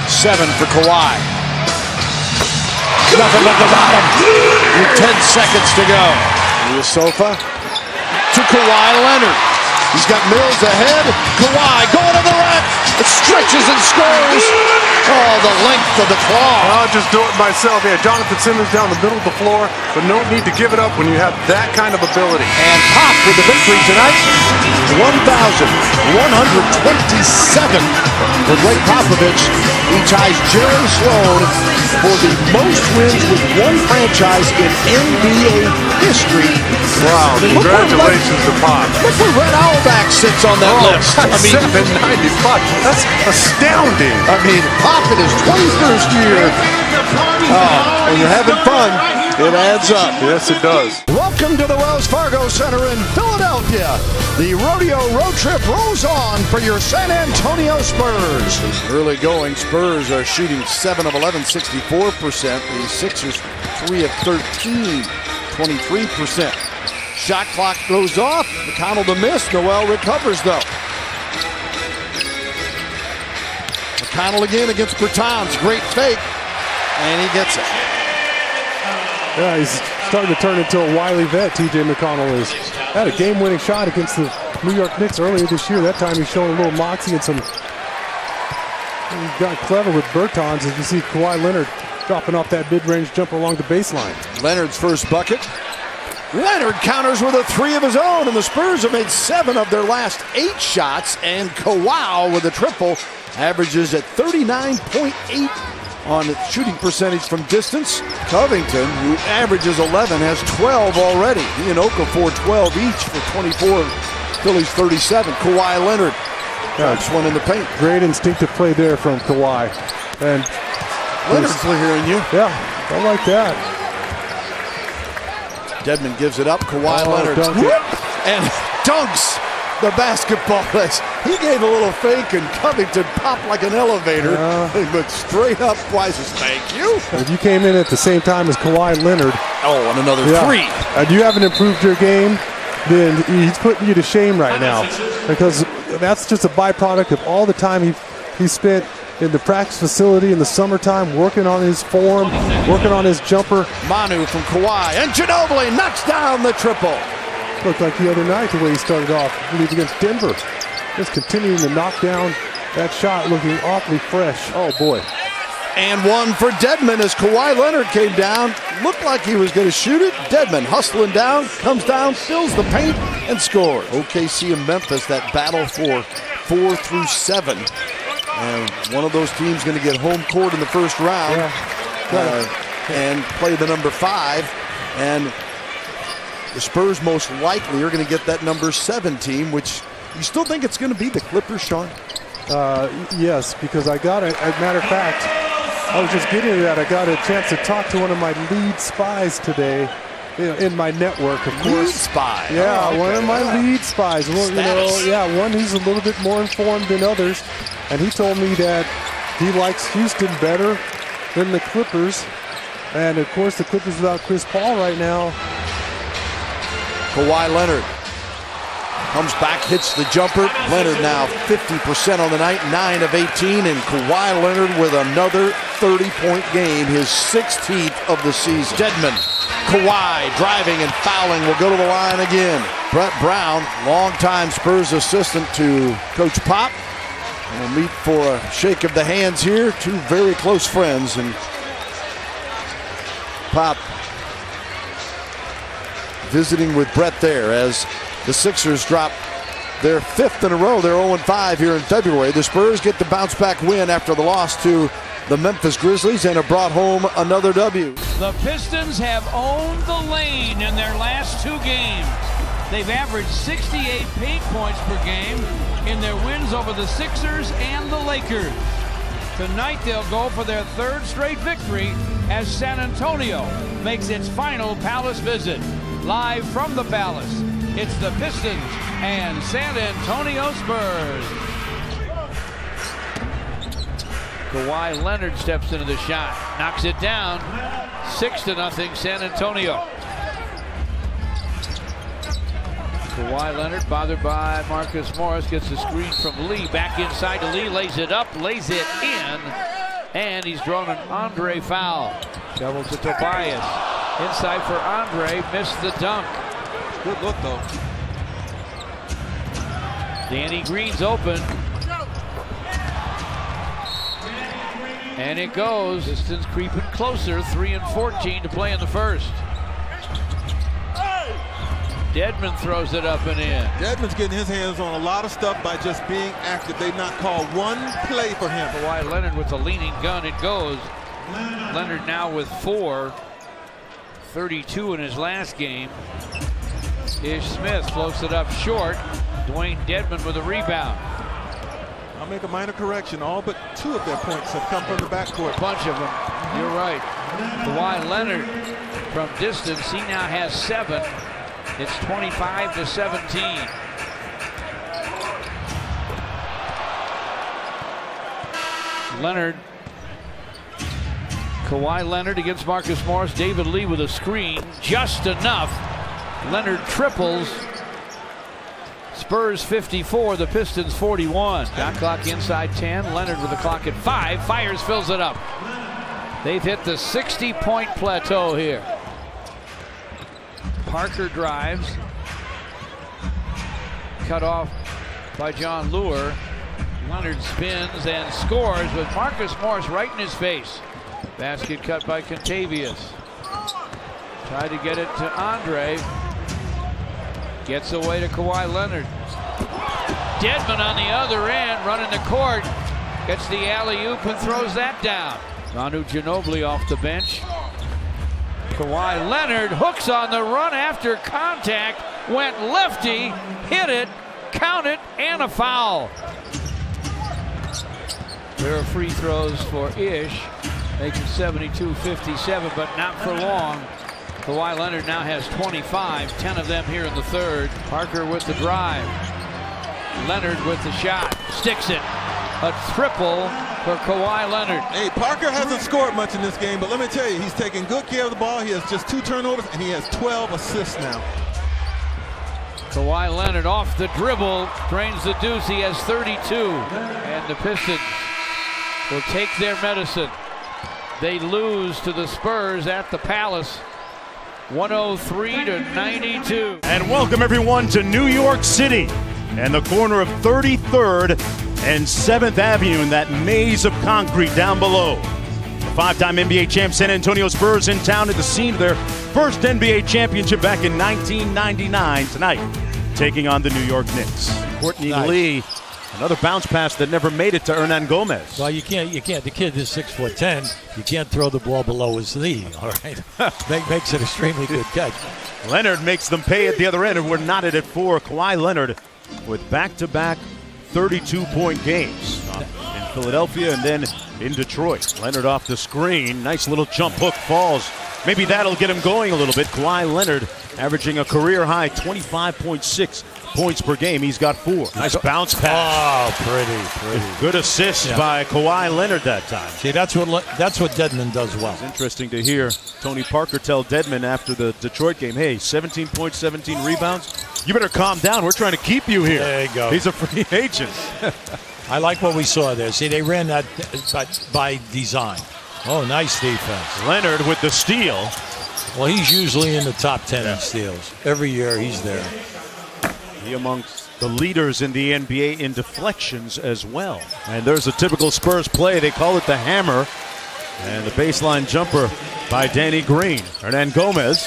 Seven for Kawhi. Nothing but the bottom. With 10 seconds to go. Ilyasova to Kawhi Leonard. He's got Mills ahead. Kawhi going to the rack. It stretches and scores. Oh, the length of the claw. I'll just do it myself. Yeah, Jonathan Simmons down the middle of the floor, but no need to give it up when you have that kind of ability. And Pop with the victory tonight. 1,127 for Greg Popovich. He ties Jerry Sloan for the most wins with one franchise in NBA history. Wow, congratulations to Pop. Look where Red Auerbach sits on that list. I mean, 795. That's astounding. I mean, Pop in his 21st year. Oh, when you're having fun, it adds up. Yes, it does. Welcome to the Wells Fargo Center in Philadelphia. The rodeo road trip rolls on for your San Antonio Spurs. Early going, Spurs are shooting 7 of 11, 64%. The Sixers 3 of 13, 23%. Shot clock goes off. McConnell to miss. Noel recovers though. McConnell again against Bertans. Great fake. And he gets it. Yeah, he's starting to turn into a wily vet, TJ McConnell is. Had a game-winning shot against the New York Knicks earlier this year. That time he's showing a little moxie and some... He got clever with Bertans, as you see Kawhi Leonard dropping off that mid-range jumper along the baseline. Leonard's first bucket. Leonard counters with a 3 of his own, and the Spurs have made 7 of their last 8 shots, and Kawhi with a triple averages at 39.8 on shooting percentage from distance. Covington, who averages 11, has 12 already. He and Okafor 12 each for 24. Phillies 37. Kawhi Leonard. Just one in the paint. Great instinctive play there from Kawhi. And Leonard's hearing you. Yeah, I like that. Dedmon gives it up. Kawhi Leonard. And dunks the basketball. He gave a little fake and Covington popped like an elevator. But straight up, Kawhi says, thank you. If you came in at the same time as Kawhi Leonard. Oh, and another 3. And you haven't improved your game, then he's putting you to shame right now. Because that's just a byproduct of all the time he spent in the practice facility in the summertime, working on his form, working on his jumper. Manu from Kawhi, and Ginobili knocks down the triple. Looked like the other night the way he started off, I believe against Denver. Just continuing to knock down that shot, looking awfully fresh. Oh boy. And one for Dedmon as Kawhi Leonard came down. Looked like he was going to shoot it. Dedmon hustling down, comes down, fills the paint, and scores. OKC and Memphis, that battle for 4 through 7. And one of those teams going to get home court in the first round and play the number 5. And the Spurs most likely are going to get that number 7 team, which you still think it's going to be the Clippers, Sean? Yes, because I got it. As a matter of fact, I was just getting to that. I got a chance to talk to one of my lead spies today. In my network, of course. Lead spy. Yeah, one of my lead spies. Well, one who's a little bit more informed than others. And he told me that he likes Houston better than the Clippers. And, of course, the Clippers without Chris Paul right now. Kawhi Leonard comes back, hits the jumper. Leonard now 50% on the night, 9 of 18. And Kawhi Leonard with another 30-point game, his 16th of the season. Dedmon, Kawhi driving and fouling will go to the line again. Brett Brown, longtime Spurs assistant to Coach Pop. We'll meet for a shake of the hands here. 2 very close friends. And Pop visiting with Brett there as the Sixers drop their 5th in a row. They're 0-5 here in February. The Spurs get the bounce-back win after the loss to the Memphis Grizzlies and have brought home another W. The Pistons have owned the lane in their last 2 games. They've averaged 68 paint points per game in their wins over the Sixers and the Lakers. Tonight they'll go for their 3rd straight victory as San Antonio makes its final Palace visit. Live from the Palace, it's the Pistons and San Antonio Spurs. Kawhi Leonard steps into the shot, knocks it down, 6-0 San Antonio. Kawhi Leonard, bothered by Marcus Morris, gets the screen from Lee, back inside to Lee, lays it up, lays it in, and he's drawn an Andre foul. Shovel to Tobias, inside for Andre, missed the dunk. Good look though. Danny Green's open. And it goes. Pistons creeping closer. 3-14 to play in the first. Dedmon throws it up and in. Dedmon's getting his hands on a lot of stuff by just being active. They've not called one play for him. Kawhi Leonard with the leaning gun. It goes. Leonard now with 4. 32 in his last game. Ish Smith floats it up short. Dwayne Dedmon with a rebound. I'll make a minor correction. All but 2 of their points have come from the backcourt. A bunch of them. You're right. Kawhi Leonard from distance. He now has 7. It's 25-17. Leonard. Kawhi Leonard against Marcus Morris. David Lee with a screen. Just enough. Leonard triples. Spurs 54, the Pistons 41. Shot clock inside 10. Leonard with the clock at 5. Fires, fills it up. They've hit the 60-point plateau here. Parker drives. Cut off by John Lure. Leonard spins and scores with Marcus Morris right in his face. Basket cut by Contavious. Tried to get it to Andre. Gets away to Kawhi Leonard. Dedmon on the other end, running the court. Gets the alley-oop and throws that down. Manu Ginobili off the bench. Kawhi Leonard hooks on the run after contact. Went lefty, hit it, count it, and a foul. There are free throws for Ish. Making 72-57, but not for long. Kawhi Leonard now has 25, 10 of them here in the third. Parker with the drive. Leonard with the shot, sticks it. A triple for Kawhi Leonard. Hey, Parker hasn't scored much in this game, but let me tell you, he's taking good care of the ball. He has just 2 turnovers, and he has 12 assists now. Kawhi Leonard off the dribble, drains the deuce. He has 32, and the Pistons will take their medicine. They lose to the Spurs at the Palace. 103-92. And welcome everyone to New York City and the corner of 33rd and 7th Avenue in that maze of concrete down below. The 5-time NBA champ San Antonio Spurs in town at the scene of their first NBA championship back in 1999 tonight, taking on the New York Knicks. Courtney Lee, another bounce pass that never made it to Hernan Gomez. Well, you can't. The kid is 6'10". You can't throw the ball below his knee. All right, makes it extremely good catch. Leonard makes them pay at the other end, and we're knotted at 4. Kawhi Leonard with back-to-back 32-point games in Philadelphia and then in Detroit. Leonard off the screen, nice little jump hook, falls. Maybe that'll get him going a little bit. Kawhi Leonard averaging a career-high 25.6 points per game. He's got 4. Nice bounce pass. Oh, pretty. Good assist by Kawhi Leonard that time. See, that's what Dedmon does well. It's interesting to hear Tony Parker tell Dedmon after the Detroit game, hey, 17 points, 17 rebounds. You better calm down. We're trying to keep you here. There you go. He's a free agent. I like what we saw there. See, they ran that by design. Oh, nice defense. Leonard with the steal. Well, he's usually in the top 10 in steals. Every year he's there. He amongst the leaders in the NBA in deflections as well. And there's a typical Spurs play. They call it the hammer. And the baseline jumper by Danny Green. Hernan Gomez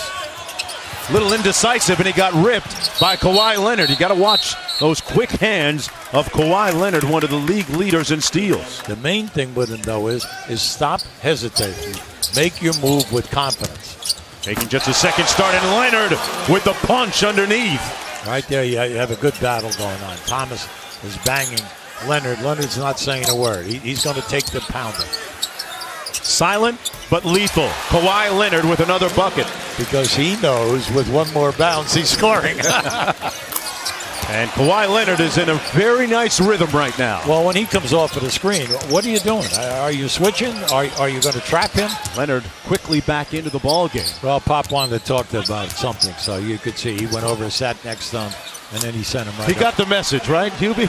little indecisive, and he got ripped by Kawhi Leonard. You got to watch those quick hands of Kawhi Leonard, one of the league leaders in steals. The main thing with him, though, is stop hesitating. Make your move with confidence. Taking just a second start, and Leonard with the punch underneath. Right there, you have a good battle going on. Thomas is banging Leonard. Leonard's not saying a word. He's going to take the pounding. Silent but lethal. Kawhi Leonard with another bucket. Because he knows with one more bounce, he's scoring. And Kawhi Leonard is in a very nice rhythm right now. Well, when he comes off of the screen, what are you doing? Are you switching? Are you going to trap him? Leonard quickly back into the ball game. Well, Pop wanted to talk about something, so you could see he went over, sat next to him, and then he sent him right He got up. the message, right, Hubie?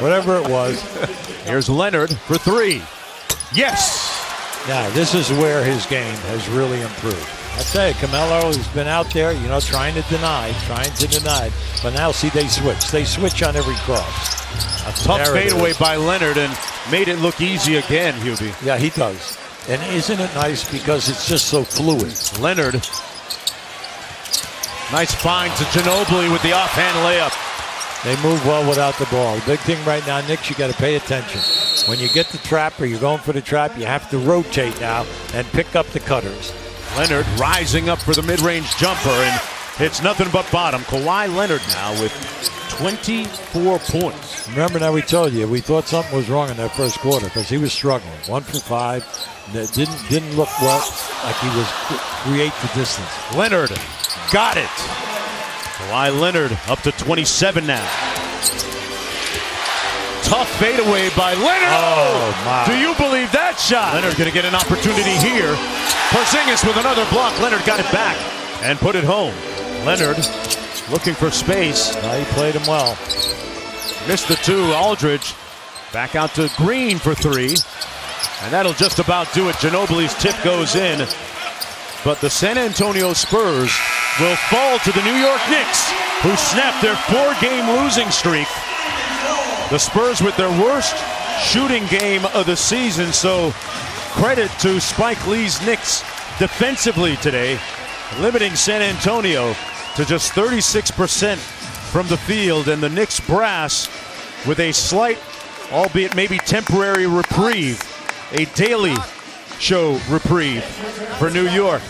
Whatever it was. Here's Leonard for three. Yes! Now, this is where his game has really improved. I tell you, Carmelo has been out there, trying to deny. But now, see, they switch. They switch on every cross. A tough fadeaway by Leonard and made it look easy again, Hubie. Yeah, he does. And isn't it nice because it's just so fluid? Leonard. Nice find to Ginobili with the offhand layup. They move well without the ball. The big thing right now, Knicks, you got to pay attention. When you get the trap or you're going for the trap, you have to rotate now and pick up the cutters. Leonard rising up for the mid-range jumper and hits nothing but bottom. Kawhi Leonard now with 24 points. Remember now we told you, we thought something was wrong in that first quarter because he was struggling. 1 for 5. Didn't look well like he was create the distance. Leonard got it. Kawhi Leonard up to 27 now. Tough fadeaway by Leonard. Oh, my. Do you believe that shot? Leonard going to get an opportunity here. Porzingis with another block. Leonard got it back and put it home. Leonard looking for space. He played him well. Missed the two. Aldridge back out to Green for three. And that'll just about do it. Ginobili's tip goes in. But the San Antonio Spurs will fall to the New York Knicks, who snapped their 4-game losing streak. The Spurs with their worst shooting game of the season, so credit to Spike Lee's Knicks defensively today, limiting San Antonio to just 36% from the field, and the Knicks brass with a slight, albeit maybe temporary reprieve, a daily show reprieve for New York.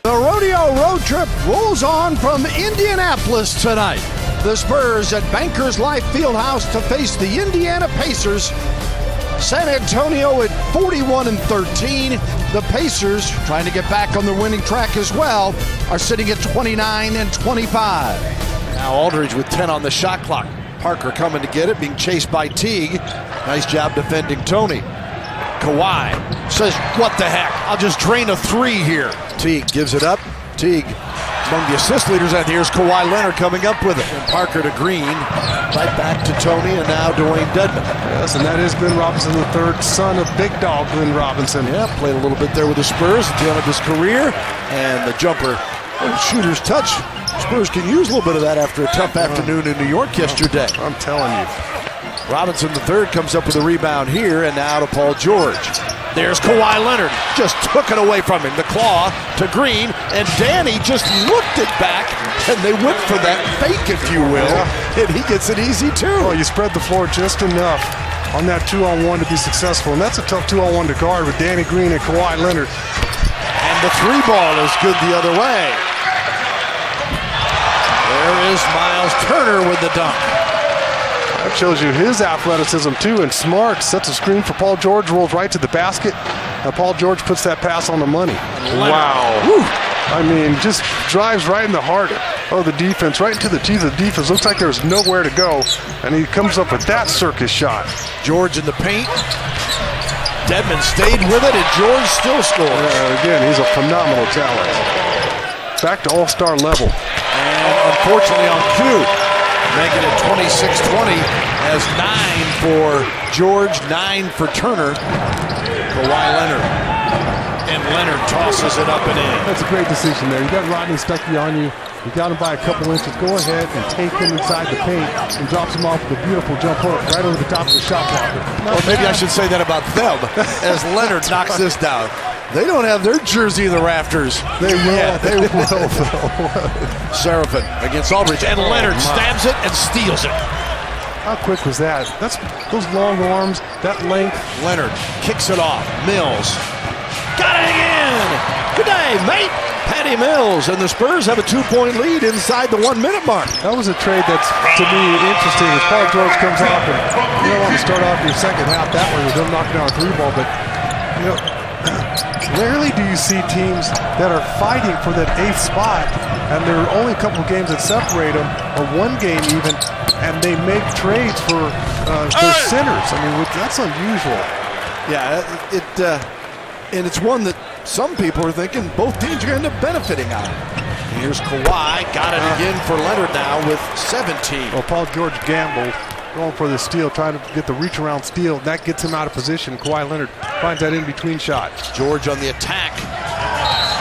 The rodeo road trip rolls on from Indianapolis tonight. The Spurs at Bankers Life Fieldhouse to face the Indiana Pacers. San Antonio at 41-13. The Pacers, trying to get back on the winning track as well, are sitting at 29-25. Now Aldridge with 10 on the shot clock. Parker coming to get it, being chased by Teague. Nice job defending Tony. Kawhi says, what the heck? I'll just drain a three here. Teague gives it up. Teague among the assist leaders, and here's Kawhi Leonard coming up with it. And Parker to Green, right back to Tony, and now Dwayne Dedmon. Yes, and that is Glenn Robinson III, son of Big Dog Glenn Robinson. Yeah, played a little bit there with the Spurs at the end of his career. And the jumper, shooter's touch. Spurs can use a little bit of that after a tough afternoon in New York yesterday. I'm telling you. Robinson III comes up with a rebound here, and now to Paul George. There's Kawhi Leonard, just took it away from him. The claw to Green, and Danny just looked it back, and they went for that fake, if you will, and he gets it easy too. Well, you spread the floor just enough on that 2-on-1 to be successful, and that's a tough 2-on-1 to guard with Danny Green and Kawhi Leonard. And the three ball is good the other way. There is Miles Turner with the dunk. That shows you his athleticism too, and smart. Sets a screen for Paul George, rolls right to the basket, and Paul George puts that pass on the money. Wow. Woo. I mean, just drives right in the heart of the defense, right into the teeth of the defense. Looks like there's nowhere to go, and he comes up with that circus shot. George in the paint. Dedmon stayed with it, and George still scores. Again, he's a phenomenal talent. Back to all-star level. And unfortunately on cue, making it 26-20 as 9 for George, 9 for Turner. Kawhi Leonard. And Leonard tosses it up and in. That's a great decision there. You got Rodney Stuckey on you. You got him by a couple inches. Go ahead and take him inside the paint and drops him off with a beautiful jump hook right over the top of the shot blocker. Or maybe I should say that about them as Leonard knocks this down. They don't have their jersey in the rafters. They will. They will. Seraphin against Aldridge, and Leonard stabs it and steals it. How quick was that? That's those long arms, that length. Leonard kicks it off. Mills got it again. Good day, mate. Patty Mills, and the Spurs have a 2-point lead inside the 1-minute mark. That was a trade that's, to me, interesting. As Paul George comes off, and you don't want to start off your second half that way with them knocking down a 3-ball, but you know, rarely do you see teams that are fighting for that 8th spot, and there are only a couple of games that separate them, or one game even, and they make trades for their centers. I mean, that's unusual. Yeah, and it's one that some people are thinking both teams are going to end up benefiting on. Here's Kawhi, got it again for Leonard now with 17. Well, Paul George gambled, going for the steal, trying to get the reach around steal. That gets him out of position. Kawhi Leonard finds that in between shot. George on the attack.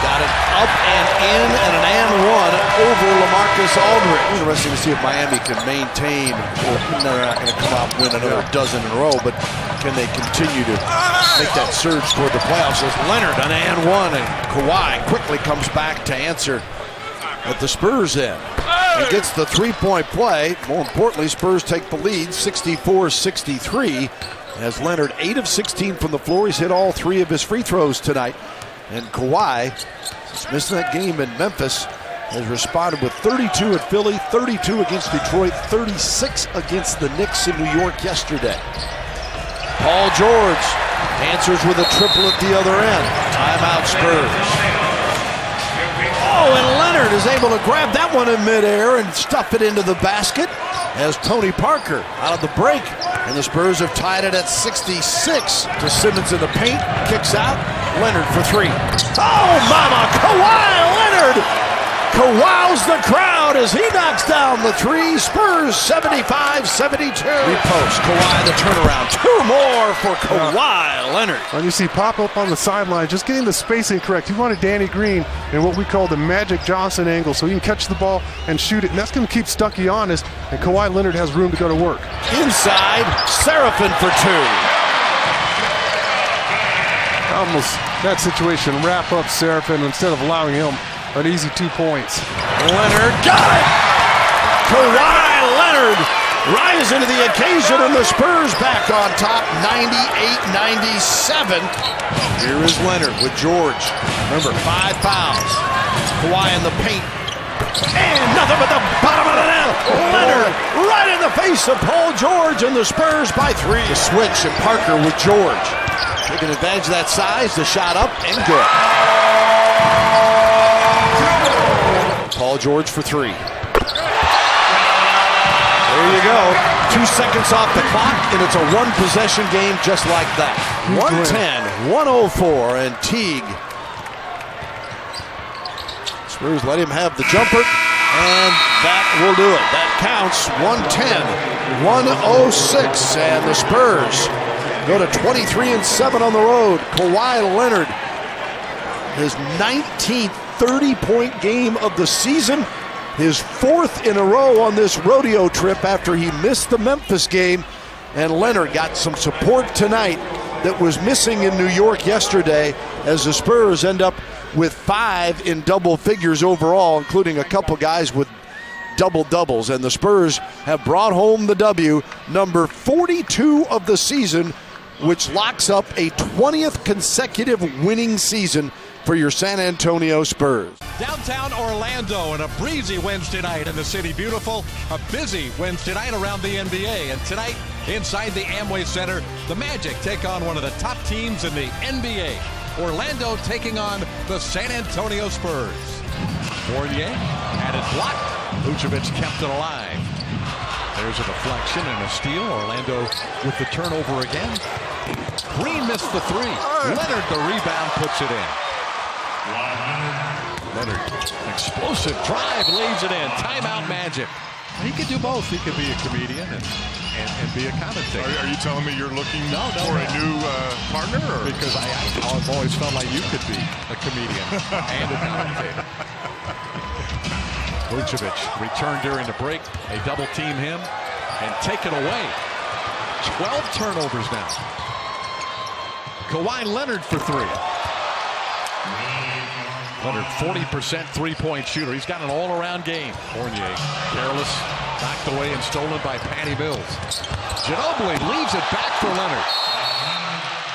Got it up and in, and an and one over LaMarcus Aldridge. Interesting to see if Miami can maintain. They're not going to come out and win another dozen in a row, but can they continue to make that surge toward the playoffs? As Leonard an and one, and Kawhi quickly comes back to answer at the Spurs end. He gets the 3-point play. More importantly, Spurs take the lead 64-63 as Leonard 8 of 16 from the floor. He's hit all 3 of his free throws tonight. And Kawhi, since missing that game in Memphis, has responded with 32 at Philly, 32 against Detroit, 36 against the Knicks in New York yesterday. Paul George answers with a triple at the other end. Timeout Spurs. Oh, and Leonard is able to grab that one in midair and stuff it into the basket as Tony Parker out of the break. And the Spurs have tied it at 66 to Simmons in the paint. Kicks out. Leonard for 3. Oh, mama! Kawhi Leonard wows the crowd as he knocks down the 3. Spurs 75-72. Repost. Kawhi the turnaround. 2 more for Kawhi Leonard. And you see pop up on the sideline, just getting the spacing correct. He wanted Danny Green in what we call the Magic Johnson angle, so he can catch the ball and shoot it, and that's going to keep Stuckey honest, and Kawhi Leonard has room to go to work. Inside, Seraphin for 2. Almost that situation, wrap up Seraphin instead of allowing him an easy 2 points. Leonard got it! Kawhi Leonard rises to the occasion, and the Spurs back on top, 98-97. Here is Leonard with George. Remember, 5 fouls. Kawhi in the paint. And nothing but the bottom of the net. Leonard right in the face of Paul George, and the Spurs by 3. The switch, and Parker with George. Taking advantage of that size, the shot up and good. Paul George for 3. There you go. 2 seconds off the clock, and it's a 1-possession game just like that. 110-104, and Teague. Spurs let him have the jumper, and that will do it. That counts. 110-106, and the Spurs go to 23-7 on the road. Kawhi Leonard, his 19th 30-point game of the season, his 4th in a row on this rodeo trip after he missed the Memphis game. And Leonard got some support tonight that was missing in New York yesterday, as the Spurs end up with 5 in double figures overall, including a couple guys with double-doubles. And the Spurs have brought home the W, number 42 of the season, which locks up a 20th consecutive winning season for your San Antonio Spurs. Downtown Orlando, and a breezy Wednesday night in the City Beautiful. A busy Wednesday night around the NBA. And tonight, inside the Amway Center, the Magic take on one of the top teams in the NBA. Orlando taking on the San Antonio Spurs. Fournier had it blocked. Vucevic kept it alive. There's a deflection and a steal. Orlando with the turnover again. Green missed the 3. Leonard the rebound, puts it in. Leonard, explosive drive, lays it in. Timeout Magic. He could do both. He could be a comedian and be a commentator. Are you telling me you're looking for a new partner? Or? Because I've always felt like you could be a comedian and a commentator. Vucevic returned during the break. They double team him and take it away. 12 turnovers now. Kawhi Leonard for 3. Leonard, 40% three-point shooter. He's got an all-around game. Fournier, careless, knocked away and stolen by Patty Mills. Ginobili leaves it back for Leonard.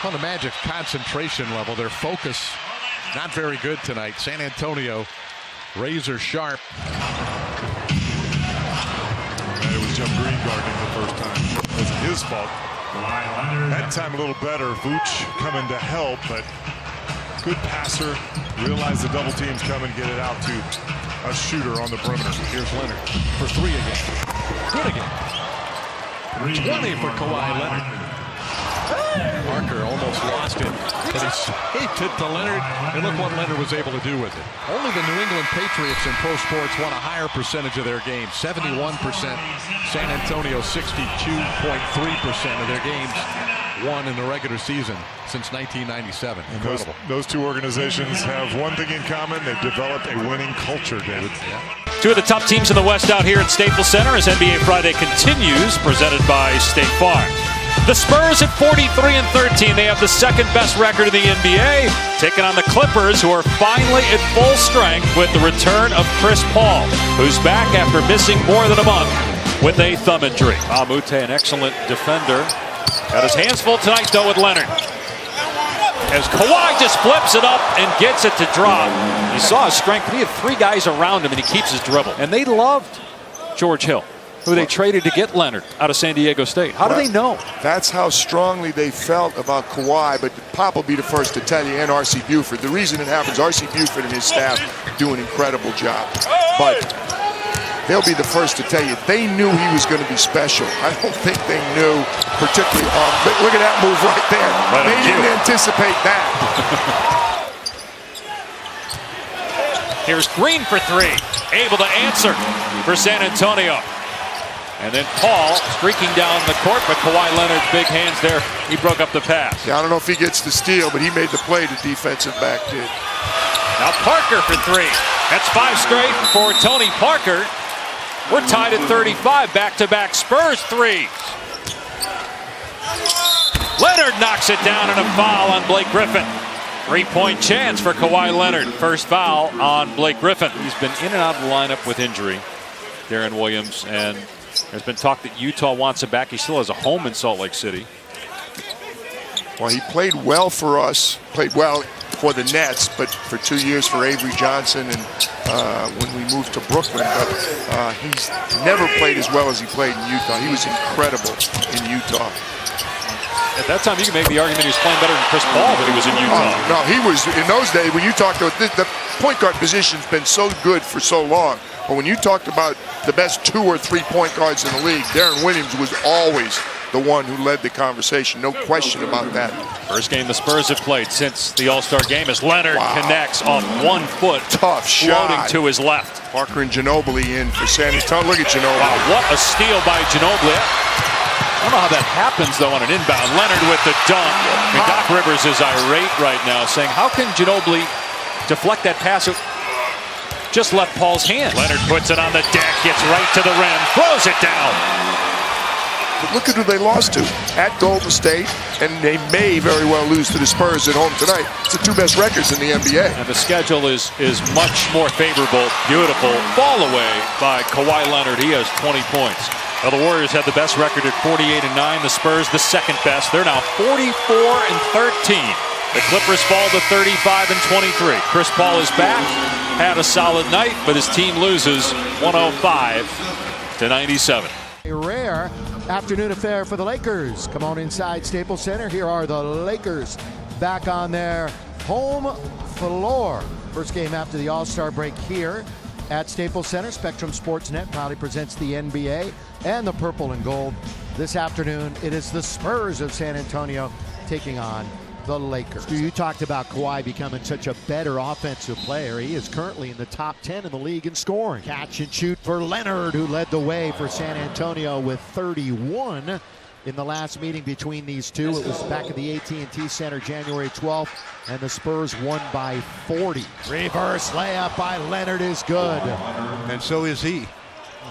On the Magic concentration level, their focus not very good tonight. San Antonio, razor sharp. It was Jeff Green guarding the first time. It wasn't his fault. That time a little better. Vooch coming to help, but good passer. Realize the double team's coming, get it out to a shooter on the perimeter. Here's Leonard for three again. Good again. 20 for Kawhi Leonard. Parker almost lost it, but he escaped it to Leonard, and look what Leonard was able to do with it. Only the New England Patriots in pro sports won a higher percentage of their games, 71%. San Antonio, 62.3% of their games won in the regular season since 1997. Incredible. Those two organizations have one thing in common. They've developed a winning culture, David. Yeah. Two of the top teams in the West out here at Staples Center as NBA Friday continues, presented by State Farm. The Spurs at 43-13. They have the second best record in the NBA, taking on the Clippers, who are finally at full strength with the return of Chris Paul, who's back after missing more than a month with a thumb injury. Amute, an excellent defender. Got his hands full tonight, though, with Leonard. As Kawhi just flips it up and gets it to drop. You saw his strength. He had three guys around him, and he keeps his dribble. And they loved George Hill, who they traded to get Leonard out of San Diego State. How do they know? That's how strongly they felt about Kawhi, but Pop will be the first to tell you, and R.C. Buford. The reason it happens, R.C. Buford and his staff do an incredible job. But they'll be the first to tell you, they knew he was going to be special. I don't think they knew, particularly, look at that move right there. They didn't anticipate that. Here's Green for three, able to answer for San Antonio. And then Paul streaking down the court, but Kawhi Leonard's big hands there. He broke up the pass. Yeah, I don't know if he gets the steal, but he made the play the defensive back did. Now Parker for three. That's 5 straight for Tony Parker. We're tied at 35, back-to-back Spurs threes. Leonard knocks it down and a foul on Blake Griffin. 3-point chance for Kawhi Leonard. First foul on Blake Griffin. He's been in and out of the lineup with injury, Darren Williams, and there's been talk that Utah wants him back. He still has a home in Salt Lake City. Well, he played well for us, played well for the Nets, but for 2 years for Avery Johnson and when we moved to Brooklyn. But he's never played as well as he played in Utah. He was incredible in Utah. At that time, you can make the argument he was playing better than Chris Paul when he was in Utah. No, he was, in those days, when you talked about the point guard position's been so good for so long. But when you talked about the best 2 or 3 point guards in the league, Darren Williams was always the one who led the conversation. No question about that. First game the Spurs have played since the All-Star game as Leonard connects off 1 foot. Tough shot. Floating to his left. Parker and Ginobili in for San Antonio. Look at Ginobili. Wow, what a steal by Ginobili. I don't know how that happens, though, on an inbound. Leonard with the dunk. And Doc Rivers is irate right now, saying, how can Ginobili deflect that pass? It just left Paul's hand. Leonard puts it on the deck, gets right to the rim, throws it down. But look at who they lost to. At Golden State, and they may very well lose to the Spurs at home tonight. It's the 2 best records in the NBA. And the schedule is much more favorable. Beautiful ball away by Kawhi Leonard. He has 20 points. Well, the Warriors had the best record at 48-9. The Spurs the second best. They're now 44-13. The Clippers fall to 35-23. Chris Paul is back. Had a solid night, but his team loses 105-97. A rare afternoon affair for the Lakers. Come on inside Staples Center. Here are the Lakers back on their home floor. First game after the All-Star break here at Staples Center. Spectrum Sportsnet proudly presents the NBA and the purple and gold. This afternoon, it is the Spurs of San Antonio taking on the Lakers. You talked about Kawhi becoming such a better offensive player. He is currently in the top 10 in the league in scoring. Catch and shoot for Leonard, who led the way for San Antonio with 31 in the last meeting between these two. It was back at the AT&T Center January 12th, and the Spurs won by 40. Reverse layup by Leonard is good. And so is he.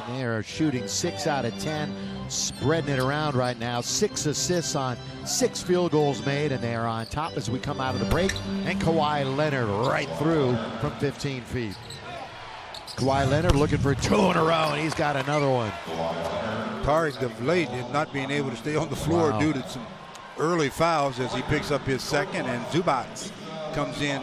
And they are shooting 6 out of 10 spreading it around right now. 6 assists on 6 field goals made, and they are on top as we come out of the break. And Kawhi Leonard right through from 15 feet. Kawhi Leonard looking for 2 in a row, and he's got another one. Tariq of late is not being able to stay on the floor due to some early fouls as he picks up his second, and Zubac comes in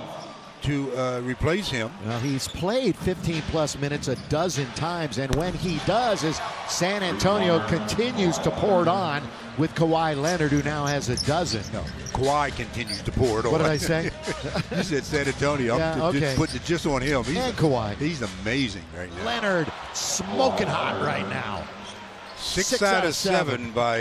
to replace him. Well, he's played 15-plus minutes a dozen times, and when he does, as San Antonio continues to pour it on with Kawhi Leonard, who now has a dozen. No, Kawhi continues to pour it on. What did I say? You said San Antonio. Yeah, I'm okay. just putting it just on him. And Kawhi. He's amazing right now. Leonard smoking hot right now. 6 out of 7 by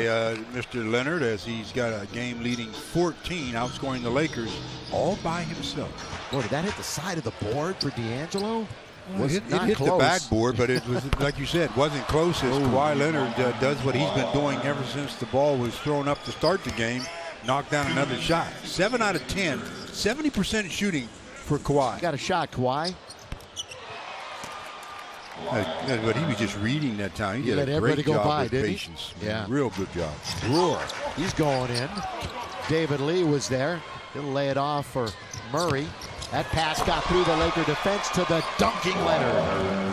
Mr. Leonard, as he's got a game-leading 14, outscoring the Lakers all by himself. Boy, did that hit the side of the board for D'Angelo? Well, it hit the backboard, but it was, like you said, wasn't close as Kawhi Leonard does what he's been doing ever since the ball was thrown up to start the game, knocked down another shot. 7 out of 10, 70% shooting for Kawhi. Got a shot, Kawhi. But he was just reading that time. He did a great job with patience. Yeah. Real good job. He's going in. David Lee was there. He'll lay it off for Murray. That pass got through the Laker defense to the dunking Leonard.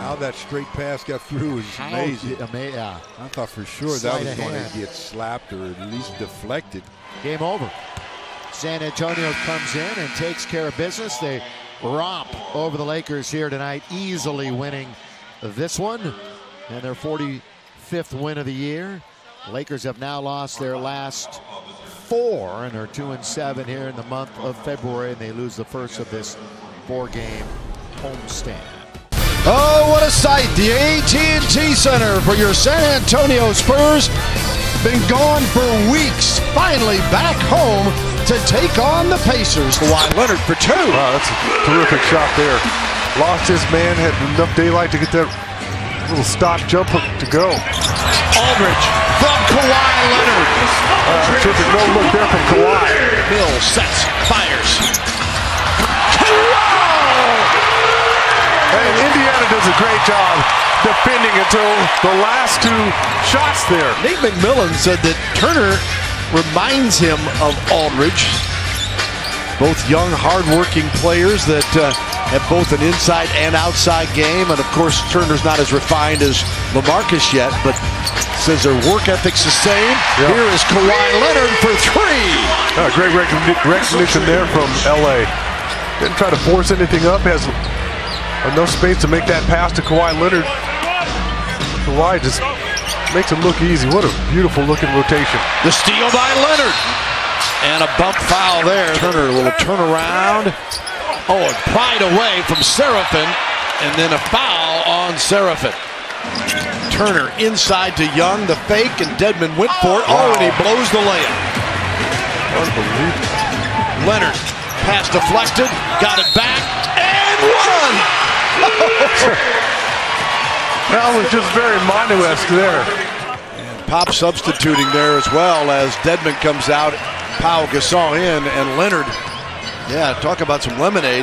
How that straight pass got through is amazing. Yeah. I thought for sure that was going to get slapped or at least deflected. Game over. San Antonio comes in and takes care of business. They romp over the Lakers here tonight, easily winning this one and their 45th win of the year. The Lakers have now lost their last 4 and are 2-7 here in the month of February, and they lose the first of this 4-game homestand. Oh, what a sight. The AT&T Center for your San Antonio Spurs. Been gone for weeks. Finally back home to take on the Pacers. Kawhi Leonard for 2. Wow, that's a terrific shot there. Lost his man, had enough daylight to get that little stop jump to go. Aldridge from Kawhi Leonard. Terrific no look there from Kawhi. Mills sets, fires. And Indiana does a great job defending until the last 2 shots there. Nate McMillan said that Turner reminds him of Aldridge. Both young, hard-working players that have both an inside and outside game. And, of course, Turner's not as refined as LaMarcus yet, but says their work ethic's the same. Yep. Here is Kawhi Leonard for 3. Great recognition there from L.A. Didn't try to force anything up. Has enough space to make that pass to Kawhi Leonard. Kawhi just makes it look easy. What a beautiful-looking rotation. The steal by Leonard. And a bump foul there. Turner, a little turnaround. Oh, and pried away from Seraphin. And then a foul on Seraphin. Turner inside to Young, the fake, and Dedmon went for it. Oh, and he blows the layup. Unbelievable. Leonard, pass deflected, got it back, and one! That was just very Manu-esque there. And Pop substituting there as well as Dedmon comes out. Pau Gasol in, and Leonard, talk about some lemonade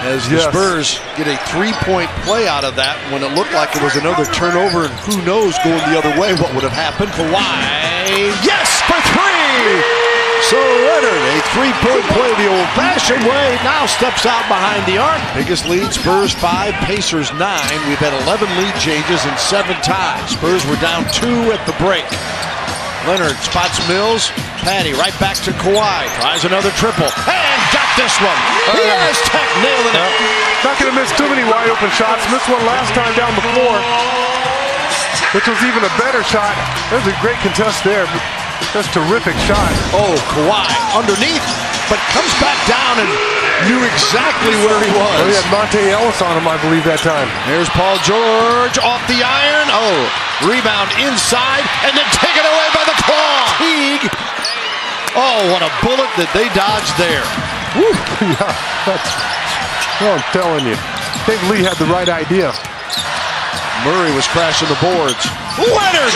as the Spurs get a 3-point play out of that when it looked like it was another turnover, and who knows going the other way what would have happened. Kawhi, yes, for 3! So Leonard, a 3-point play the old-fashioned way, now steps out behind the arc. Biggest lead, Spurs 5, Pacers 9. We've had 11 lead changes and 7 ties. Spurs were down 2 at the break. Leonard spots Mills. Patty right back to Kawhi. Tries another triple. And got this one. He has tech, nailing it. Not going to miss too many wide open shots. Missed one last time down the floor, which was even a better shot. There's a great contest there. That's a terrific shot. Oh, Kawhi underneath, but comes back down and knew exactly where he was. Oh, he had Monte Ellis on him, I believe, that time. There's Paul George off the iron. Oh, rebound inside, and then taken away by the claw. Teague. Oh, what a bullet that they dodged there. Woo. Yeah, I'm telling you. I think Lee had the right idea. Murray was crashing the boards. Leonard!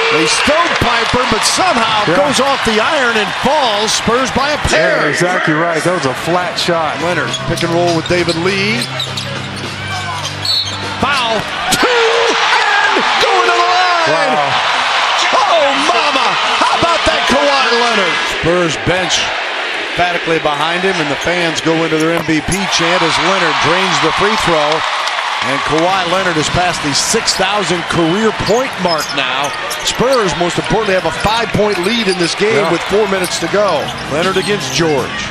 A stovepiper, but somehow goes off the iron and falls. Spurs by a pair. Yeah, exactly right. That was a flat shot. Leonard, pick and roll with David Lee. Foul. 2 and going to the line. Wow. Oh, mama! How about that Kawhi Leonard? Spurs bench emphatically behind him, and the fans go into their MVP chant as Leonard drains the free throw. And Kawhi Leonard has passed the 6,000 career point mark now. Spurs, most importantly, have a 5-point lead in this game with 4 minutes to go. Leonard against George.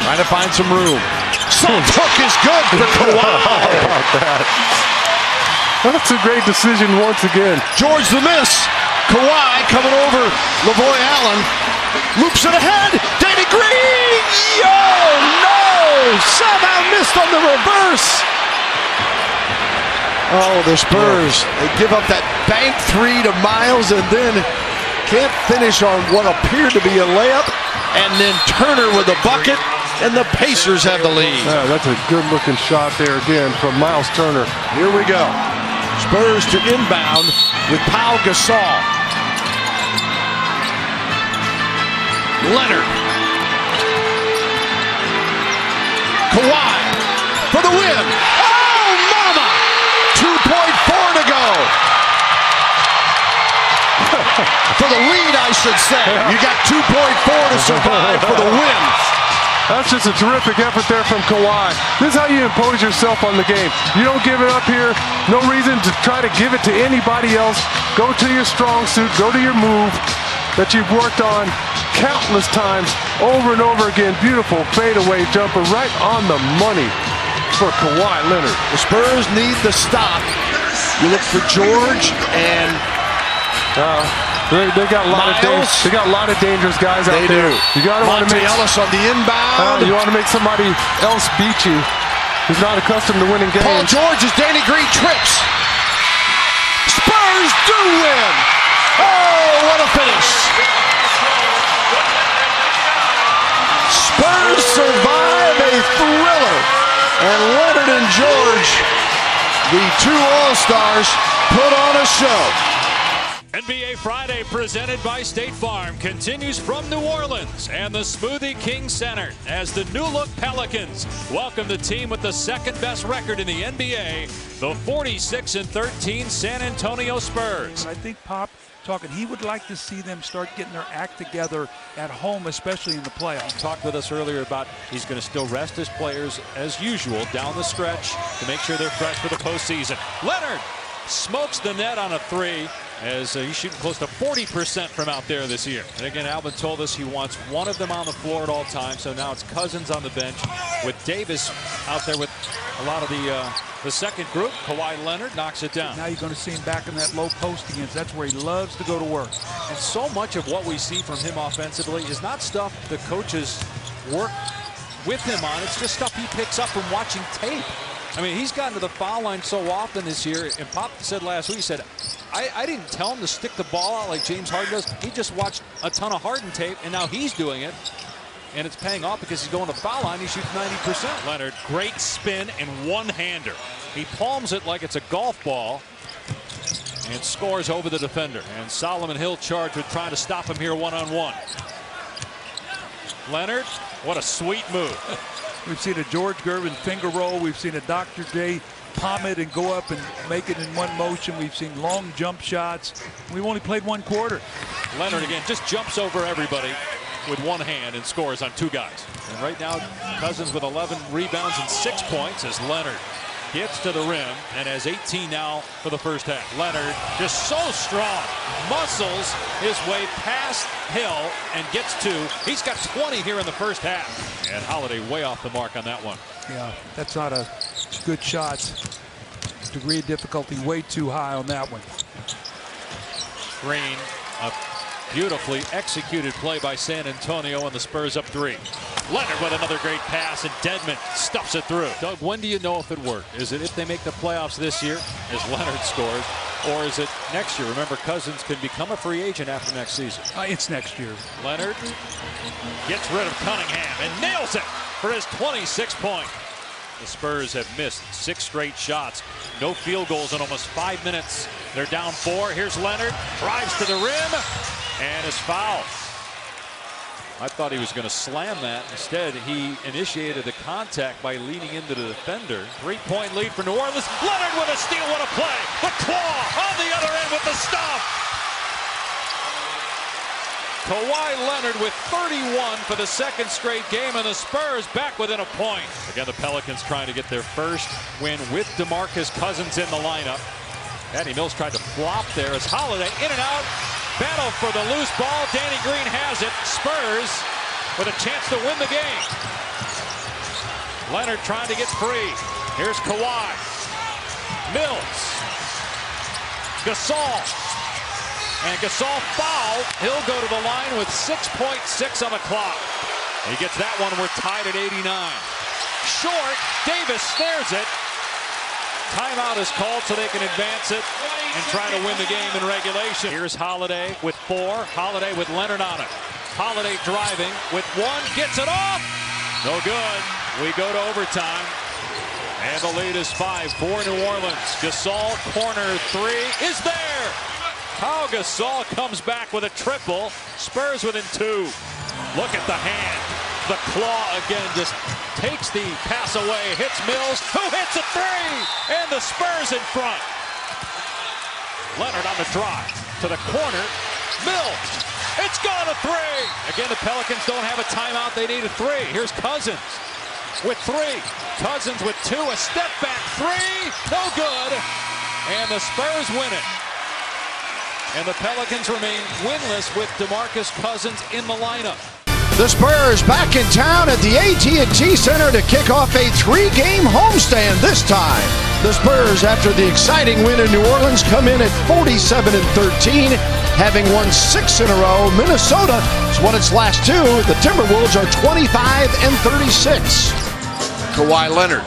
Trying to find some room. Soft hook is good for Kawhi. How about that? That's a great decision once again. George the miss. Kawhi coming over Lavoy Allen. Loops it ahead. Danny Green. Oh, no. Somehow missed on the reverse. Oh, the Spurs. They give up that bank three to Miles and then can't finish on what appeared to be a layup. And then Turner with a bucket. And the Pacers have the lead. Yeah, that's a good-looking shot there again from Miles Turner. Here we go. Spurs to inbound with Pau Gasol. Leonard. Kawhi for the win. Oh, mama! 2.4 to go. For the lead, I should say. You got 2.4 to survive for the win. That's just a terrific effort there from Kawhi. This is how you impose yourself on the game. You don't give it up here. No reason to try to give it to anybody else. Go to your strong suit. Go to your move that you've worked on countless times over and over again. Beautiful fadeaway jumper right on the money for Kawhi Leonard. The Spurs need the stop. You look for George and they got a lot of dangerous guys out there. You got to want to make Ellis on the inbound. You want to make somebody else beat you who's not accustomed to winning games. Paul George as Danny Green trips. Spurs do win. Oh, what a finish! Spurs survive a thriller, and Leonard and George, the two All-Stars, put on a show. NBA Friday presented by State Farm continues from New Orleans and the Smoothie King Center as the new-look Pelicans welcome the team with the second-best record in the NBA, the 46-13 San Antonio Spurs. I think Pop talking, he would like to see them start getting their act together at home, especially in the playoffs. He talked with us earlier about he's going to still rest his players as usual down the stretch to make sure they're fresh for the postseason. Leonard smokes the net on a three as he's shooting close to 40% from out there this year. And again, Alvin told us he wants one of them on the floor at all times. So now it's Cousins on the bench with Davis out there with a lot of the second group. Kawhi Leonard knocks it down. Now you're going to see him back in that low post against. That's where he loves to go to work. And so much of what we see from him offensively is not stuff the coaches work with him on. It's just stuff he picks up from watching tape. I mean, he's gotten to the foul line so often this year, and Pop said last week, he said, I didn't tell him to stick the ball out like James Harden does. He just watched a ton of Harden tape, and now he's doing it. And it's paying off because he's going to the foul line. He shoots 90%. Leonard, great spin and one-hander. He palms it like it's a golf ball and scores over the defender. And Solomon Hill charged with trying to stop him here one-on-one. Leonard, what a sweet move. We've seen a George Gervin finger roll. We've seen a Dr. J palm it and go up and make it in one motion. We've seen long jump shots. We've only played one quarter. Leonard again just jumps over everybody with one hand and scores on two guys. And right now, Cousins with 11 rebounds and 6 points as Leonard gets to the rim and has 18 now for the first half. Leonard just so strong, muscles his way past Hill and gets two. He's got 20 here in the first half. And Holiday way off the mark on that one. Yeah, that's not a good shot. Degree of difficulty way too high on that one. Green, a beautifully executed play by San Antonio, and the Spurs up 3. Leonard with another great pass, and Dedmon stuffs it through. Doug, when do you know if it worked? Is it if they make the playoffs this year, as Leonard scores, or is it next year? Remember, Cousins can become a free agent after next season. It's next year. Leonard gets rid of Cunningham and nails it for his 26th point. The Spurs have missed 6 straight shots. No field goals in almost 5 minutes. They're down 4. Here's Leonard, drives to the rim, and is fouled. I thought he was going to slam that. Instead, he initiated the contact by leaning into the defender. 3-point lead for New Orleans. Leonard with a steal. What a play. The claw on the other end with the stop. Kawhi Leonard with 31 for the second straight game, and the Spurs back within a point. Again, the Pelicans trying to get their first win with DeMarcus Cousins in the lineup. Patty Mills tried to flop there as Holiday in and out. Battle for the loose ball. Danny Green has it. Spurs with a chance to win the game. Leonard trying to get free. Here's Kawhi. Mills. Gasol. And Gasol foul. He'll go to the line with 6.6 on the clock. He gets that one. We're tied at 89. Short. Davis snares it. Timeout is called so they can advance it and try to win the game in regulation. Here's Holiday with 4. Holiday with Leonard on it. Holiday driving with 1. Gets it off. No good. We go to overtime. And the lead is 5 for New Orleans. Gasol, corner 3 is there. Pau Gasol comes back with a triple. Spurs within 2. Look at the hand. The claw again just takes the pass away. Hits Mills, who hits a 3. And the Spurs in front. Leonard on the drive to the corner. Mills. It's gone a 3. Again, the Pelicans don't have a timeout. They need a 3. Here's Cousins with 3. Cousins with 2. A step back 3. No good. And the Spurs win it. And the Pelicans remain winless with DeMarcus Cousins in the lineup. The Spurs back in town at the AT&T Center to kick off a 3-game homestand this time. The Spurs, after the exciting win in New Orleans, come in at 47-13, having won 6 in a row. Minnesota has won its last 2. The Timberwolves are 25-36. Kawhi Leonard.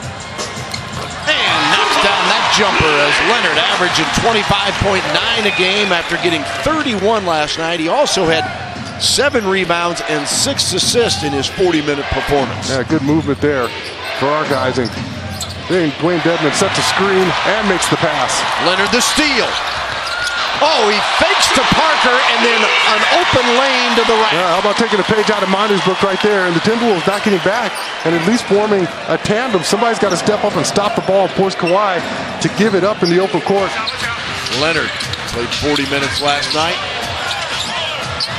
And knocks down that jumper as Leonard averaging 25.9 a game after getting 31 last night. He also had 7 rebounds and 6 assists in his 40-minute performance. Yeah, good movement there for our guys. And Dwayne Dedmon sets a screen and makes the pass. Leonard the steal. Oh, he fakes to Parker and then an open lane to the right. Yeah, how about taking a page out of Monty's book right there, and the Timberwolves not getting back and at least forming a tandem. Somebody's got to step up and stop the ball and force Kawhi to give it up in the open court. Leonard played 40 minutes last night.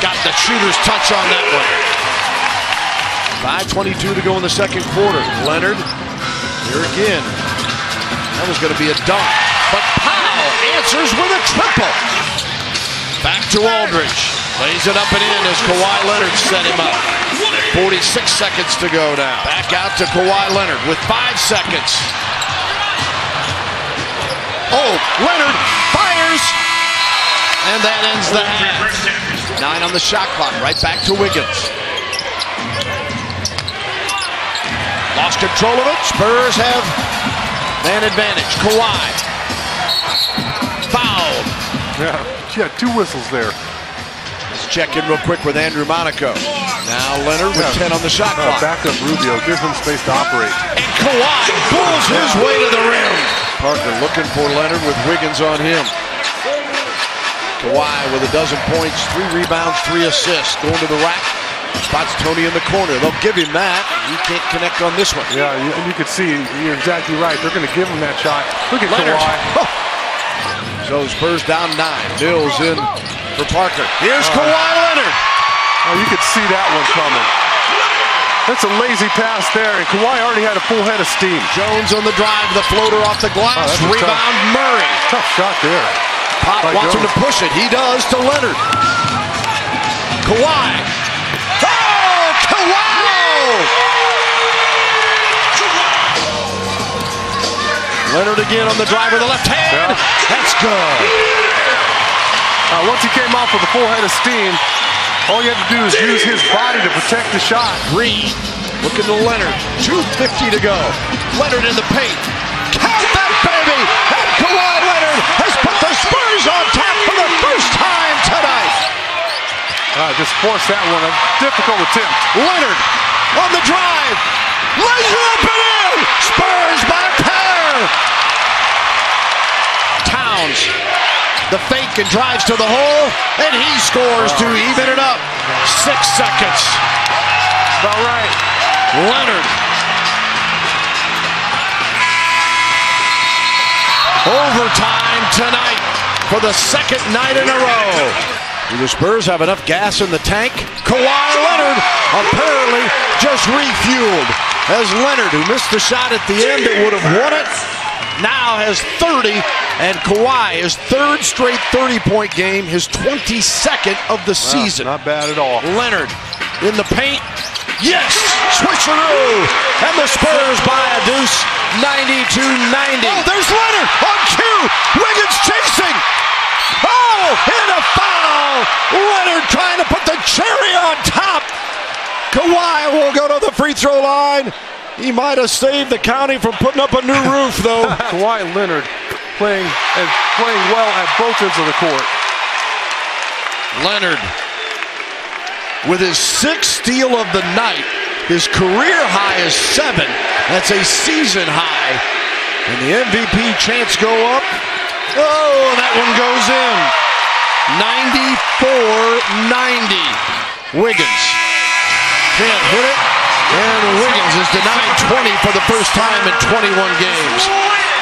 Got the shooter's touch on that one. 5:22 to go in the second quarter. Leonard, here again. That was going to be a dunk. But Powell answers with a triple. Back to Aldridge. Lays it up and in as Kawhi Leonard set him up. 46 seconds to go now. Back out to Kawhi Leonard with 5 seconds. Oh, Leonard fires. And that ends the half. 9 on the shot clock. Right back to Wiggins. Lost control of it. Spurs have man advantage. Kawhi. Fouled. Yeah, she had 2 whistles there. Let's check in real quick with Andrew Monaco. Now Leonard with 10 on the shot clock. Back up Rubio. Give him space to operate. And Kawhi pulls his way to the rim. Parker looking for Leonard with Wiggins on him. Kawhi with a dozen points, 3 rebounds, 3 assists. Going to the rack. Spots Tony in the corner. They'll give him that. He can't connect on this one. Yeah, and you can see, you're exactly right. They're going to give him that shot. Look at Leonard. Kawhi. So Spurs down 9. Mills in for Parker. Here's Kawhi Leonard. Oh, you could see that one coming. That's a lazy pass there, and Kawhi already had a full head of steam. Jones on the drive, the floater off the glass. Rebound Murray. Tough shot there. Pop wants him to push it. He does to Leonard. Kawhi. Oh, Kawhi! Leonard again on the drive with the left hand. Yeah. That's good. Once he came off with a full head of steam, all you had to do is use his body to protect the shot. Green looking to Leonard. 2:50 to go. Leonard in the paint. Count that baby! And Kawhi Leonard has put the Spurs on top for the first time tonight. Just forced that one. A difficult attempt. Leonard on the drive. Lays it up and in. Spurs by a pair. Towns. The fake and drives to the hole, and he scores to even it up. 6 seconds. About right. Leonard. Overtime tonight for the second night in a row. Do the Spurs have enough gas in the tank? Kawhi Leonard apparently just refueled, as Leonard, who missed the shot at the end that would have won it, now has 30, and Kawhi, his third straight 30-point game, his 22nd of the season. Not bad at all. Leonard in the paint. Yes! Switcheroo! And the Spurs buy a deuce, 92-90. Oh, there's Leonard on cue! Wiggins chasing! Oh, and a foul! Leonard trying to put the cherry on top. Kawhi will go to the free throw line. He might have saved the county from putting up a new roof, though. Kawhi Leonard playing well at both ends of the court. Leonard with his 6th steal of the night. His career high is 7. That's a season high. And the MVP chants go up. Oh, that one goes in. 94-90. Wiggins can't hit it. And Wiggins is denied 20 for the first time in 21 games.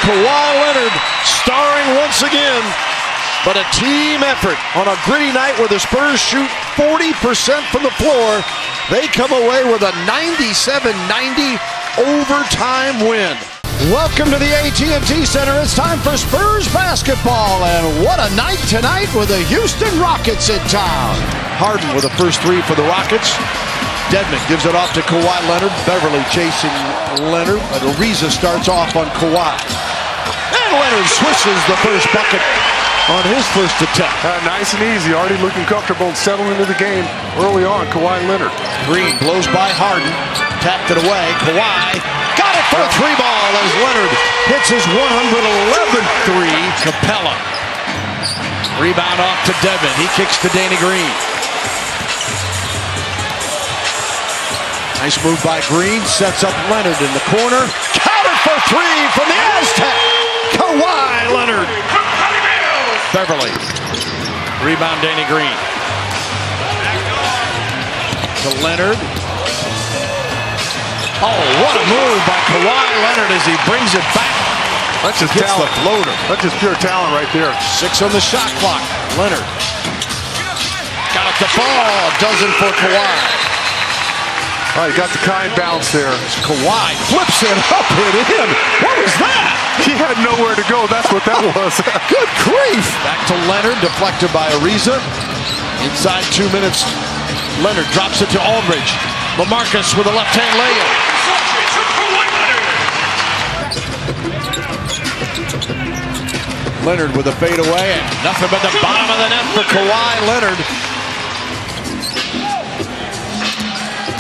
Kawhi Leonard starring once again. But a team effort on a gritty night where the Spurs shoot 40% from the floor. They come away with a 97-90 overtime win. Welcome to the AT&T Center. It's time for Spurs basketball. And what a night tonight with the Houston Rockets in town. Harden with the first 3 for the Rockets. Devin gives it off to Kawhi Leonard. Beverly chasing Leonard. But Ariza starts off on Kawhi. And Leonard swishes the first bucket on his first attempt. Nice and easy, already looking comfortable and settling into the game early on, Kawhi Leonard. Green blows by Harden, tapped it away. Kawhi got it for a 3 ball as Leonard hits his 111th 3. Capella. Rebound off to Devin. He kicks to Danny Green. Nice move by Green, sets up Leonard in the corner. Counter for 3 from the Aztec. Kawhi Leonard. Beverly. Rebound Danny Green. To Leonard. Oh, what a move by Kawhi Leonard as he brings it back. That's just Hits talent. The floater. That's just pure talent right there. 6 on the shot clock. Leonard. Got it to fall. Doesn't for Kawhi. All right, got the kind bounce there. Kawhi flips it up and in. What was that? He had nowhere to go. That's what that was. Good grief. Back to Leonard, deflected by Ariza. Inside 2 minutes, Leonard drops it to Aldridge. LaMarcus with a left-hand layup. Leonard with a fadeaway, and nothing but the bottom of the net for Kawhi Leonard.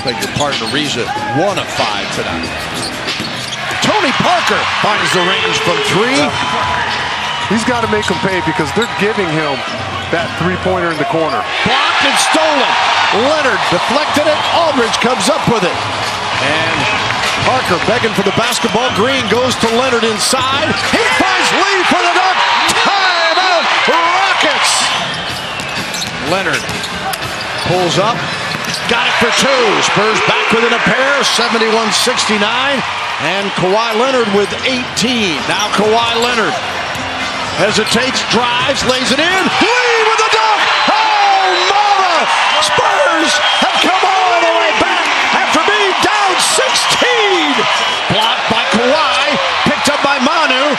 Beg your pardon, Ariza, 1 of 5 tonight. Tony Parker finds the range from 3. He's got to make them pay because they're giving him that 3-pointer in the corner. Blocked and stolen. Leonard deflected it. Aldridge comes up with it. And Parker begging for the basketball. Green goes to Leonard inside. He finds Lee for the dunk. Timeout, Rockets. Leonard pulls up. Got it for 2. Spurs back within a pair, 71-69. And Kawhi Leonard with 18. Now Kawhi Leonard hesitates, drives, lays it in. Lee with the dunk! Oh, mama! Spurs have come all the way back after being down 16. Blocked by Kawhi, picked up by Manu.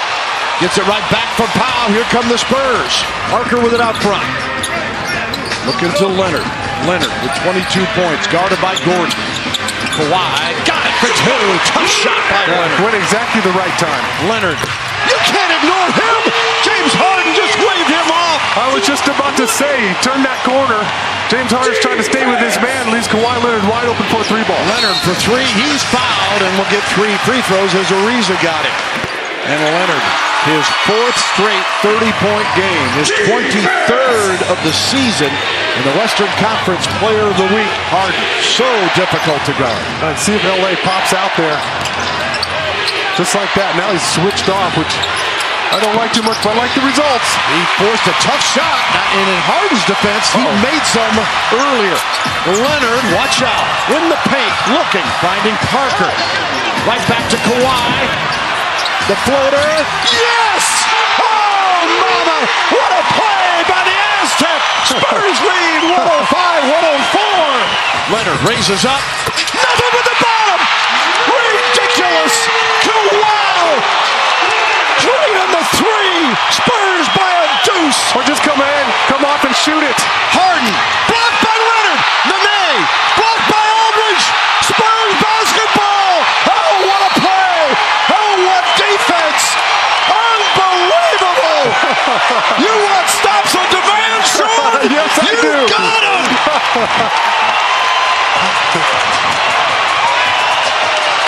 Gets it right back for Powell. Here come the Spurs. Parker with it out front. Looking to Leonard. Leonard with 22 points, guarded by Gordon. Kawhi got it for 2. Tough shot by Leonard. Went exactly the right time. Leonard. You can't ignore him. James Harden just waved him off. I was just about to say, he turned that corner. James Harden's trying to stay with his man. Leaves Kawhi Leonard wide open for a 3 ball. Leonard for 3. He's fouled and will get 3 free throws as Ariza got it. And Leonard, his 4th straight 30-point game, his 23rd of the season, and the Western Conference Player of the Week. Harden, so difficult to guard. Let's see if LA pops out there. Just like that. Now he's switched off, which I don't like too much, but I like the results. He forced a tough shot, and in Harden's defense, he made some earlier. Leonard, watch out, in the paint, looking, finding Parker. Right back to Kawhi. The floater, yes! Oh, mama, what a play by the Aztec! Spurs lead Leonard raises up. Nothing but the bottom. Ridiculous. Kawhi. 3 on the 3. Spurs by a deuce. Or just come off and shoot it. Harden. Blocked by Leonard. Nene. Blocked by Aldridge. Spurs basketball. Oh, what a play. Oh, what defense. Unbelievable. You want stops on demand, Sean? Yes, I do. You got him.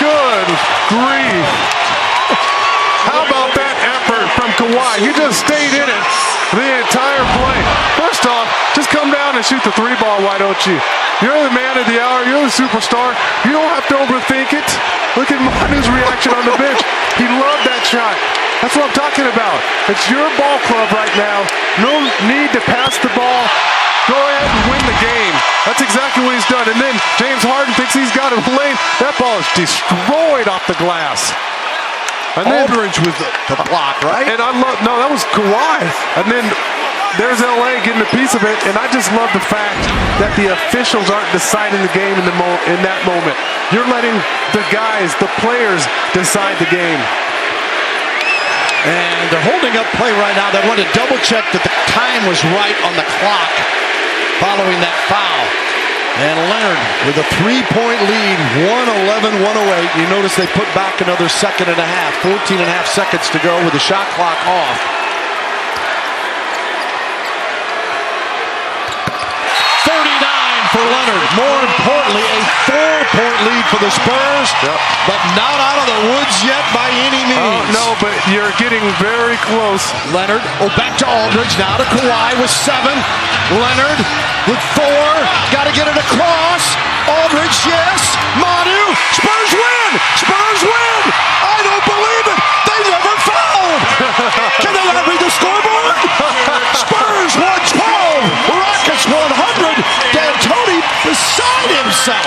Good grief. How about that effort from Kawhi? You just stayed in it the entire play. First off, just come down and shoot the 3 ball, why don't you? You're the man of the hour. You're the superstar. You don't have to overthink it. Look at Manu's reaction on the bench. He loved that shot. That's what I'm talking about. It's your ball club right now. No need to pass the ball. Go ahead and win the game. That's exactly what he's done. And then James Harden thinks he's got it lane. That ball is destroyed off the glass. And Aldridge with the block, right? And no, that was Kawhi. And then there's LA getting a piece of it. And I just love the fact that the officials aren't deciding the game in that moment. You're letting the guys, the players, decide the game. And they're holding up play right now. They want to double check that the time was right on the clock following that foul. And Leonard with a 3-point lead, 111-108. You notice they put back another second and a half, 14 and a half seconds to go with the shot clock off. For Leonard. More importantly, a 4-point lead for the Spurs, but not out of the woods yet by any means. No, but you're getting very close. Leonard, back to Aldridge, now to Kawhi with 7. Leonard with 4, got to get it across. Aldridge, yes. Manu, Spurs win! Spurs win! I don't believe it! They never fouled! Can they not read the scoreboard? Spurs 112, Rockets 100. D'Antoni beside himself.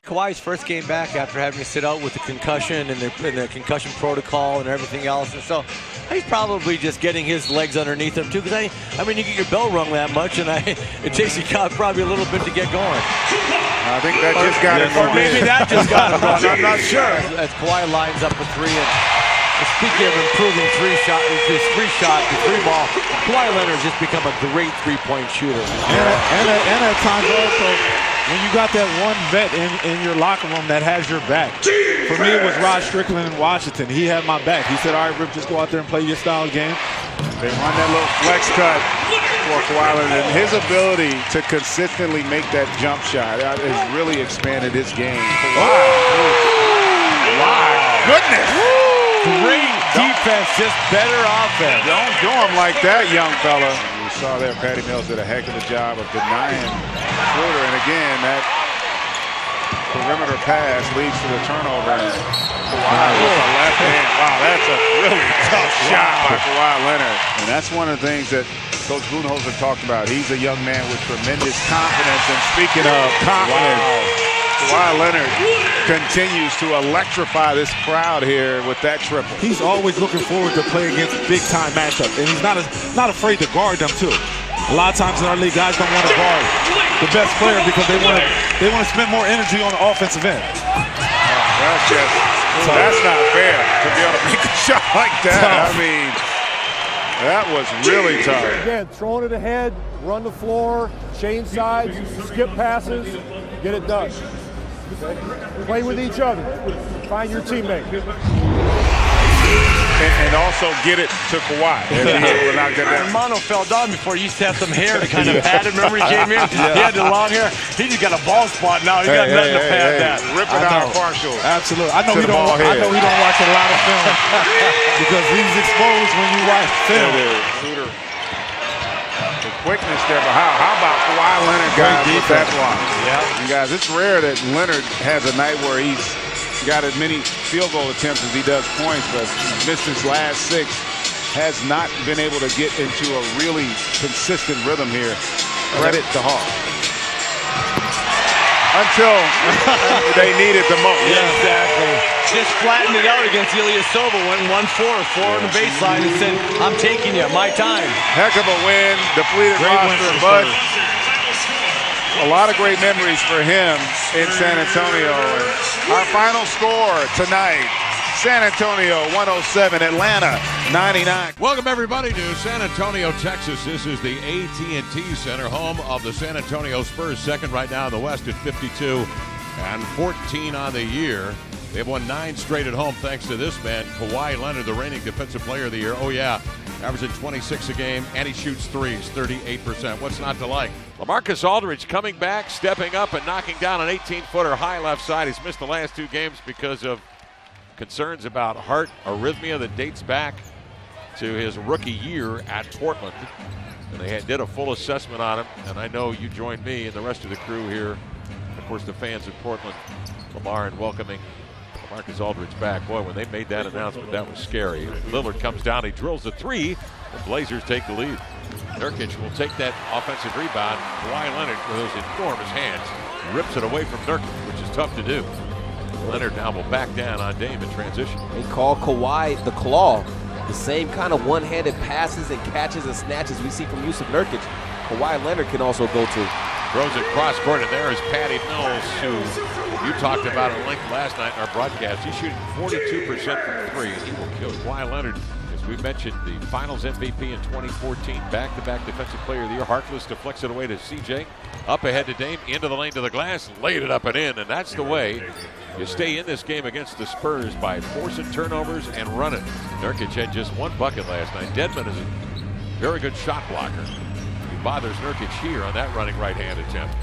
Kawhi's first game back after having to sit out with the concussion and the concussion protocol and everything else, and so he's probably just getting his legs underneath him too. Because I mean, you get your bell rung that much, and it takes you probably a little bit to get going. I think that just got it. Or maybe that just got him going. I'm not sure. As Kawhi lines up a 3, and speaking of improving 3 ball, Kawhi Leonard's just become a great 3-point shooter. And at times also, when you got that one vet in your locker room that has your back. For me, it was Rod Strickland in Washington. He had my back. He said, all right, Rip, just go out there and play your style game. They run that little flex cut for Kawhi Leonard. And his ability to consistently make that jump shot has really expanded his game. Wow. Goodness. Great defense, just better offense. Don't do him like that, young fella. We saw there Patty Mills did a heck of a job of denying Schroeder. And again, that perimeter pass leads to the turnover. Kawhi with the left hand. Wow, that's a really tough shot by Kawhi Leonard. And that's one of the things that Coach Budenholzer talked about. He's a young man with tremendous confidence. And speaking of confidence, Kawhi Leonard continues to electrify this crowd here with that triple. He's always looking forward to play against big-time matchups, and he's not afraid to guard them too. A lot of times in our league, guys don't want to guard the best player because they want to spend more energy on the offensive end. That's not fair to be able to make a shot like that. I mean, that was really tough. Again, throwing it ahead, run the floor, change sides, skip passes, get it done. Play with each other. Find your teammate. And also get it to Kawhi. Mono fell down before. He used to have some hair to kind of pad it. Remember he came in? He had the long hair. He just got a ball spot now. He got nothing to pad that. Ripping out partial. Absolutely. I know he don't watch a lot of film because he's exposed when you watch film. Shooter. The quickness there, but how about Kawhi Leonard, guys, with that block? Yeah. You guys, it's rare that Leonard has a night where he's got as many field goal attempts as he does points, but missed his last 6. Has not been able to get into a really consistent rhythm here. Credit to Hawk. Until they need it the most. Yeah, exactly. Just flattened it out against Ilyasova. Went 1-4 on the baseline and said, I'm taking you, my time. Heck of a win. Depleted roster, but a lot of great memories for him in San Antonio. And our final score tonight, San Antonio 107, Atlanta 99. Welcome everybody to San Antonio, Texas. This is the AT&T Center, home of the San Antonio Spurs, second right now in the West at 52 and 14 on the year. They've won 9 straight at home thanks to this man, Kawhi Leonard, the reigning Defensive Player of the Year. Oh yeah, averaging 26 a game, and he shoots threes, 38%. What's not to like? LaMarcus Aldridge coming back, stepping up and knocking down an 18-footer high left side. He's missed the last 2 games because of concerns about heart arrhythmia that dates back to his rookie year at Portland. And they did a full assessment on him, and I know you joined me and the rest of the crew here, of course the fans in Portland, Lamar, in welcoming LaMarcus Aldridge back. Boy, when they made that announcement, that was scary. Lillard comes down, he drills the 3. The Blazers take the lead. Nurkic will take that offensive rebound. Kawhi Leonard, with those enormous hands, rips it away from Nurkic, which is tough to do. Leonard now will back down on Dame in transition. They call Kawhi the Claw. The same kind of one-handed passes and catches and snatches we see from Yusuf Nurkic. Kawhi Leonard can also go to. Throws it cross court, and there is Patty Mills, who you talked about at length last night in our broadcast. He's shooting 42% from 3. He will kill Kawhi Leonard. As we mentioned, the Finals MVP in 2014, back-to-back Defensive Player of the Year. Harkless deflects it away to CJ. Up ahead to Dame, into the lane to the glass, laid it up and in, and that's the way you stay in this game against the Spurs, by forcing turnovers and running. Nurkic had just 1 bucket last night. Dedmon is a very good shot blocker. He bothers Nurkic here on that running right-hand attempt.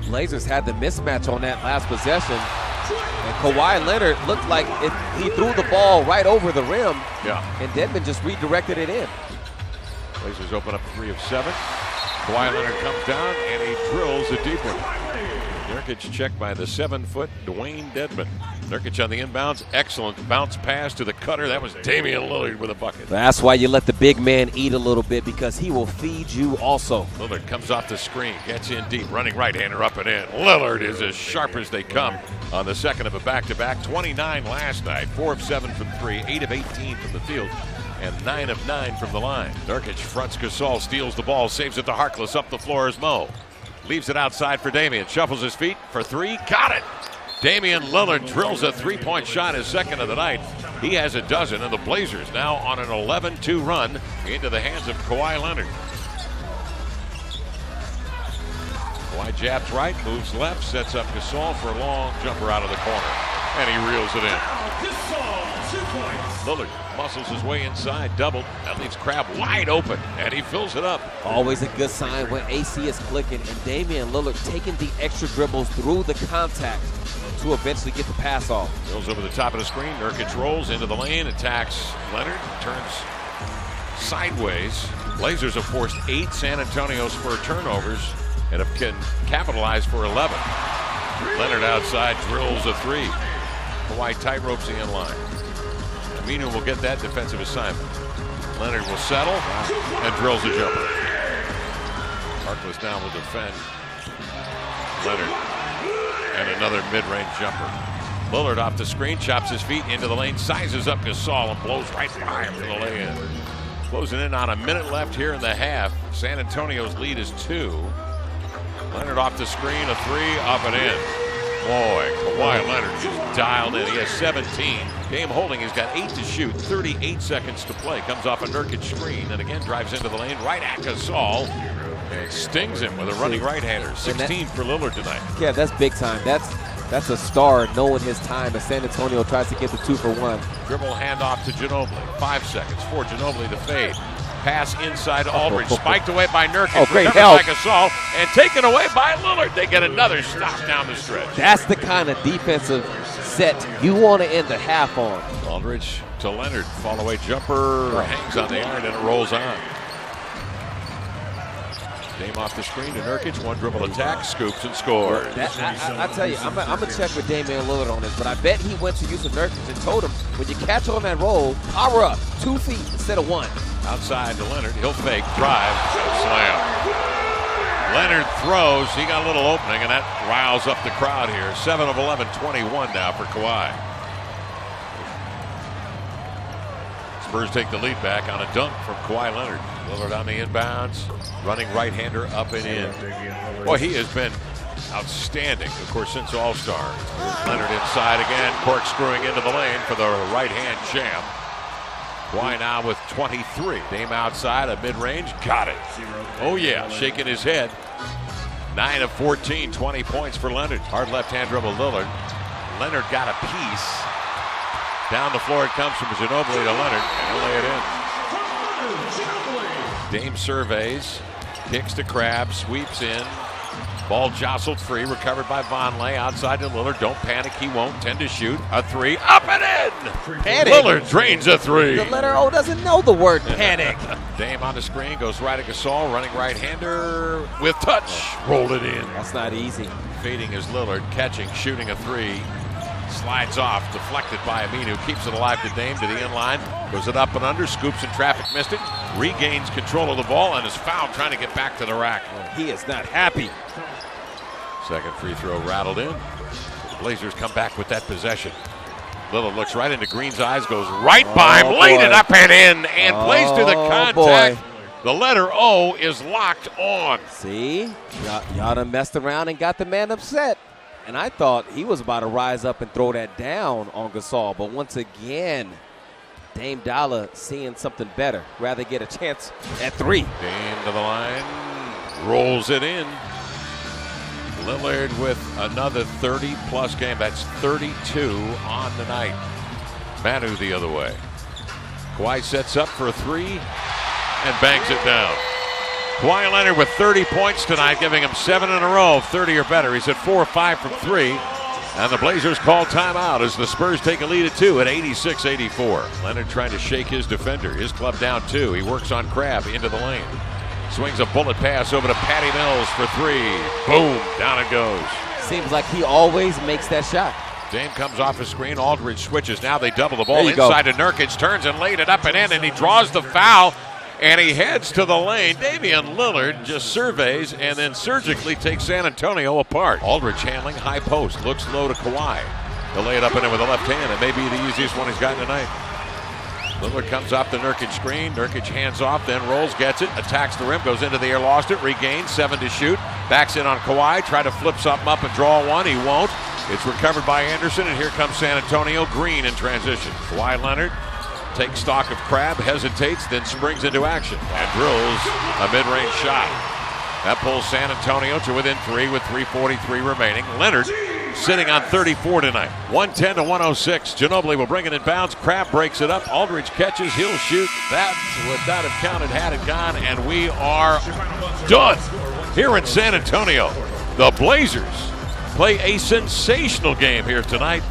Blazers had the mismatch on that last possession, and Kawhi Leonard looked like he threw the ball right over the rim. Yeah. And Devin just redirected it in. Blazers open up 3 of 7. Kawhi Leonard comes down and he drills a deep one. Nurkic checked by the 7-foot Dwayne Dedmon. Nurkic on the inbounds, excellent bounce pass to the cutter. That was Damian Lillard with a bucket. That's why you let the big man eat a little bit, because he will feed you also. Lillard comes off the screen, gets in deep, running right-hander up and in. Lillard is as sharp as they come on the second of a back-to-back. 29 last night, 4 of 7 from 3, 8 of 18 from the field, and 9 of 9 from the line. Nurkic fronts Gasol, steals the ball, saves it to Harkless. Up the floor is Mo. Leaves it outside for Damian. Shuffles his feet for 3. Got it! Damian Lillard drills a 3-point shot, his second of the night. He has a dozen, and the Blazers now on an 11-2 run into the hands of Kawhi Leonard. Kawhi jabs right, moves left, sets up Gasol for a long jumper out of the corner, and he reels it in. Lillard muscles his way inside, doubled. That leaves Crabbe wide open, and he fills it up. Always a good sign when AC is clicking, and Damian Lillard taking the extra dribbles through the contact to eventually get the pass off. Goes over the top of the screen. Nurkic rolls into the lane, attacks Leonard, turns sideways. Blazers have forced 8 San Antonio Spurs turnovers and can capitalize for 11. Leonard outside drills a 3. Kawhi tightropes the end line. Aminu will get that defensive assignment. Leonard will settle and drills a jumper. Harkless now will defend Leonard. And another mid-range jumper. Lillard off the screen, chops his feet into the lane, sizes up Gasol and blows right by him for the lay-in. Closing in on a minute left here in the half. San Antonio's lead is 2. Leonard off the screen, a 3, up and in. Boy, Kawhi Leonard is dialed in. He has 17. Game holding, he's got 8 to shoot, 38 seconds to play. Comes off a Nurkic screen and again drives into the lane right at Gasol and stings him with a running right-hander. 16 for Lillard tonight. Yeah, that's big time. That's a star knowing his time as San Antonio tries to get the 2 for 1. Dribble handoff to Ginobili. 5 seconds for Ginobili to fade. Pass inside to Aldridge, spiked away by Nurkic. Oh, great help. help. By Gasol, and taken away by Lillard. They get another stop down the stretch. That's the kind of defensive set you want to end the half on. Aldridge to Leonard. Fall away jumper, hangs on the iron, and it rolls on. Dame off the screen to Nurkic. 1 dribble attack, scoops and scores. I tell you, I'm going to check with Damian Lillard on this, but I bet he went to Yusuf Nurkic and told him, when you catch on that roll, power up 2 feet instead of 1. Outside to Leonard. He'll fake, drive, slam. Leonard throws. He got a little opening, and that riles up the crowd here. 7 of 11, 21 now for Kawhi. Spurs take the lead back on a dunk from Kawhi Leonard. Lillard on the inbounds, running right-hander up and in. Boy, he has been outstanding, of course, since All-Star. Leonard inside again, corkscrewing into the lane for the right-hand jam. Kawhi now with 23. Dame outside, a mid-range, got it. Oh yeah, shaking his head. 9 of 14, 20 points for Leonard. Hard left-hand dribble, Lillard. Leonard got a piece. Down the floor it comes from Ginobili to Leonard, and he'll lay it in. Dame surveys, kicks to Crabbe, sweeps in. Ball jostled free, recovered by Vonleh. Outside to Lillard, don't panic, he won't. 10 to shoot, a three, up and in! Panic. Lillard drains a three. The letter O doesn't know the word panic. Dame on the screen, goes right at Gasol, running right-hander with touch. Rolled it in. That's not easy. Fading is Lillard, catching, shooting a three. Slides off, deflected by Aminu, keeps it alive to Dame, to the inline, goes it up and under, scoops in traffic, missed it, regains control of the ball, and is fouled trying to get back to the rack. He is not happy. Second free throw rattled in. The Blazers come back with that possession. Lillard looks right into Green's eyes, goes right by him, laid it up and in, and plays to the contact. Boy. The letter O is locked on. See, y'all done messed around and got the man upset. And I thought he was about to rise up and throw that down on Gasol. But once again, Dame Dollar seeing something better. Rather get a chance at three. Dame to the line, rolls it in. Lillard with another 30-plus game. That's 32 on the night. Manu the other way. Kawhi sets up for a three and bangs it down. Kawhi Leonard with 30 points tonight, giving him 7 in a row of 30 or better. He's at 4 or 5 from 3. And the Blazers call timeout as the Spurs take a lead at 2 at 86-84. Leonard trying to shake his defender. His club down 2. He works on Crabbe into the lane. Swings a bullet pass over to Patty Mills for 3. Boom, down it goes. Seems like he always makes that shot. Dame comes off his screen. Aldridge switches. Now they double the ball inside to Nurkic. Turns and laid it up and in, and he draws the foul. And he heads to the lane. Damian Lillard just surveys and then surgically takes San Antonio apart. Aldridge handling high post. Looks low to Kawhi. He'll lay it up in with the left hand. It may be the easiest one he's gotten tonight. Lillard comes off the Nurkic screen. Nurkic hands off, then rolls, gets it, attacks the rim, goes into the air, lost it, regains, 7 to shoot. Backs in on Kawhi, try to flip something up and draw one. He won't. It's recovered by Anderson, and here comes San Antonio. Green in transition. Kawhi Leonard takes stock of Crabbe, hesitates, then springs into action and drills a mid-range shot. That pulls San Antonio to within 3 with 3:43 remaining. Leonard sitting on 34 tonight. 110 to 106. Ginobili will bring it in bounds. Crabbe breaks it up. Aldridge catches. He'll shoot. That would not have counted had it gone. And we are done here in San Antonio. The Blazers play a sensational game here tonight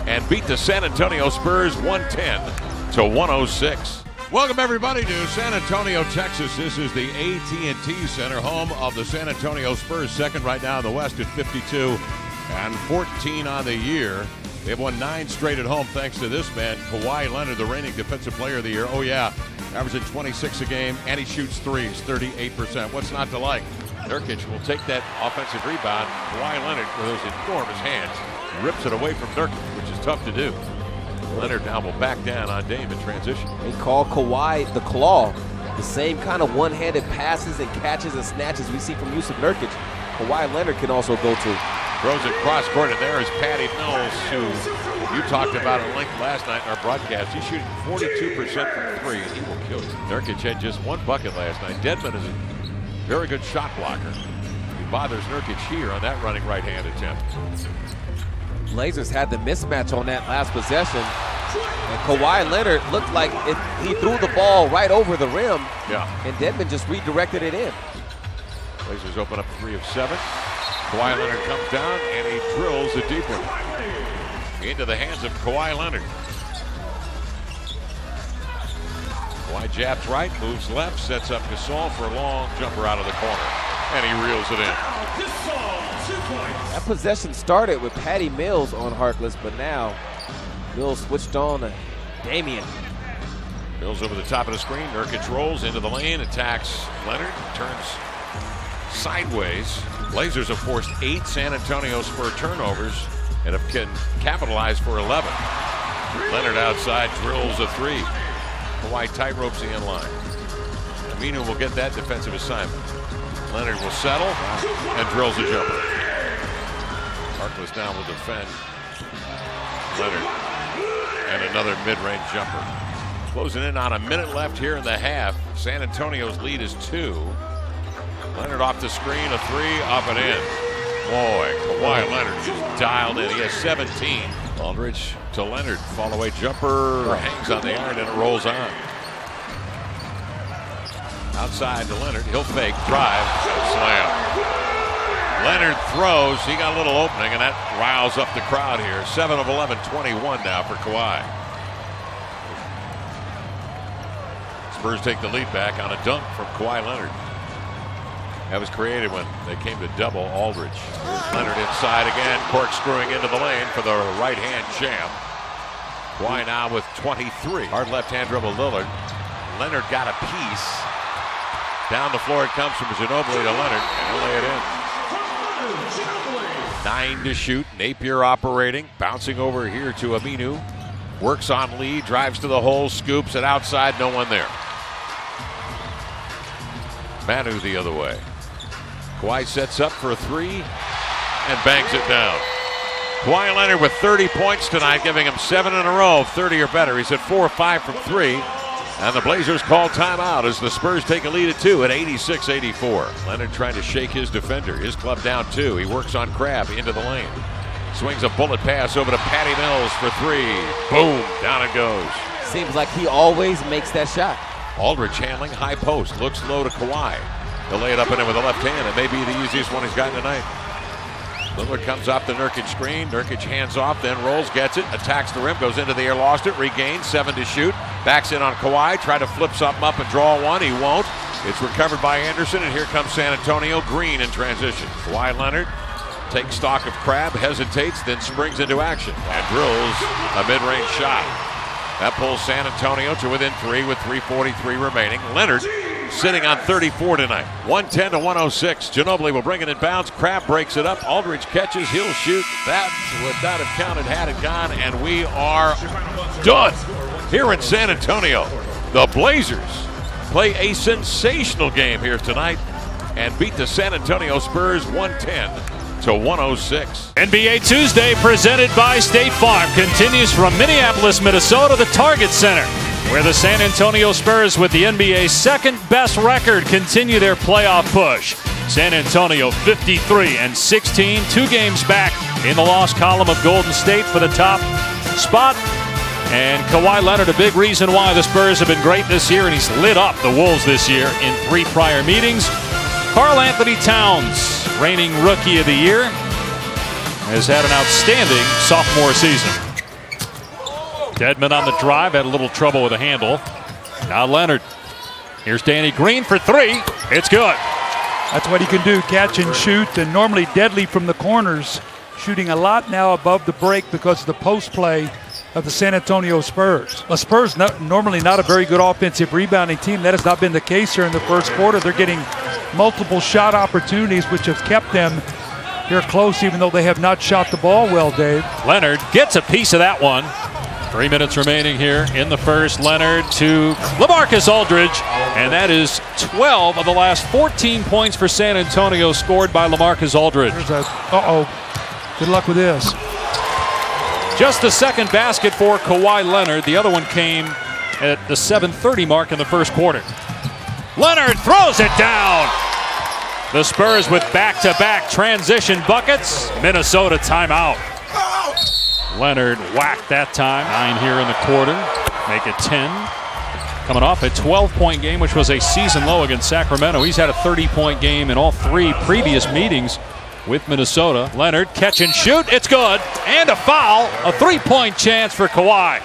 and beat the San Antonio Spurs 110 to 106. Welcome everybody to San Antonio, Texas. This is the AT&T Center, home of the San Antonio Spurs. Second right now in the West at 52 and 14 on the year. They've won 9 straight at home thanks to this man, Kawhi Leonard, the reigning Defensive Player of the Year. Oh yeah, averaging 26 a game, and he shoots threes, 38%. What's not to like? Nurkic will take that offensive rebound. Kawhi Leonard, with those enormous hands, rips it away from Nurkic, which is tough to do. Leonard now will back down on Dame in transition. They call Kawhi the Claw. The same kind of one-handed passes and catches and snatches we see from Jusuf Nurkic. Kawhi Leonard can also go to. Throws it cross-court, and there is Patty Mills, who you talked about at length last night in our broadcast. He's shooting 42% from 3, and he will kill you. Nurkic had just 1 bucket last night. Devin is a very good shot blocker. He bothers Nurkic here on that running right-hand attempt. Blazers had the mismatch on that last possession. And Kawhi Leonard looked like he threw the ball right over the rim. Yeah. And Devin just redirected it in. Blazers open up 3 of 7. Kawhi Leonard comes down and he drills a deep one into the hands of Kawhi Leonard. Kawhi jabs right, moves left, sets up Gasol for a long jumper out of the corner, and he reels it in. That possession started with Patty Mills on Harkless, but now Mills switched on to Damian. Mills over the top of the screen. Nurkic rolls into the lane, attacks Leonard, turns sideways. Blazers have forced 8 San Antonio Spurs turnovers and have capitalized for 11. Leonard outside drills a 3. Kawhi tightropes the end line. Aminu will get that defensive assignment. Leonard will settle and drills a jumper. Harkless now will defend Leonard. And another mid-range jumper. Closing in on a minute left here in the half. San Antonio's lead is 2. Leonard off the screen, a 3, up and in. Boy, Kawhi Leonard just dialed in. He has 17. Aldridge to Leonard. Fall away jumper hangs on the iron and it rolls on. Outside to Leonard. He'll fake, drive, slam. Leonard throws. He got a little opening, and that riles up the crowd here. 7 of 11, 21 now for Kawhi. Spurs take the lead back on a dunk from Kawhi Leonard. That was created when they came to double Aldridge. Leonard inside again, corkscrewing into the lane for the right-hand jam. Kawhi now with 23. Hard left-hand dribble Lillard. Leonard got a piece. Down the floor it comes from Ginobili to Leonard, and he'll lay it in. 9 to shoot. Napier operating. Bouncing over here to Aminu. Works on Lee. Drives to the hole. Scoops it outside. No one there. Manu the other way. Kawhi sets up for a 3 and bangs it down. Kawhi Leonard with 30 points tonight, giving him 7 in a row of 30 or better. He's at 4 or 5 from 3. And the Blazers call timeout as the Spurs take a lead at 2 at 86-84. Leonard trying to shake his defender. His club down 2. He works on Crabbe into the lane. Swings a bullet pass over to Patty Mills for 3. Boom, down it goes. Seems like he always makes that shot. Aldridge handling high post. Looks low to Kawhi. He'll lay it up in it with the left hand. It may be the easiest one he's gotten tonight. Lillard comes off the Nurkic screen. Nurkic hands off, then rolls, gets it, attacks the rim, goes into the air, lost it, regains, 7 to shoot. Backs in on Kawhi, try to flip something up and draw one. He won't. It's recovered by Anderson, and here comes San Antonio. Green in transition. Kawhi Leonard takes stock of Crabbe, hesitates, then springs into action and drills a mid-range shot. That pulls San Antonio to within 3 with 3:43 remaining. Leonard sitting on 34 tonight. 110 to 106. Ginobili will bring it in bounds. Crabbe breaks it up. Aldridge catches. He'll shoot. That would not have counted had it gone. And we are done here in San Antonio. The Blazers play a sensational game here tonight and beat the San Antonio Spurs 110 to 106. NBA Tuesday presented by State Farm continues from Minneapolis, Minnesota, the Target Center, where the San Antonio Spurs, with the NBA's second best record, continue their playoff push. San Antonio 53-16, 2 games back in the loss column of Golden State for the top spot. And Kawhi Leonard, a big reason why the Spurs have been great this year, and he's lit up the Wolves this year in 3 prior meetings. Karl Anthony Towns, reigning Rookie of the Year, has had an outstanding sophomore season. Dedmon on the drive, had a little trouble with the handle. Now Leonard. Here's Danny Green for 3. It's good. That's what he can do, catch and shoot, and normally deadly from the corners. Shooting a lot now above the break because of the post play of the San Antonio Spurs. The Spurs normally not a very good offensive rebounding team. That has not been the case here in the first quarter. They're getting multiple shot opportunities, which have kept them here close, even though they have not shot the ball well, Dave. Leonard gets a piece of that one. 3 minutes remaining here in the first. Leonard to LaMarcus Aldridge, and that is 12 of the last 14 points for San Antonio scored by LaMarcus Aldridge. Good luck with this. Just the second basket for Kawhi Leonard. The other one came at the 7:30 mark in the first quarter. Leonard throws it down. The Spurs with back-to-back transition buckets. Minnesota timeout. Leonard whacked that time. 9 here in the quarter. Make it 10. Coming off a 12-point game, which was a season low against Sacramento. He's had a 30-point game in all 3 previous meetings with Minnesota. Leonard, catch and shoot. It's good. And a foul. A 3-point chance for Kawhi.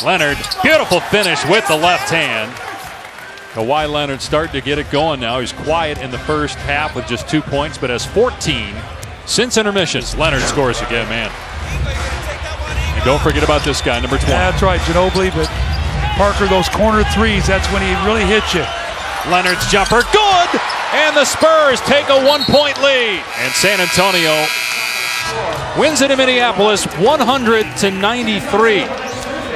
Leonard, beautiful finish with the left hand. Kawhi Leonard starting to get it going now. He's quiet in the first half with just 2 points, but has 14 since intermissions. Leonard scores again, man. And don't forget about this guy, number 20. Yeah, that's right, Ginobili, but Parker, those corner threes, that's when he really hits you. Leonard's jumper, good! And the Spurs take a 1-point lead. And San Antonio wins it in Minneapolis, 100-93.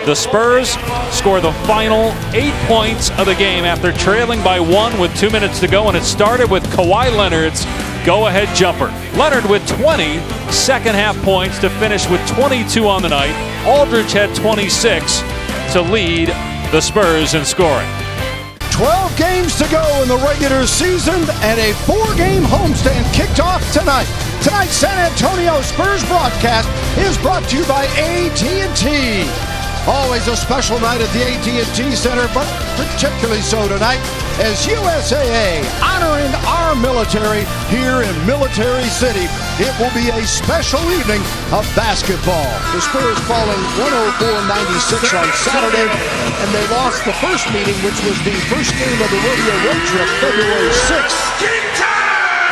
The Spurs score the final 8 points of the game after trailing by 1 with 2 minutes to go, and it started with Kawhi Leonard's go-ahead jumper. Leonard with 20 second-half points to finish with 22 on the night. Aldridge had 26 to lead the Spurs in scoring. 12 games to go in the regular season, and a 4-game homestand kicked off tonight. Tonight's San Antonio Spurs broadcast is brought to you by AT&T. Always a special night at the AT&T Center, but particularly so tonight as USAA honoring our military here in Military City. It will be a special evening of basketball. The Spurs falling 104-96 on Saturday, and they lost the first meeting, which was the first game of the rodeo road trip, February 6th.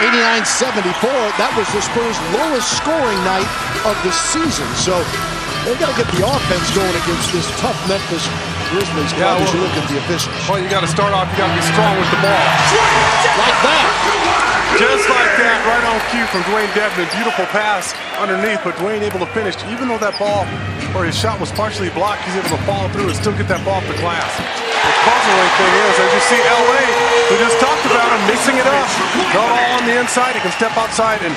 89-74, that was the Spurs' lowest scoring night of the season. So they've got to get the offense going against this tough Memphis Grizzlies club as you look at the officials. Well, you got to start off, you got to be strong with the ball. Like that. Just like that, right on cue from Dwayne Devin. Beautiful pass underneath, but Dwayne able to finish. Even though that ball, or his shot was partially blocked, he's able to follow through and still get that ball off the glass. The puzzling thing is, as you see LA, we just talked about him mixing it up. Not all on the inside, he can step outside. And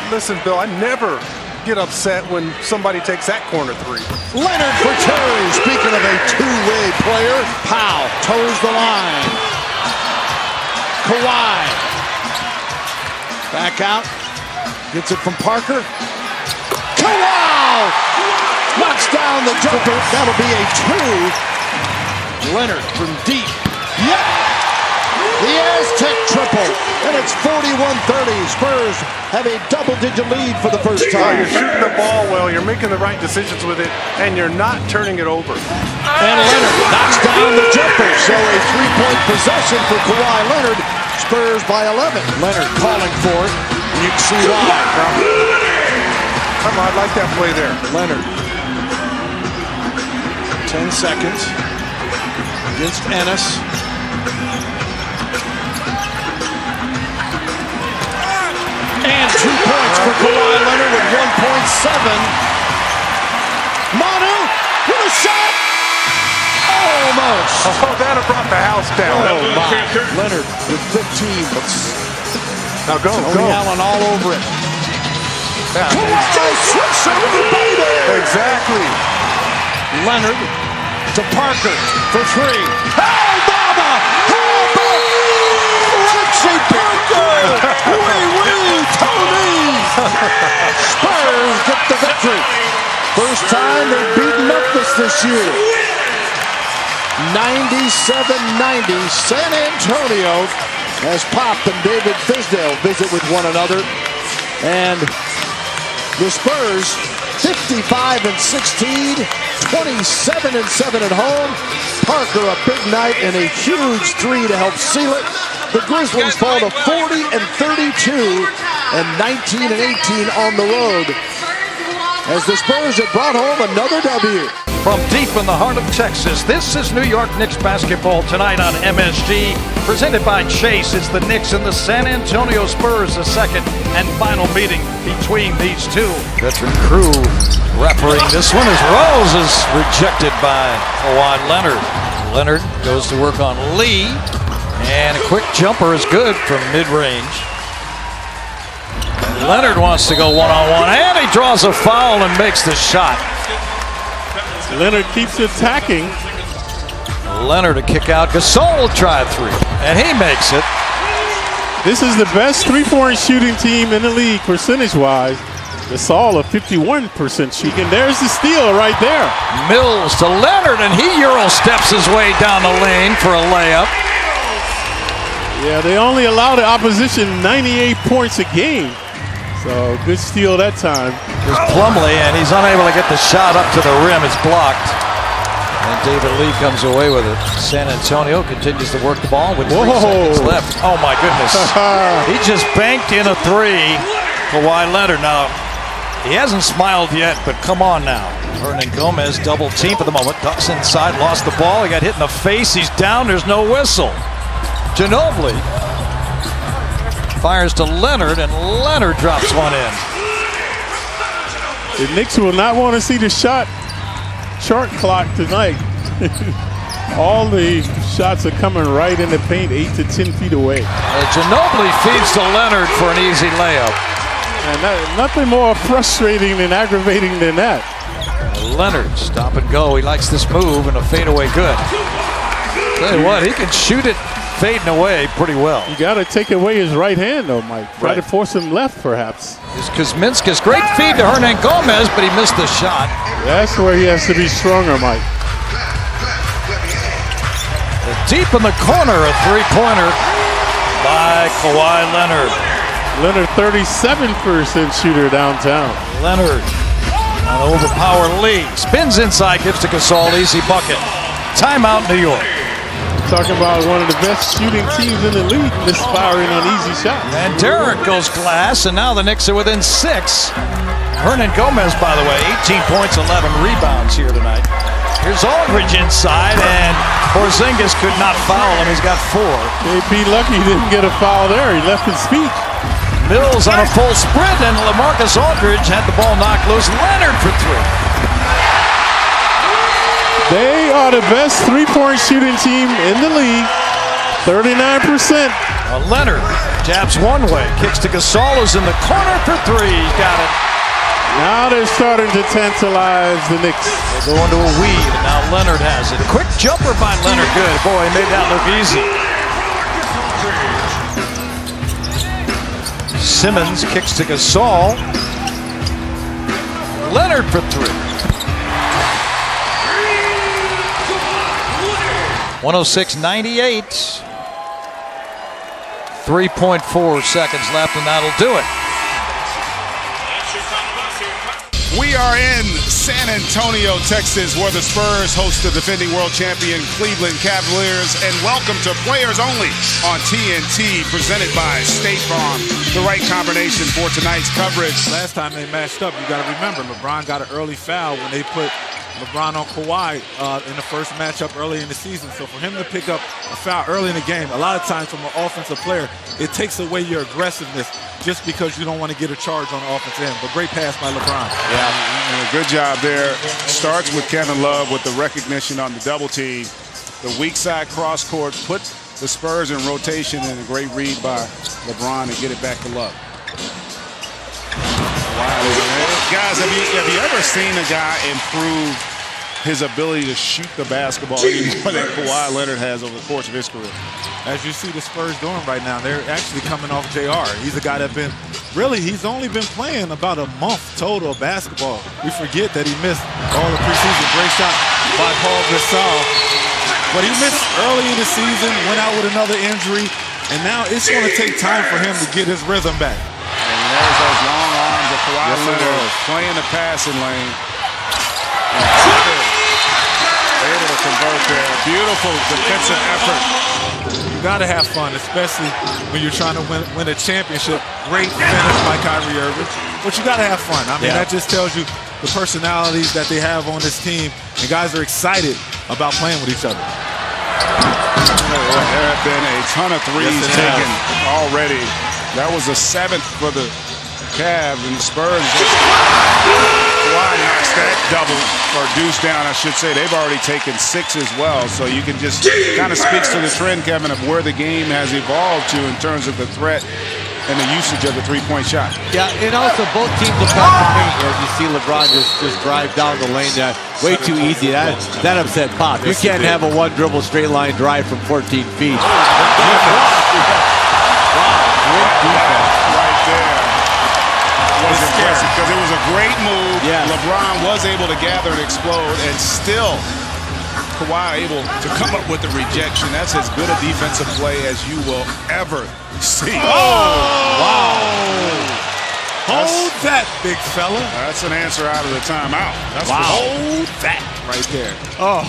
listen, Bill, I never get upset when somebody takes that corner three. Leonard for two. Speaking of a two-way player, Powell toes the line. Kawhi. Back out. Gets it from Parker. Kawhi! Knocks down the jumper. That'll be a two. Leonard from deep. Yep! The Aztec triple. And it's 41-30. Spurs have a double-digit lead for the first time. You're shooting the ball well. You're making the right decisions with it. And you're not turning it over. And Leonard knocks down the jumper. So a three-point possession for Kawhi Leonard. Spurs by 11. Leonard calling for it. And you can see why. Come on, I like that play there. Leonard. 10 seconds. Against Ennis. And 2 points for Kawhi Leonard with 1.7. Manu with a shot. Almost. Oh, that brought the house down. Oh, my. Leonard with 15. Now go, Tony Allen all over it. Yeah. Kawhi switch over, baby. Exactly. Leonard to Parker for three. How Baba! How Baba! Lexi Parker! Wee-wee! Tony! Spurs get the victory. First time they've beaten Memphis this year. 97-90. San Antonio as Pop and David Fizdale visit with one another. And the Spurs 55-16, 27-7 at home. Parker a big night and a huge three to help seal it. The Grizzlies fall to 40-32 and 19-18 on the road as the Spurs have brought home another W. From deep in the heart of Texas, this is New York Knicks basketball tonight on MSG. Presented by Chase, it's the Knicks and the San Antonio Spurs, the second and final meeting between these two. Veteran crew refereeing this one as Rose is rejected by Kawhi Leonard. Leonard goes to work on Lee, and a quick jumper is good from mid-range. Leonard wants to go one-on-one, and he draws a foul and makes the shot. Leonard keeps attacking. Leonard to kick out. Gasol will try a three, and he makes it. This is the best 3-point shooting team in the league percentage-wise. Gasol a 51% shooting. And there's the steal right there. Mills to Leonard, and he Euro steps his way down the lane for a layup. Yeah, they only allow the opposition 98 points a game. So good steal that time. There's Plumlee, and he's unable to get the shot up to the rim. It's blocked. And David Lee comes away with it. San Antonio continues to work the ball with 3 seconds left. Oh, my goodness. He just banked in a three. Kawhi Leonard. Now, he hasn't smiled yet, but come on now. Hernan Gomez double team for the moment. Ducks inside, lost the ball. He got hit in the face. He's down. There's no whistle. Ginobili fires to Leonard, and Leonard drops one in. The Knicks will not want to see the shot short clock tonight. All the shots are coming right in the paint, 8 to 10 feet away. Ginobili feeds to Leonard for an easy layup. And nothing more frustrating and aggravating than that. Leonard, stop and go. He likes this move and a fadeaway good. Tell you what, he can shoot it fading away pretty well. You got to take away his right hand, though, Mike. Try to force him left, perhaps. It's Kuzminskas, great feed to Hernan Gomez, but he missed the shot. That's where he has to be stronger, Mike. Deep in the corner, a three-pointer by Kawhi Leonard. Leonard, 37% shooter downtown. Leonard, an overpowered Lee. Spins inside, gives to Gasol, easy bucket. Timeout, New York. Talking about one of the best shooting teams in the league, misfiring on easy shots. And Derek goes glass, and now the Knicks are within 6. Hernan Gomez, by the way, 18 points, 11 rebounds here tonight. Here's Aldridge inside, and Porzingis could not foul him. He's got 4. JP lucky he didn't get a foul there. He left his feet. Mills on a full sprint, and LaMarcus Aldridge had the ball knocked loose. Leonard for 3. They are the best three-point shooting team in the league. 39%. Leonard jabs one way, kicks to Gasol, is in the corner for 3. He's got it. Now they're starting to tantalize the Knicks. They go into a weave, and now Leonard has it. Quick jumper by Leonard, good. Boy, he made that look easy. Simmons kicks to Gasol. Leonard for 3. 106-98. 3.4 seconds left, and that'll do it. We are in San Antonio, Texas, where the Spurs host the defending world champion Cleveland Cavaliers. And welcome to Players Only on TNT, presented by State Farm. The right combination for tonight's coverage. Last time they matched up, you got to remember, LeBron got an early foul when they put LeBron on Kawhi in the first matchup early in the season. So for him to pick up a foul early in the game, a lot of times from an offensive player, it takes away your aggressiveness just because you don't want to get a charge on the offensive end. But great pass by LeBron. Yeah, good job there. Starts with Kevin Love with the recognition on the double team. The weak side cross court put the Spurs in rotation, and a great read by LeBron to get it back to Love. Guys, have you ever seen a guy improve his ability to shoot the basketball any more than Kawhi Leonard has over the course of his career? As you see the Spurs doing right now, they're actually coming off JR. He's a guy that he's only been playing about a month total of basketball. We forget that he missed all the preseason. Great shot by Paul Gasol. But he missed early in the season, went out with another injury, and now it's going to take time for him to get his rhythm back. And there's those long arms of Kawhi Leonard playing the passing lane. Able to convert there. Beautiful defensive effort. You got to have fun, especially when you're trying to win a championship. Great finish by Kyrie Irving. But you got to have fun. I mean, that just tells you the personalities that they have on this team. And guys are excited about playing with each other. There have been a ton of threes taken already. That was the 7th for the Cavs, and the Spurs. Kawhi knocks that double, or deuce down, I should say. They've already taken 6 as well. So you can just kind of speaks to the trend, Kevin, of where the game has evolved to in terms of the threat and the usage of the three-point shot. Yeah, and also both teams attack the paint. As you see LeBron just drive down the lane, way too easy. That upset Pop. You can't have a one dribble straight line drive from 14 feet. Great defense right there. Was impressive because it was a great move. Yeah. LeBron was able to gather and explode, and still Kawhi able to come up with the rejection. That's as good a defensive play as you will ever see. Oh! Wow. Hold that, big fella. That's an answer out of the timeout. That's hold that right there. Oh.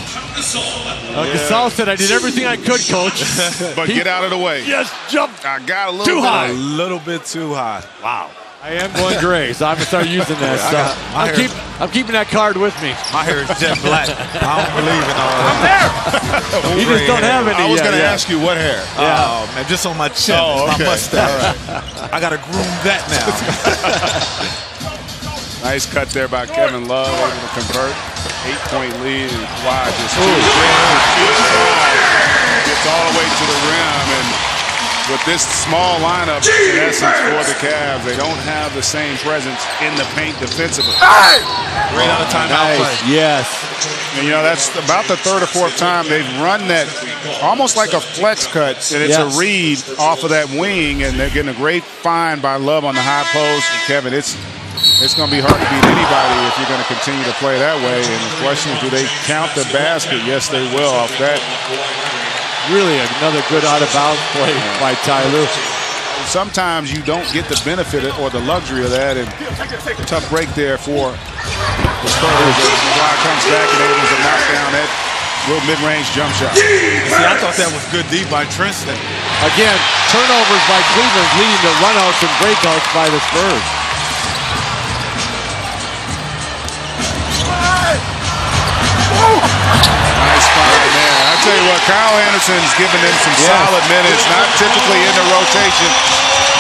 Gasol said, I did everything I could, coach. But get out of the way. Yes, jumped. I got a little too bit high. A little bit too high. Wow. I am going gray, so I'm going to start using that stuff. I'm keeping that card with me. My hair is jet black. I don't believe in all that. I'm there. You just don't have any I was going to ask you what hair. Oh, man, just on my chin. Oh, okay. My mustache. I got to groom that now. Nice cut there by Kevin Love, able to convert. 8-point lead. Kawhi just gets all the way to the rim, and with this small lineup, in essence, for the Cavs, they don't have the same presence in the paint defensively. Great out of timeout play. Yes. And, that's about the third or fourth time they've run that almost like a flex cut, and it's a read off of that wing, and they're getting a great find by Love on the high post. And Kevin, it's going to be hard to beat anybody if you're going to continue to play that way. And the question is, do they count the basket? Yes, they will off that. Really another good out-of-bounds play by Ty Lue. Sometimes you don't get the benefit or the luxury of that, and tough break there for the Spurs. Kawhi comes back and able to knock down that little mid-range jump shot. See, I thought that was good D by Tristan. Again, turnovers by Cleveland leading to runouts and breakouts by the Spurs. Nice find there. I tell you what, Kyle Anderson's given them some solid minutes, not typically in the rotation,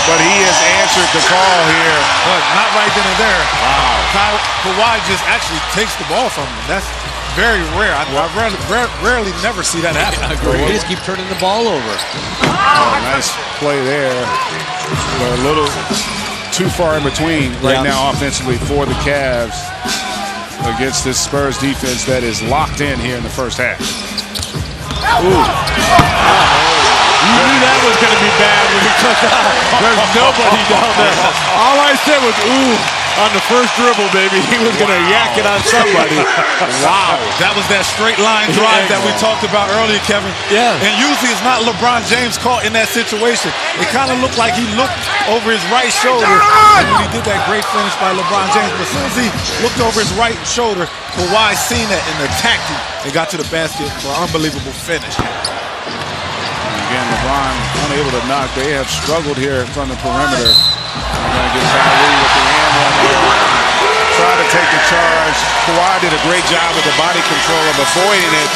but he has answered the call here. But not right then and there. Wow. Kawhi just actually takes the ball from him. That's very rare. I rarely never see that happen. I agree. They just keep turning the ball over. Nice play there. But a little too far in between right now offensively for the Cavs against this Spurs defense that is locked in here in the first half. Ooh. You knew that was going to be bad when he took out. There's nobody down there. All I said was, ooh, on the first dribble, baby. He was going to yak it on somebody. Wow. That was that straight line drive that we talked about earlier, Kevin. Yeah. And usually it's not LeBron James caught in that situation. It kind of looked like he looked over his right shoulder when he did that great finish by LeBron James. But as soon as he looked over his right shoulder, Kawhi seen that and attacked him and got to the basket for an unbelievable finish. Again, LeBron unable to knock. They have struggled here from the perimeter. They're going to get Kyrie with the hand one here. Try to take the charge. Kawhi did a great job with the body control of avoiding it.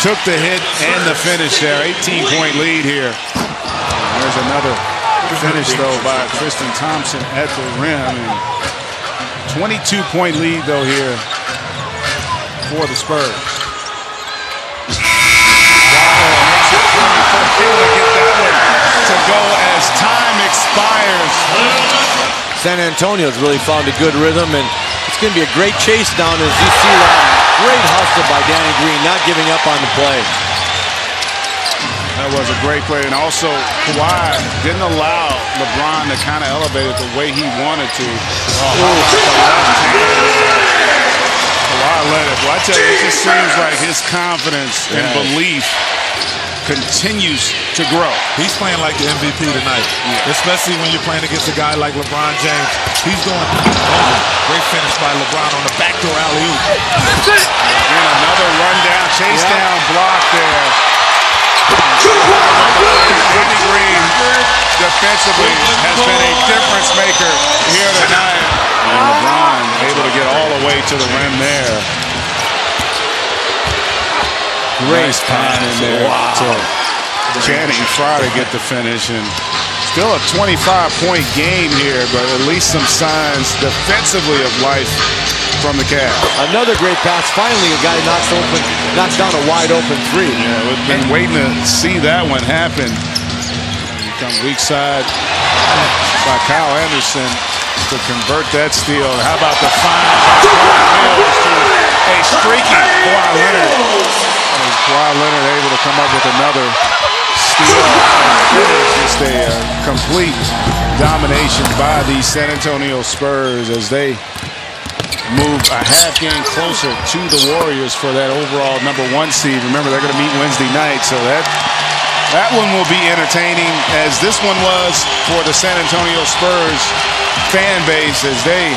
Took the hit and the finish there. 18-point lead here. There's another finish, though, by Tristan Thompson at the rim. 22-point lead, though, here for the Spurs. Able to get that one to go as time expires. San Antonio's really found a good rhythm, and it's going to be a great chase down as you see that great hustle by Danny Green, not giving up on the play. That was a great play, and also Kawhi didn't allow LeBron to kind of elevate it the way he wanted to. Kawhi let it. Well, I tell you, it just seems like his confidence and belief continues to grow. He's playing like the MVP tonight, especially when you're playing against a guy like LeBron James. He's going great finish by LeBron on the backdoor alley-oop. Again, another rundown, chase down block there. Danny Green defensively has been a difference maker here tonight. And LeBron able to get all the way to the rim there. Great time in there to Channing Frye to get the finish, and still a 25-point game here, but at least some signs defensively of life from the Cavs. Another great pass. Finally, a guy knocks down a wide-open three. Yeah, we've been waiting to see that one happen. Here comes weak side by Kyle Anderson to convert that steal. How about the find by Mills to a streaky Kawhi Leonard? Kawhi Leonard able to come up with another steal. Just a complete domination by the San Antonio Spurs as they move a half game closer to the Warriors for that overall #1 seed. Remember, they're going to meet Wednesday night, so that one will be entertaining, as this one was for the San Antonio Spurs fan base as they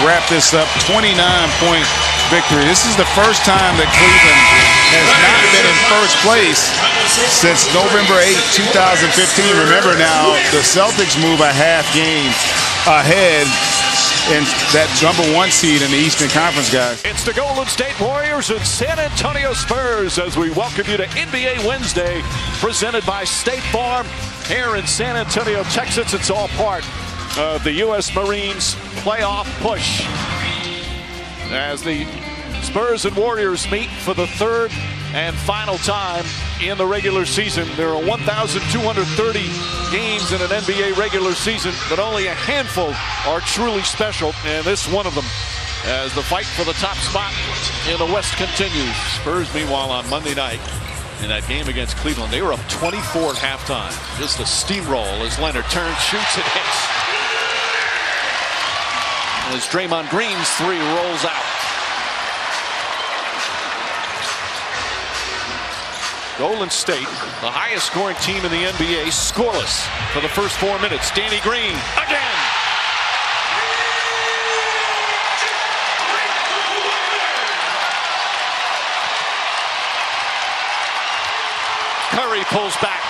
wrap this up. 29-point victory. This is the first time that Cleveland has not been in first place since November 8, 2015. Remember now, the Celtics move a half game ahead in that #1 seed in the Eastern Conference, guys. It's the Golden State Warriors and San Antonio Spurs as we welcome you to NBA Wednesday, presented by State Farm here in San Antonio, Texas. It's all part of the U.S. Marines playoff push as the Spurs and Warriors meet for the third and final time in the regular season. There are 1,230 games in an NBA regular season, but only a handful are truly special, and this one of them, as the fight for the top spot in the West continues. Spurs, meanwhile, on Monday night in that game against Cleveland, they were up 24 at halftime. Just a steamroll as Leonard turns, shoots, and hits. As Draymond Green's three rolls out. Golden State, the highest scoring team in the NBA, scoreless for the first 4 minutes. Danny Green again. Curry pulls back,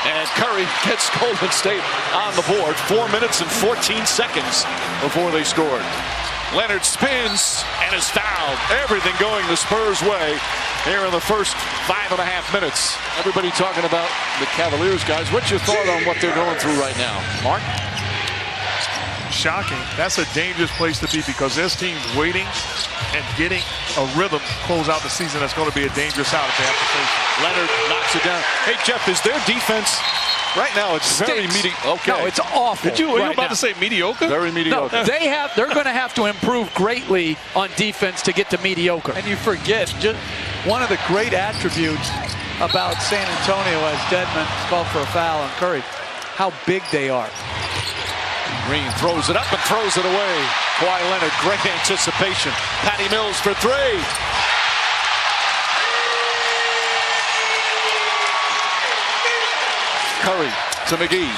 and Curry gets Golden State on the board. 4 minutes and 14 seconds before they scored. Leonard spins and is fouled. Everything going the Spurs' way here in the first 5.5 minutes. Everybody talking about the Cavaliers, guys. What's your thought on what they're going through right now? Mark? Shocking. That's a dangerous place to be because this team's waiting and getting a rhythm to close out the season. That's going to be a dangerous out if they have to face it. Leonard knocks it down. Hey, Jeff, is their defense right now? It's very mediocre. Okay. No, it's awful. Were you about to say mediocre? Very mediocre. No, they're going to have to improve greatly on defense to get to mediocre. And you forget just one of the great attributes about San Antonio, as Dedmon called for a foul on Curry, how big they are. Green throws it up and throws it away. Kawhi Leonard, great anticipation. Patty Mills for three. Curry to McGee.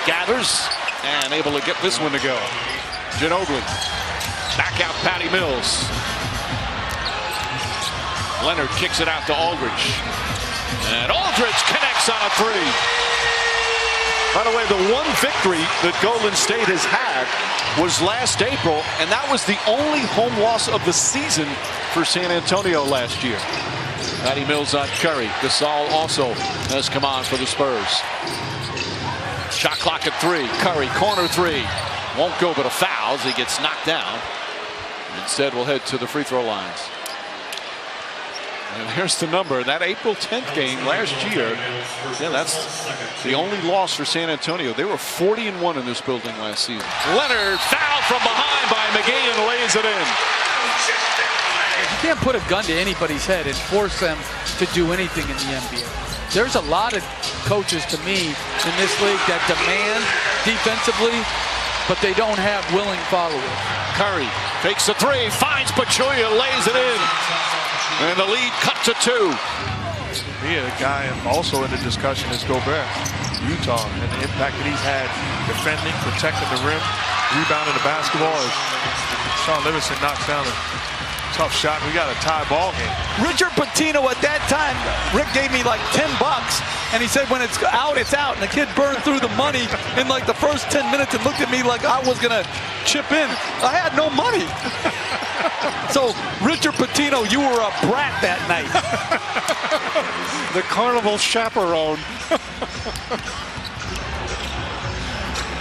Gathers and able to get this one to go. Ginobili. Back out Patty Mills. Leonard kicks it out to Aldridge. And Aldridge connects on a three. By the way, the one victory that Golden State has had was last April, and that was the only home loss of the season for San Antonio last year. Patty Mills on Curry. Gasol also has come on for the Spurs. Shot clock at three. Curry, corner three. Won't go, but a foul as he gets knocked down. Instead, we'll head to the free throw lines. And here's the number. That April 10th game last year, yeah, that's the only loss for San Antonio. They were 40-1 in this building last season. Leonard fouled from behind by McGee and lays it in. You can't put a gun to anybody's head and force them to do anything in the NBA. There's a lot of coaches to me in this league that demand defensively, but they don't have willing followers. Curry takes the three, finds Pachulia, lays it in. And the lead cut to two. Yeah, the guy also in the discussion is Gobert, Utah, and the impact that he's had defending, protecting the rim, rebounding the basketball. As Sean Livingston knocks down a tough shot. We got a tie ball game. Richard Pitino at that time, Rick gave me like $10, and he said when it's out, it's out. And the kid burned through the money in like the first 10 minutes and looked at me like I was gonna chip in. I had no money. So, Richard Pitino, you were a brat that night. The carnival chaperone.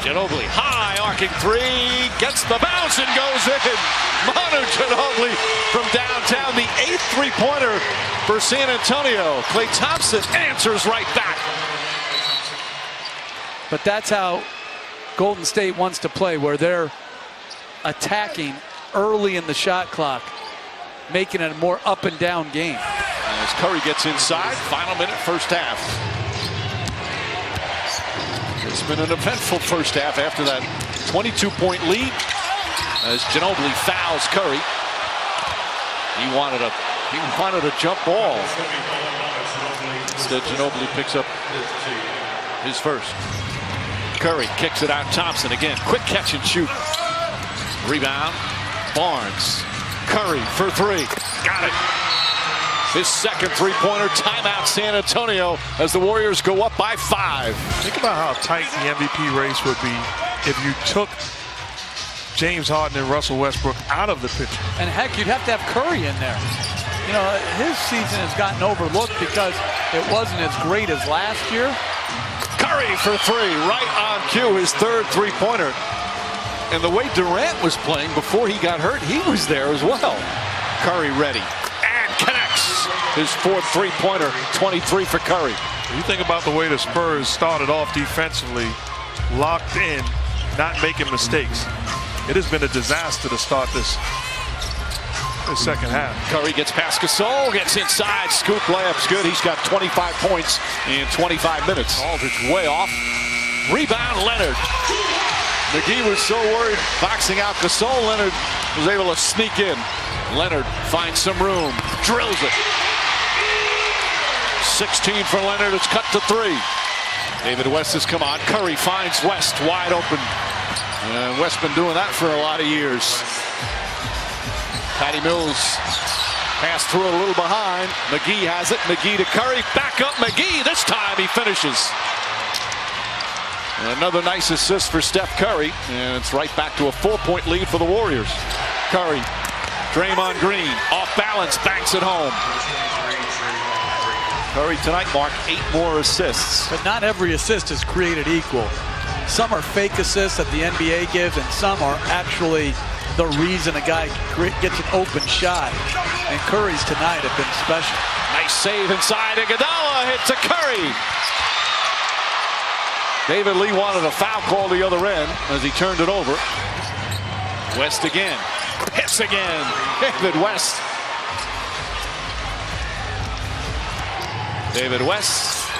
Ginobili, high arcing three, gets the bounce and goes in. Manu Ginobili from downtown, the 8th three-pointer for San Antonio. Klay Thompson answers right back. But that's how Golden State wants to play, where they're attacking early in the shot clock, making it a more up and down game. As Curry gets inside, final minute, first half. It's been an eventful first half after that 22-point lead. As Ginobili fouls Curry. He wanted a jump ball. Instead, Ginobili picks up his first. Curry kicks it out. Thompson again, quick catch and shoot. Rebound. Barnes. Curry for three. Got it. His second three-pointer. Timeout San Antonio as the Warriors go up by 5. Think about how tight the MVP race would be if you took James Harden and Russell Westbrook out of the picture. And heck, you'd have to have Curry in there. You know, his season has gotten overlooked because it wasn't as great as last year. Curry for three, right on cue, his third three-pointer. And the way Durant was playing before he got hurt, he was there as well. Curry ready. And connects. His fourth three-pointer, 23 for Curry. You think about the way the Spurs started off defensively, locked in, not making mistakes. It has been a disaster to start this second half. Curry gets past Gasol, gets inside, scoop layup's good. He's got 25 points in 25 minutes. Aldridge way off. Rebound, Leonard. McGee was so worried boxing out Gasol. Leonard was able to sneak in. Leonard finds some room, drills it. 16 for Leonard, it's cut to 3. David West has come on. Curry finds West wide open. And West been doing that for a lot of years. Patty Mills passed through a little behind. McGee has it. McGee to Curry. Back up McGee. This time he finishes. And another nice assist for Steph Curry. And it's right back to a 4-point lead for the Warriors. Curry. Draymond Green. Off balance. Banks it home. Curry tonight marked 8 more assists. But not every assist is created equal. Some are fake assists that the NBA gives, and some are actually the reason a guy gets an open shot. And Curry's tonight have been special. Nice save inside. Iguodala hits a Curry. David Lee wanted a foul call the other end as he turned it over. West again. Hits again. David West. David West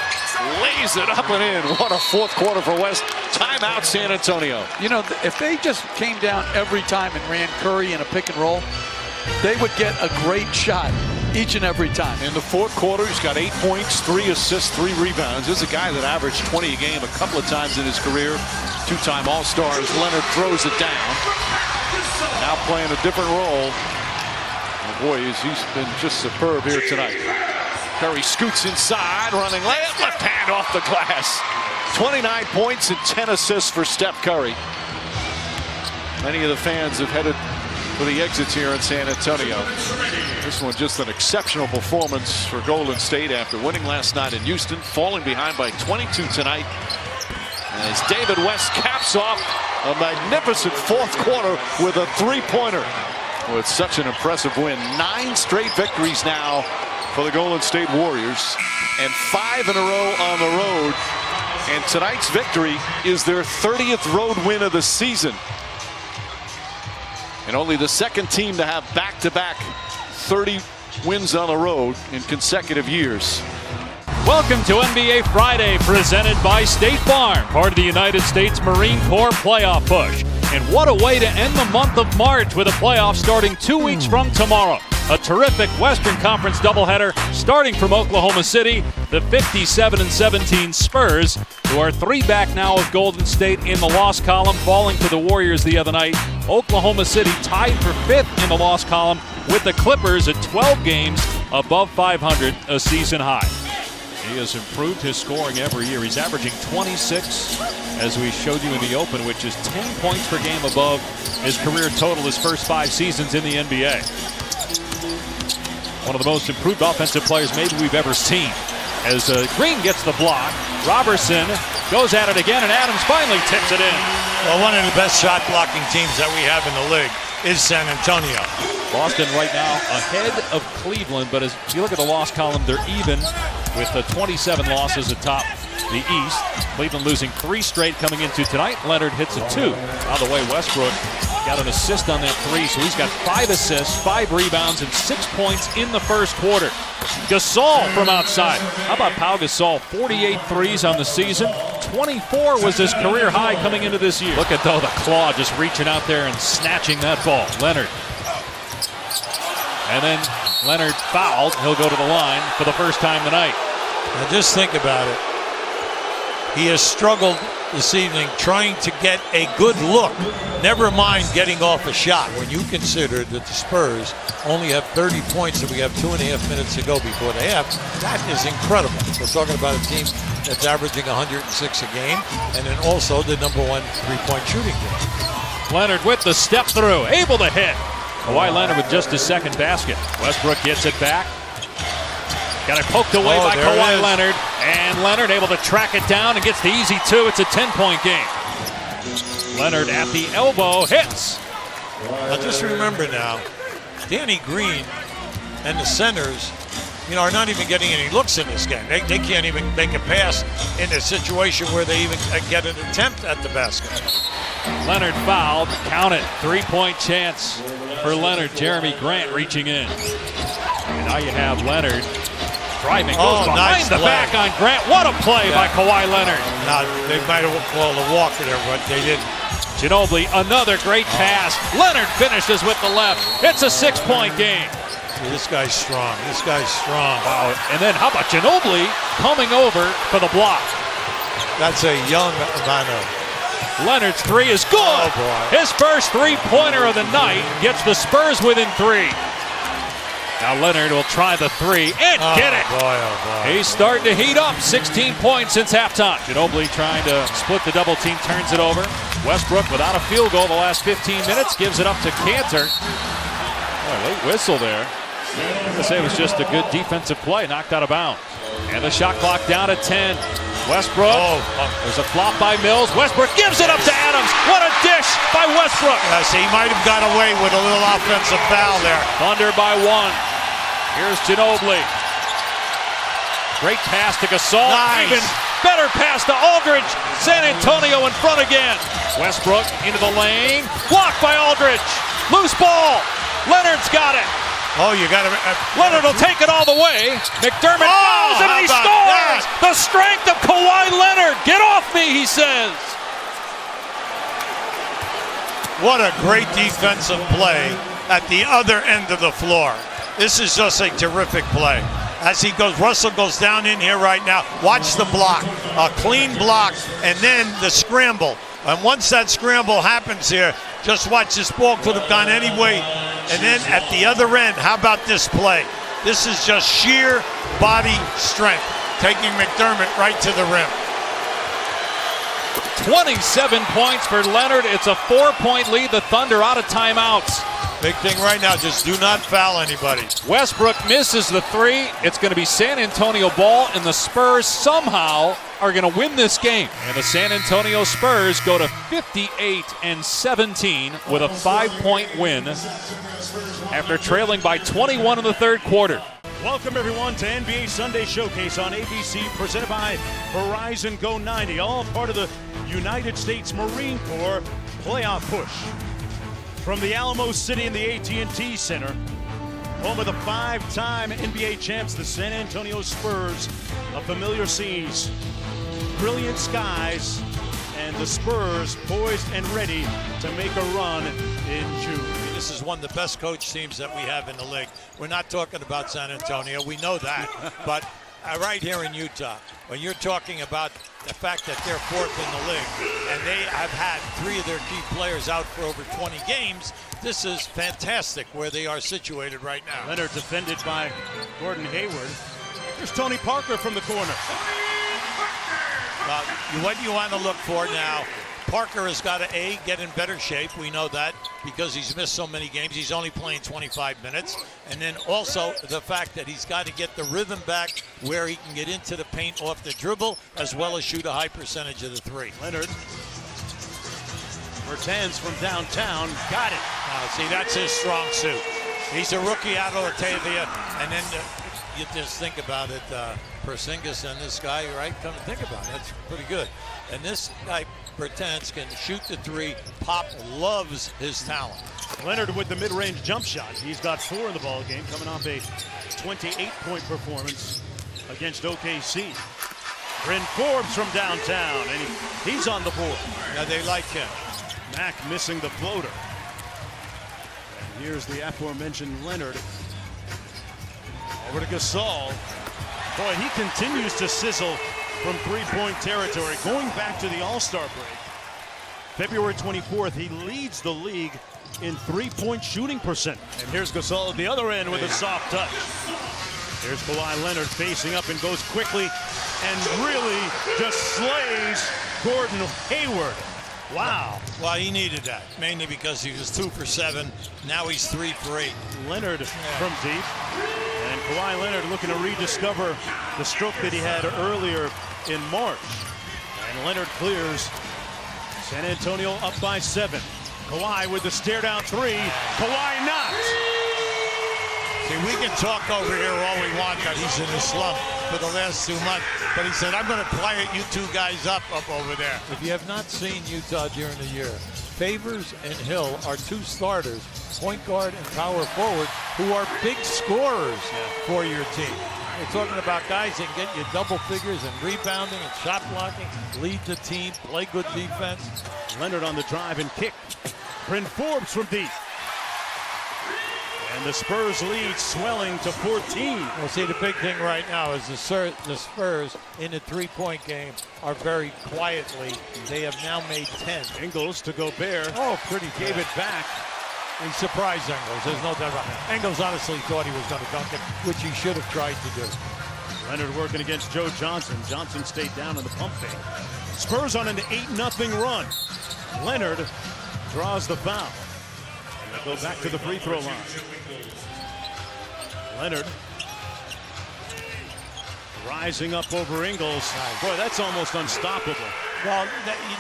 lays it up and in. What a fourth quarter for West. Timeout San Antonio. You know, if they just came down every time and ran Curry in a pick and roll, they would get a great shot each and every time. In the fourth quarter, he's got 8 points, 3 assists, 3 rebounds. This is a guy that averaged 20 a game a couple of times in his career. 2-time All-Stars. Leonard throws it down. Now playing a different role. And boy, he's been just superb here tonight. Curry scoots inside, running layup, left hand off the glass. 29 points and 10 assists for Steph Curry. Many of the fans have headed for the exits here in San Antonio. This one just an exceptional performance for Golden State after winning last night in Houston, falling behind by 22 tonight. As David West caps off a magnificent fourth quarter with a three-pointer. Well, it's such an impressive win. 9 straight victories now for the Golden State Warriors, and 5 in a row on the road. And tonight's victory is their 30th road win of the season. And only the second team to have back-to-back 30 wins on the road in consecutive years. Welcome to NBA Friday, presented by State Farm, part of the United States Marine Corps playoff push. And what a way to end the month of March with a playoff starting 2 weeks from tomorrow. A terrific Western Conference doubleheader starting from Oklahoma City. The 57-17 Spurs, who are 3 back now of Golden State in the loss column, falling to the Warriors the other night. Oklahoma City tied for 5th in the loss column with the Clippers at 12 games above 500, a season high. He has improved his scoring every year. He's averaging 26, as we showed you in the open, which is 10 points per game above his career total his first 5 seasons in the NBA. One of the most improved offensive players maybe we've ever seen. As Green gets the block, Robertson goes at it again, and Adams finally tips it in. Well, one of the best shot blocking teams that we have in the league is San Antonio. Boston right now ahead of Cleveland, but as you look at the loss column, they're even with the 27 losses atop the East. Cleveland losing 3 straight coming into tonight. Leonard hits a 2. By the way, Westbrook got an assist on that 3, so he's got 5 assists, 5 rebounds, and 6 points in the first quarter. Gasol from outside. How about Pau Gasol? 48 threes on the season. 24 was his career high coming into this year. Look at, though, the claw just reaching out there and snatching that ball. Leonard. And then Leonard fouled. He'll go to the line for the first time tonight. Now just think about it. He has struggled this evening trying to get a good look. Never mind getting off a shot. When you consider that the Spurs only have 30 points and we have 2.5 minutes to go before the half, that is incredible. We're talking about a team that's averaging 106 a game, and then also the #1 3-point shooting team. Leonard with the step through, able to hit. Kawhi Leonard with just his second basket. Westbrook gets it back. Got it poked away by Kawhi Leonard. And Leonard able to track it down and gets the easy 2. It's a 10-point game. Leonard at the elbow hits. Now just remember now, Danny Green and the centers, are not even getting any looks in this game. They can't even make a pass in a situation where they even get an attempt at the basket. Leonard fouled. Count it. 3-point chance for Leonard. Jeremy Grant reaching in. And now you have Leonard driving. Goes behind the back on Grant. What a play by Kawhi Leonard. Now, they might have called a walk there, but they didn't. Ginobili, another great pass. Leonard finishes with the left. It's a 6-point game. This guy's strong. This guy's strong. Wow. And then how about Ginobili coming over for the block? That's a young Mano. Leonard's three is good. Oh, boy. His first three-pointer of the night gets the Spurs within 3. Now Leonard will try the three and get it. Boy. He's starting to heat up. 16 points since halftime. Ginobili trying to split the double team, turns it over. Westbrook without a field goal the last 15 minutes, gives it up to Cantor. Late whistle there. I'm going to say it was just a good defensive play, knocked out of bounds. And the shot clock down to 10. Westbrook, there's a flop by Mills. Westbrook gives it up to Adams. What a dish by Westbrook. See, he might have got away with a little offensive foul there. Thunder by 1. Here's Ginobili. Great pass to Gasol. Nice. Even better pass to Aldridge. San Antonio in front again. Westbrook into the lane. Blocked by Aldridge. Loose ball. Leonard's got it. Oh, you got to. Leonard will take it all the way. McDermott fouls him and he scores. The strength of Kawhi Leonard. Get off me, he says. What a great defensive play at the other end of the floor. This is just a terrific play. As he goes, Russell goes down in here right now. Watch the block, a clean block, and then the scramble. And once that scramble happens here, just watch, this ball could have gone any way. And then at the other end, how about this play? This is just sheer body strength, taking McDermott right to the rim. 27 points for Leonard. It's a 4-point lead. The Thunder out of timeouts. Big thing right now, just do not foul anybody. Westbrook misses the three. It's going to be San Antonio ball, and the Spurs somehow are going to win this game. And the San Antonio Spurs go to 58-17 with a 5-point win after trailing by 21 in the third quarter. Welcome, everyone, to NBA Sunday Showcase on ABC, presented by Verizon Go 90, all part of the United States Marine Corps playoff push. From the Alamo City in the AT&T Center, home of the 5-time NBA champs, the San Antonio Spurs, a familiar seas, brilliant skies, and the Spurs poised and ready to make a run in June. This is one of the best coach teams that we have in the league. We're not talking about San Antonio. We know that. But right here in Utah, when you're talking about the fact that they're 4th in the league and they have had 3 of their key players out for over 20 games, this is fantastic where they are situated right now. Leonard defended by Gordon Hayward. Here's Tony Parker from the corner. What you want to look for now, Parker has got to, get in better shape. We know that because he's missed so many games. He's only playing 25 minutes. And then also the fact that he's got to get the rhythm back where he can get into the paint off the dribble as well as shoot a high percentage of the three. Leonard, Bertans from downtown, got it. See, that's his strong suit. He's a rookie out of Latavia. And then you just think about it, Porzingis and this guy, right? Come to think about it, that's pretty good. And this guy, Bertans, can shoot the three. Pop loves his talent. Leonard with the mid-range jump shot. He's got 4 in the ball game, coming off a 28-point performance against OKC. Bryn Forbes from downtown, and he's on the board. Yeah, they like him. Mack missing the floater. And here's the aforementioned Leonard. Over to Gasol. Boy, he continues to sizzle from 3-point territory. Going back to the All-Star break, February 24th, he leads the league in 3-point shooting percent. And here's Gasol at the other end with a soft touch. Here's Kawhi Leonard facing up and goes quickly and really just slays Gordon Hayward. Wow. Well, he needed that, mainly because he was 2 for 7. Now he's 3 for 8. Leonard from deep. And Kawhi Leonard looking to rediscover the stroke that he had earlier in March. And Leonard clears. San Antonio up by 7. Kawhi with the stare down 3. Kawhi knocks. See, we can talk over here all we want that he's in a slump for the last 2 months, but he said, I'm going to play you two guys up over there. If you have not seen Utah during the year, Favors and Hill are two starters, point guard and power forward, who are big scorers for your team. You're talking about guys that can get you double figures and rebounding and shot blocking, lead the team, play good defense. Leonard on the drive and kick. Bryn Forbes from deep. And the Spurs lead swelling to 14. Well, see, the big thing right now is the Spurs in the three-point game are very quietly. They have now made 10. Ingles to Gobert. Oh, pretty. Gave it back. He surprised Ingles. There's no doubt about it. Ingles honestly thought he was going to dunk it, which he should have tried to do. Leonard working against Joe Johnson. Johnson stayed down in the pump fake. Spurs on an 8-0 run. Leonard draws the foul. And they'll go back to the free throw line. Leonard rising up over Ingles. Boy, that's almost unstoppable. Well,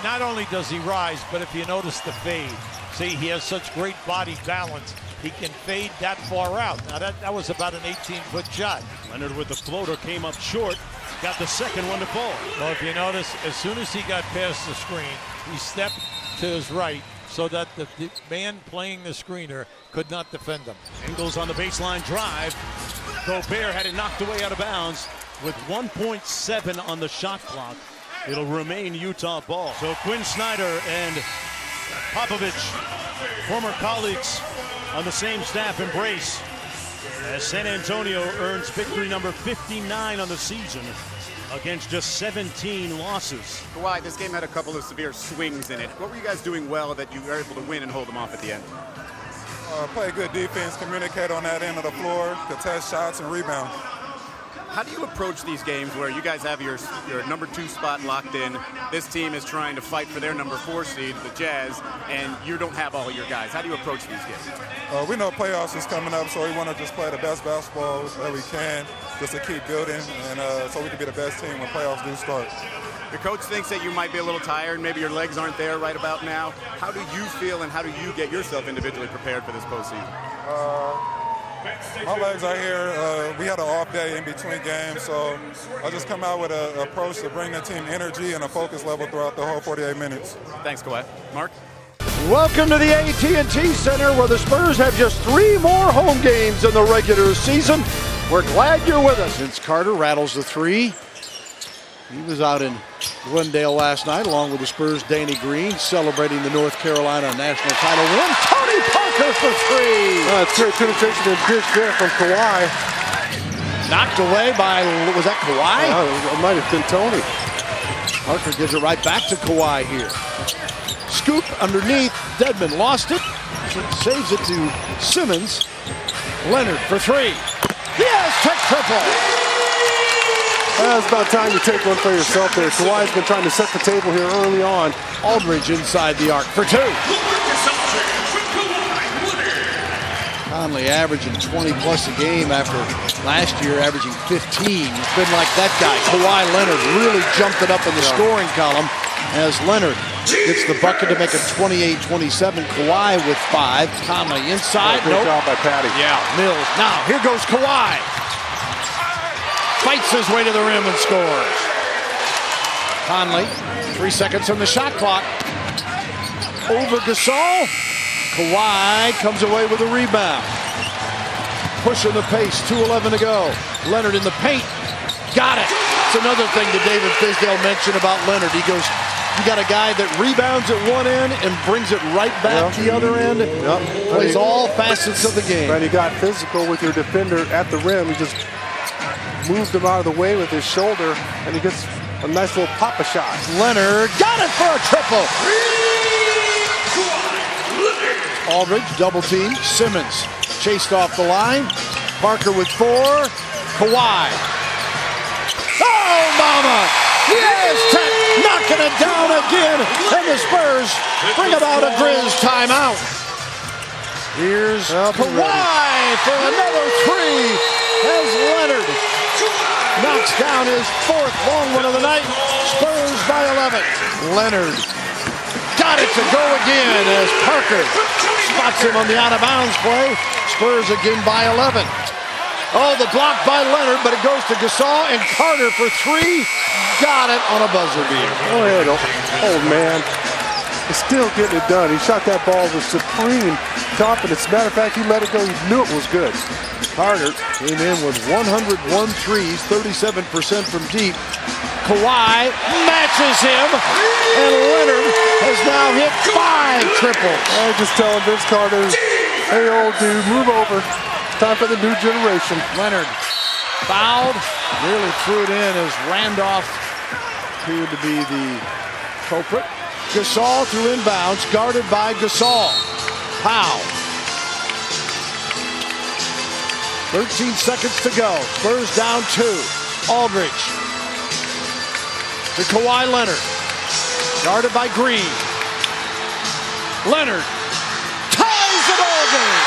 not only does he rise, but if you notice the fade, see, he has such great body balance. He can fade that far out. Now, that was about an 18-foot shot. Leonard with the floater came up short. Got the second one to fall. Well, if you notice, as soon as he got past the screen, he stepped to his right so that the man playing the screener could not defend him. Ingles on the baseline drive. Gobert had it knocked away out of bounds with 1.7 on the shot clock. It'll remain Utah ball. So Quinn Snyder and Popovich, former colleagues on the same staff, embrace as San Antonio earns victory number 59 on the season against just 17 losses. Kawhi, this game had a couple of severe swings in it. What were you guys doing well that you were able to win and hold them off at the end? Play good defense, communicate on that end of the floor, contest shots, and rebound. How do you approach these games where you guys have your number 2 spot locked in? This team is trying to fight for their number 4 seed, the Jazz, and you don't have all your guys. How do you approach these games? We know playoffs is coming up, so we want to just play the best basketball that we can, just to keep building, and so we can be the best team when playoffs do start. Your coach thinks that you might be a little tired, maybe your legs aren't there right about now. How do you feel, and how do you get yourself individually prepared for this postseason? My legs are here. We had an off day in between games, so I just come out with an approach to bring the team energy and a focus level throughout the whole 48 minutes. Thanks, Kawhi. Mark? Welcome to the AT&T Center, where the Spurs have just 3 more home games in the regular season. We're glad you're with us. Vince Carter rattles the 3. He was out in Glendale last night along with the Spurs' Danny Green, celebrating the North Carolina national title win. Tony Parker for 3. It's great penetration and dish there from Kawhi. Knocked away by, was that Kawhi? It might have been Tony. Parker gives it right back to Kawhi here. Scoop underneath. Dedmon lost it. Saves it to Simmons. Leonard for 3. Yes, trick triple. It's about time you take one for yourself there. Kawhi's been trying to set the table here early on. Aldridge inside the arc for 2. Conley averaging 20-plus a game after last year averaging 15. It's been like that guy. Kawhi Leonard really jumped it up in the scoring column as Leonard gets the bucket to make it 28-27. Kawhi with 5. Conley inside. Good job by Patty. Yeah, Mills. Now, here goes Kawhi. Fights his way to the rim and scores. Conley, 3 seconds on the shot clock. Over Gasol. Kawhi comes away with a rebound. Pushing the pace, 2:11 to go. Leonard in the paint. Got it. It's another thing that David Fizdale mentioned about Leonard. He goes, you got a guy that rebounds at one end and brings it right back to the other end. Plays all facets of the game. And he got physical with your defender at the rim. He just moved him out of the way with his shoulder, and he gets a nice little pop-a shot. Leonard got it for a triple. Aldridge double team. Simmons chased off the line. Parker with 4. Kawhi. Oh, mama! Yes, knocking it down again, and the Spurs bring about a Grizz timeout. Here's Kawhi for another 3 as Leonard knocks down his 4th long one of the night. Spurs by 11. Leonard got it to go again as Parker spots him on the out-of-bounds play. Spurs again by 11. Oh, the block by Leonard, but it goes to Gasol and Carter for three. Got it on a buzzer beater. Go ahead, old man. He's still getting it done. He shot that ball with supreme confidence. As a matter of fact, he let it go. He knew it was good. Carter came in with 101 threes, 37% from deep. Kawhi matches him, and Leonard has now hit 5 triples. I just telling Vince Carter, hey, old dude, move over. Time for the new generation. Leonard fouled, nearly threw it in as Randolph appeared to be the culprit. Gasol through inbounds, guarded by Gasol. Powell. 13 seconds to go. Spurs down 2. Aldridge to Kawhi Leonard. Guarded by Green. Leonard ties the ball game.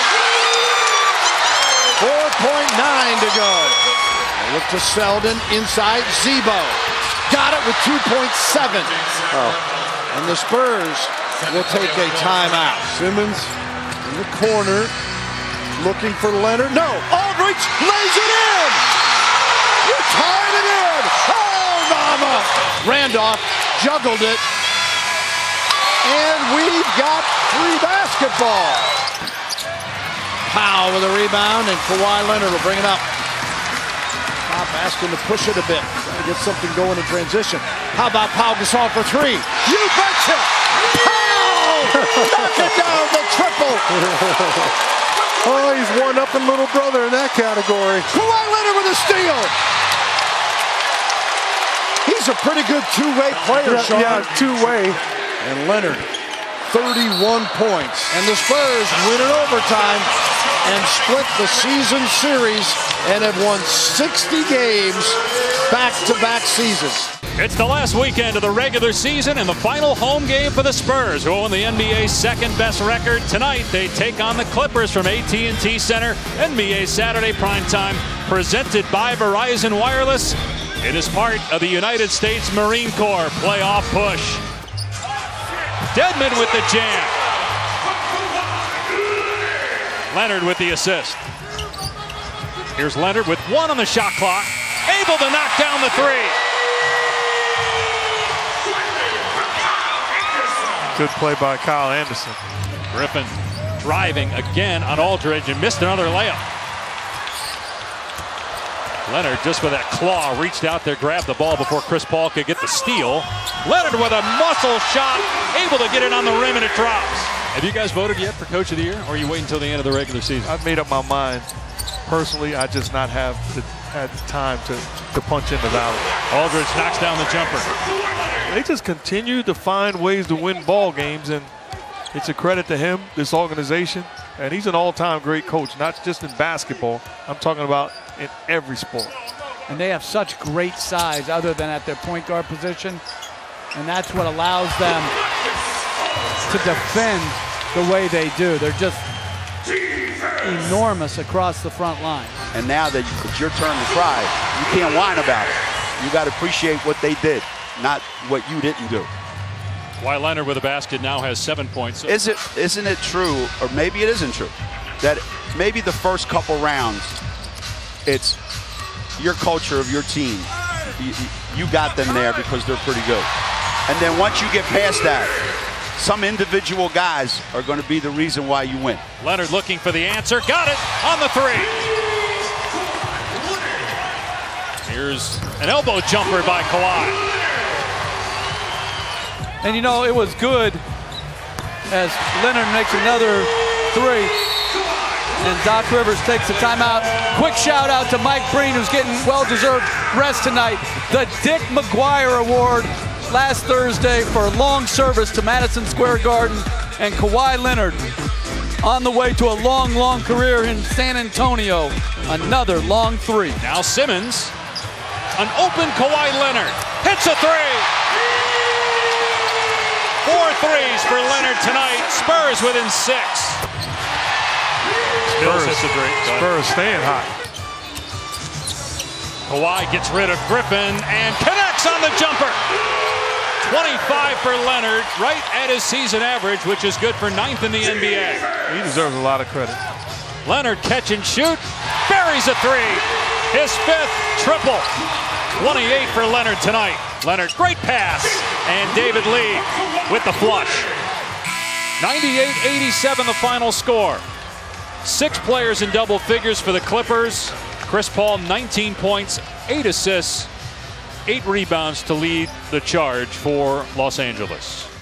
4.9 to go. Look to Selden inside Zebo. Got it with 2.7. And the Spurs will take a timeout. Simmons in the corner, looking for Leonard. No, Aldridge lays it in. You tied it in. Oh, mama. Randolph juggled it. And we've got free basketball. Powell with a rebound, and Kawhi Leonard will bring it up. Pop asking to push it a bit, trying to get something going in transition. How about Powell Gasol for 3? You betcha! Powell knocking down the triple. Oh, he's one up and little brother in that category. Kawhi Leonard with a steal. He's a pretty good two-way player, Sean. Yeah, two-way. And Leonard, 31 points. And the Spurs win in overtime and split the season series and have won 60 games back-to-back seasons. It's the last weekend of the regular season and the final home game for the Spurs, who own the NBA's second-best record. Tonight, they take on the Clippers from AT&T Center. NBA Saturday primetime, presented by Verizon Wireless. It is part of the United States Marine Corps playoff push. Dedmon with the jam. Leonard with the assist. Here's Leonard with 1 on the shot clock. Able to knock down the 3. Good play by Kyle Anderson. Griffin driving again on Aldridge and missed another layup. Leonard just with that claw reached out there, grabbed the ball before Chris Paul could get the steal. Leonard with a muscle shot, able to get it on the rim, and it drops. Have you guys voted yet for Coach of the Year, or are you waiting until the end of the regular season? I've made up my mind. Personally, I just not had the time to punch in the valley. Aldridge knocks down the jumper. They just continue to find ways to win ball games, and it's a credit to him, this organization, and he's an all-time great coach, not just in basketball. I'm talking about in every sport. And they have such great size other than at their point guard position, and that's what allows them to defend the way they do. They're just enormous across the front line. And now that it's your turn to cry, you can't whine about it. You got to appreciate what they did, not what you didn't do. Kawhi Leonard with a basket now has 7 points. Isn't it true, or maybe it isn't true, that maybe the first couple rounds, it's your culture of your team. You got them there because they're pretty good. And then once you get past that, some individual guys are going to be the reason why you win. Leonard looking for the answer. Got it on the 3. Here's an elbow jumper by Kawhi. And you know, it was good as Leonard makes another 3. And Doc Rivers takes a timeout. Quick shout out to Mike Breen, who's getting well-deserved rest tonight. The Dick McGuire Award last Thursday for long service to Madison Square Garden. And Kawhi Leonard on the way to a long, long career in San Antonio. Another long 3. Now Simmons, an open Kawhi Leonard, hits a 3. 4 threes for Leonard tonight. Spurs within 6. Spurs staying hot. Kawhi gets rid of Griffin and connects on the jumper. 25 for Leonard, right at his season average, which is good for 9th in the NBA. He deserves a lot of credit. Leonard catch and shoot, buries Buries a three. His 5th triple. 28 for Leonard tonight. Leonard, great pass. And David Lee with the flush. 98-87 the final score. 6 players in double figures for the Clippers. Chris Paul, 19 points, 8 assists, 8 rebounds to lead the charge for Los Angeles.